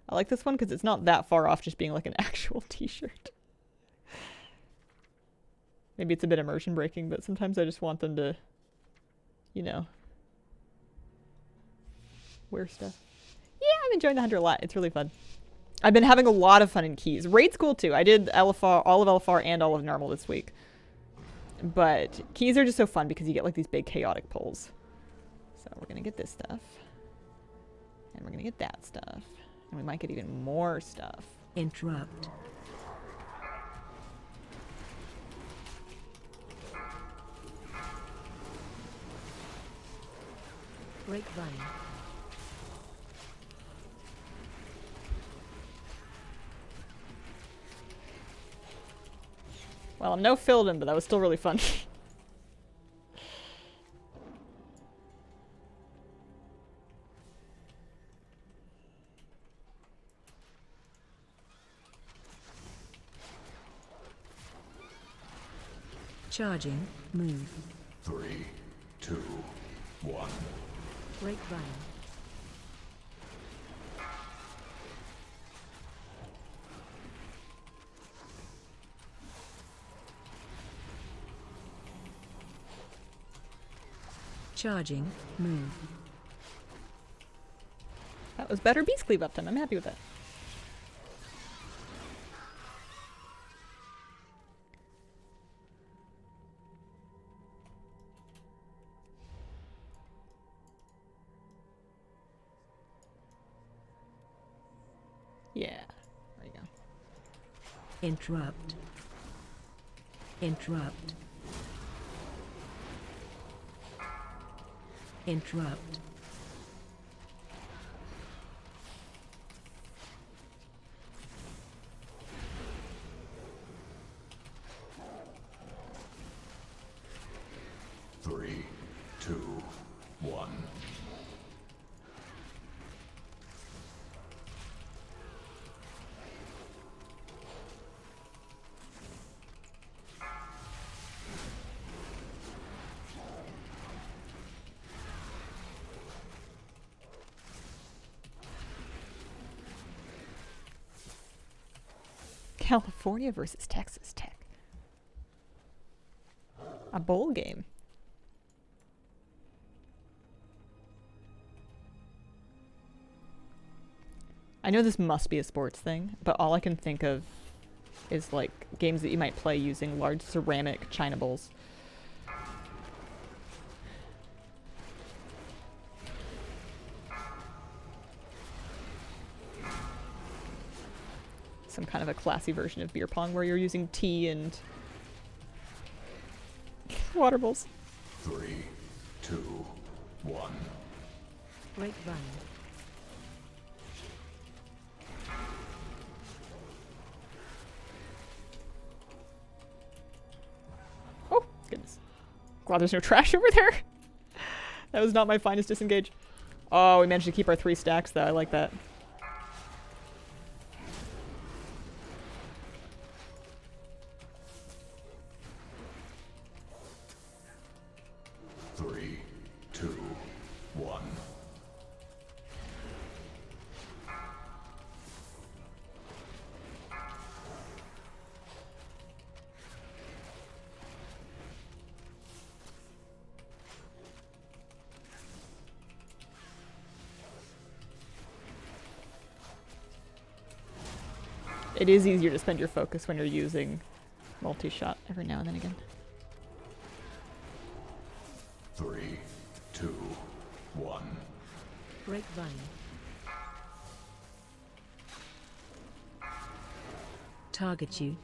I like this one because it's not that far off just being like an actual t-shirt. Maybe it's a bit immersion breaking, but sometimes I just want them to, you know, wear stuff. Yeah, I'm enjoying the 100 a lot. It's really fun. I've been having a lot of fun in keys. Raid's cool too. I did LFR, all of LFR and all of normal this week. But keys are just so fun because you get like these big chaotic pulls. So we're going to get this stuff. And we're going to get that stuff. And we might get even more stuff. Interrupt. Grapevine. Well, I'm no Philden, but that was still really fun. Charging. Move. 3, 2, 1. Grapevine. Charging. Move. That was better beast cleave uptime. I'm happy with that. Yeah. There you go. Interrupt. Interrupt. Interrupt. Three, two, one. California versus Texas Tech. A bowl game. I know this must be a sports thing, but all I can think of is like games that you might play using large ceramic china bowls. Some kind of a classy version of beer pong where you're using tea and water bowls. 3, 2, 1. Grapevine. Oh, goodness. Glad there's no trash over there. That was not my finest disengage. Oh, we managed to keep our 3 stacks though. I like that. Three, two, one. It is easier to spend your focus when you're using multi-shot every now and then again. 3, 2, 1. Grapevine. Target you.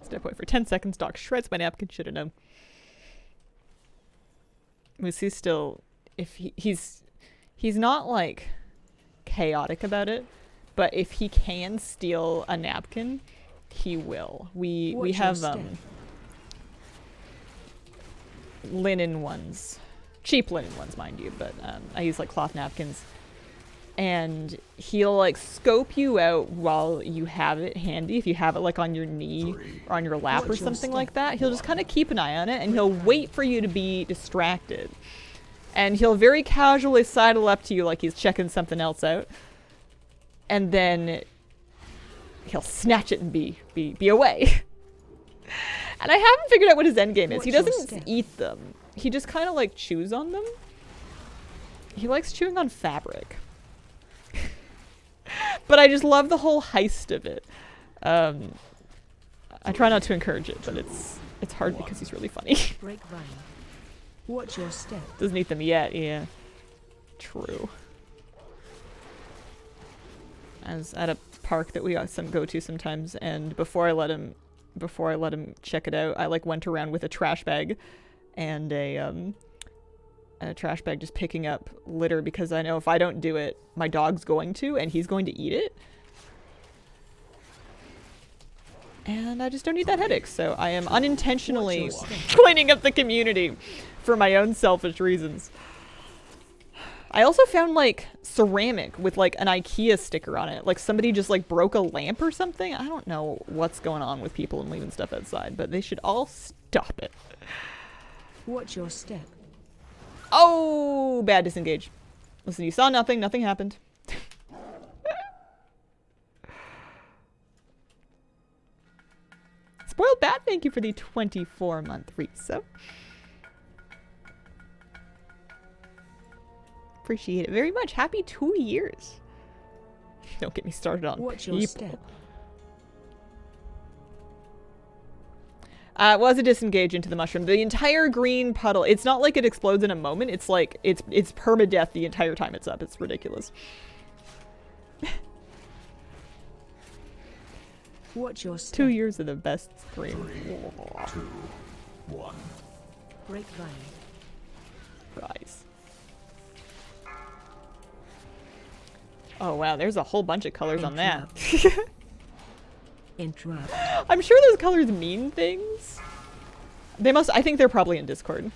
Step away for 10 seconds. Doc shreds my napkin. Should have known. Musie's still, if he's not like chaotic about it, but if he can steal a napkin, he will. We have linen ones, cheap linen ones, mind you, but I use like cloth napkins. And he'll like scope you out while you have it handy. If you have it like on your knee or on your lap or something like that, he'll just kind of keep an eye on it and he'll wait for you to be distracted. And he'll very casually sidle up to you like he's checking something else out. And then he'll snatch it and be away. And I haven't figured out what his end game is. He doesn't eat them. He just kind of like chews on them. He likes chewing on fabric. But I just love the whole heist of it. I try not to encourage it, but it's hard because he's really funny. Grapevine. Watch your step. Doesn't eat them yet, yeah. True. I was at a park that we go to sometimes, and before I let him check it out, I like went around with a trash bag and a trash bag just picking up litter because I know if I don't do it, my dog's going to, and he's going to eat it. And I just don't need that headache, so I am unintentionally cleaning up the community for my own selfish reasons. I also found like ceramic with like an IKEA sticker on it. Like somebody just like broke a lamp or something. I don't know what's going on with people and leaving stuff outside, but they should all stop it. Watch your step. Oh, bad disengage. Listen, you saw nothing. Nothing happened. Spoiled Bat, thank you for the 24-month resub. Appreciate it very much. Happy 2 years. Don't get me started on Watch people. your step. It was a disengage into the mushroom. The entire green puddle, it's not like it explodes in a moment. It's like, it's permadeath the entire time it's up. It's ridiculous. Watch your step. 2 years of the best scream. 3, 2, 1. Grapevine. Rise. Oh wow, there's a whole bunch of colors on that. Interrupt. I'm sure those colors mean things. They must, I think they're probably in Discord.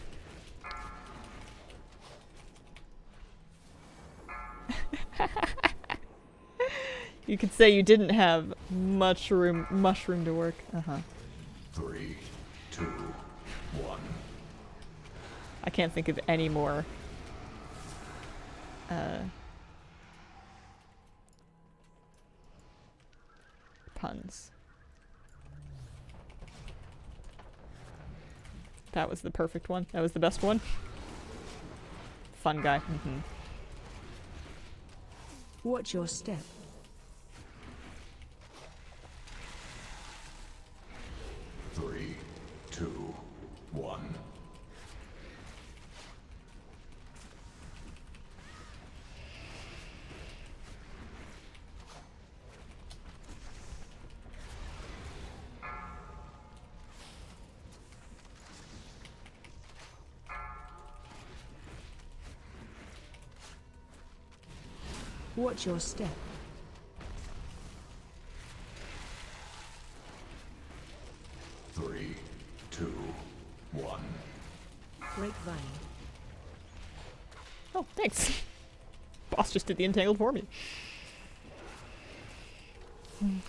You could say you didn't have mushroom to work. 3, 2, 1. I can't think of any more puns. That was the perfect one. That was the best one. Fun guy. Mm-hmm. Watch your step. 3, 2, 1. Watch your step. 3, 2, 1. Grapevine. Oh, thanks. Boss just did the entangled for me.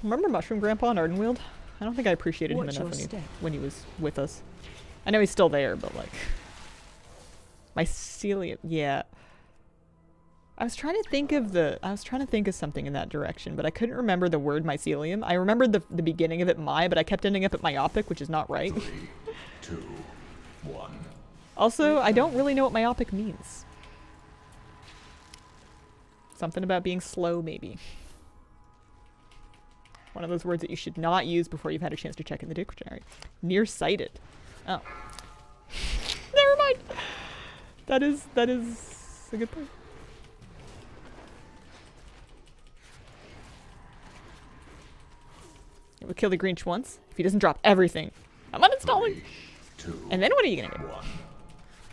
Remember Mushroom Grandpa in Ardenweald? I don't think I appreciated him Watch enough your when he was with us. I know he's still there, but like... Mycelium, yeah. I was trying to think of something in that direction, but I couldn't remember the word mycelium. I remembered the beginning of it, but I kept ending up at myopic, which is not right. 3, 2, 1. Also, I don't really know what myopic means. Something about being slow, maybe. One of those words that you should not use before you've had a chance to check in the dictionary. Nearsighted. Oh. Never mind. That is a good point. We'll kill the Grinch once. If he doesn't drop everything, I'm uninstalling. 3, 2, And then what are you gonna do? 1.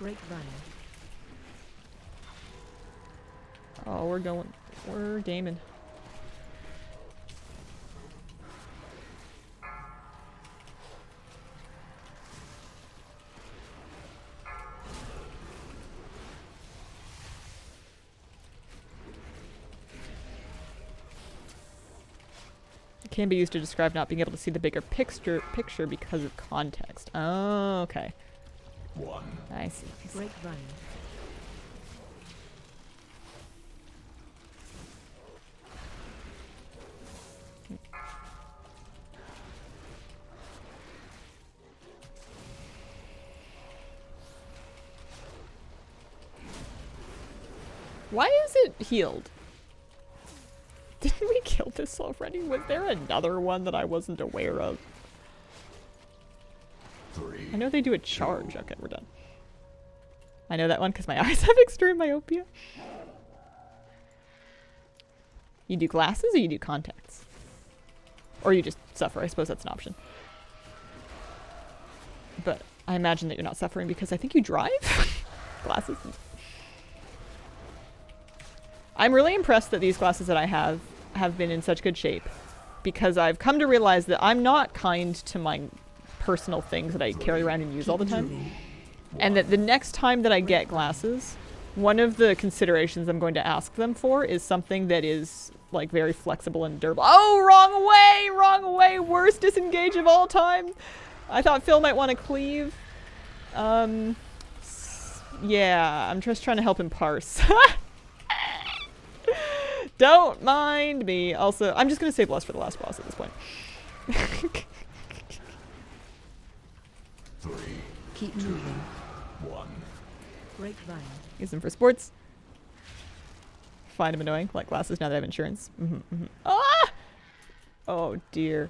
Grapevine. Oh, we're gaming. It can be used to describe not being able to see the bigger picture because of context. Oh, okay. 1. I see. Grapevine. Why is it healed? Didn't we kill this already? Was there another one that I wasn't aware of? 3. I know they do a charge. Okay, we're done. I know that one because my eyes have extreme myopia. You do glasses or you do contacts? Or you just suffer. I suppose that's an option. But I imagine that you're not suffering because I think you drive? Glasses. I'm really impressed that these glasses that I have been in such good shape because I've come to realize that I'm not kind to my personal things that I carry around and use all the time. And that the next time that I get glasses, one of the considerations I'm going to ask them for is something that is like very flexible and durable. Oh, wrong way, worst disengage of all time. I thought Phil might want to cleave. Yeah, I'm just trying to help him parse. Don't mind me. Also, I'm just going to save less for the last boss at this point. 3, Keep moving. 1. Grapevine. Use them for sports. Find them annoying, like glasses now that I have insurance. Ah! Oh dear.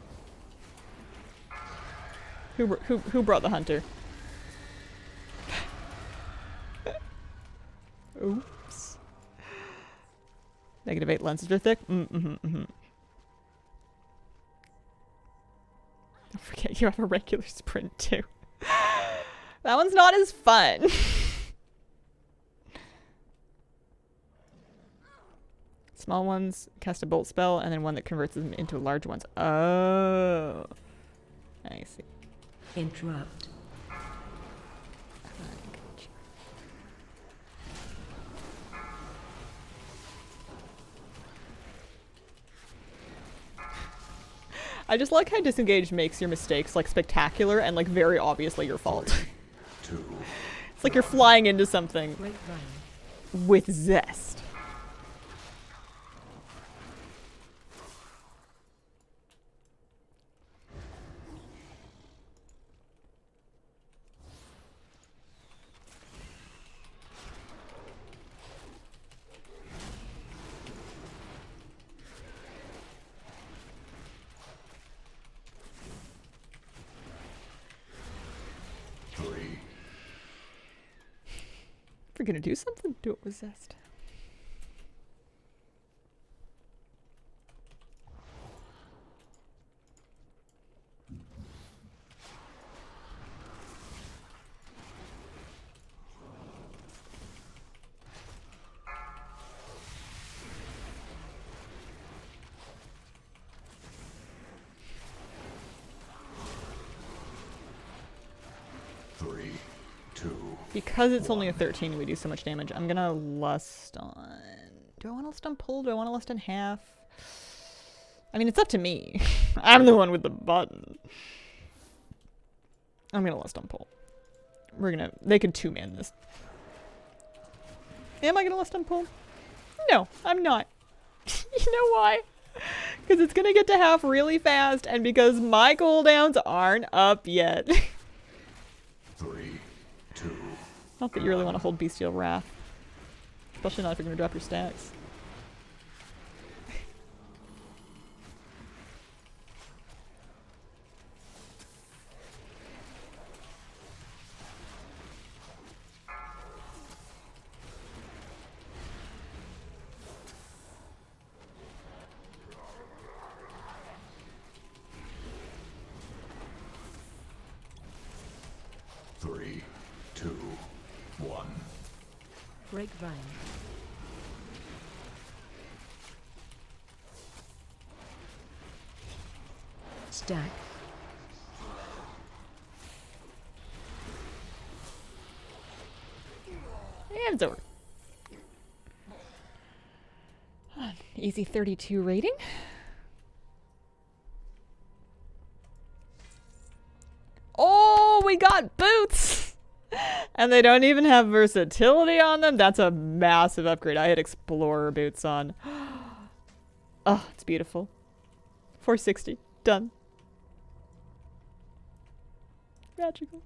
Who brought the hunter? Oops. -8 lenses are thick. Don't forget you have a regular sprint too. That one's not as fun. Small ones cast a bolt spell, and then one that converts them into large ones. Oh. I see. Interrupt. I just like how disengaged makes your mistakes like spectacular and like very obviously your fault. 2. It's like you're flying into something Grapevine. with zest. Three. If we're gonna do something, do it with zest. Three. Two. Because it's only a 13, we do so much damage. I'm gonna lust on... Do I want to lust on pull? Do I want to lust on half? I mean, it's up to me. I'm the one with the button. I'm gonna lust on pull. We're gonna... They could two-man this. Am I gonna lust on pull? No, I'm not. You know why? Because it's gonna get to half really fast, and because my cooldowns aren't up yet. 3, 2, Not that you really want to hold Bestial Wrath. Especially not if you're going to drop your stacks. Three, two, one. Grapevine. Stack. And it's over. Easy 32 rating. Oh, we got boots! And they don't even have versatility on them. That's a massive upgrade. I had Explorer boots on. Oh, it's beautiful. 460. Done. Magical.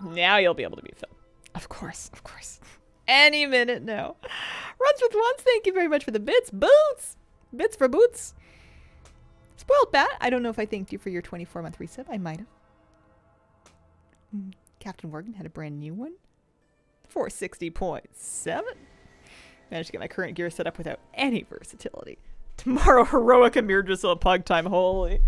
Now you'll be able to be filled. Of course, of course. Any minute now. Runs with ones, thank you very much for the bits. Boots! Bits for boots. Spoiled Bat, I don't know if I thanked you for your 24-month resub. I might have. Captain Morgan had a brand new one. 460.7. Managed to get my current gear set up without any versatility. Tomorrow, Heroic Amir just a pug time. Holy.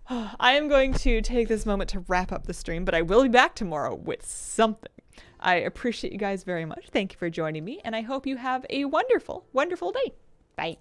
I am going to take this moment to wrap up the stream, but I will be back tomorrow with something. I appreciate you guys very much. Thank you for joining me, and I hope you have a wonderful, wonderful day. Bye.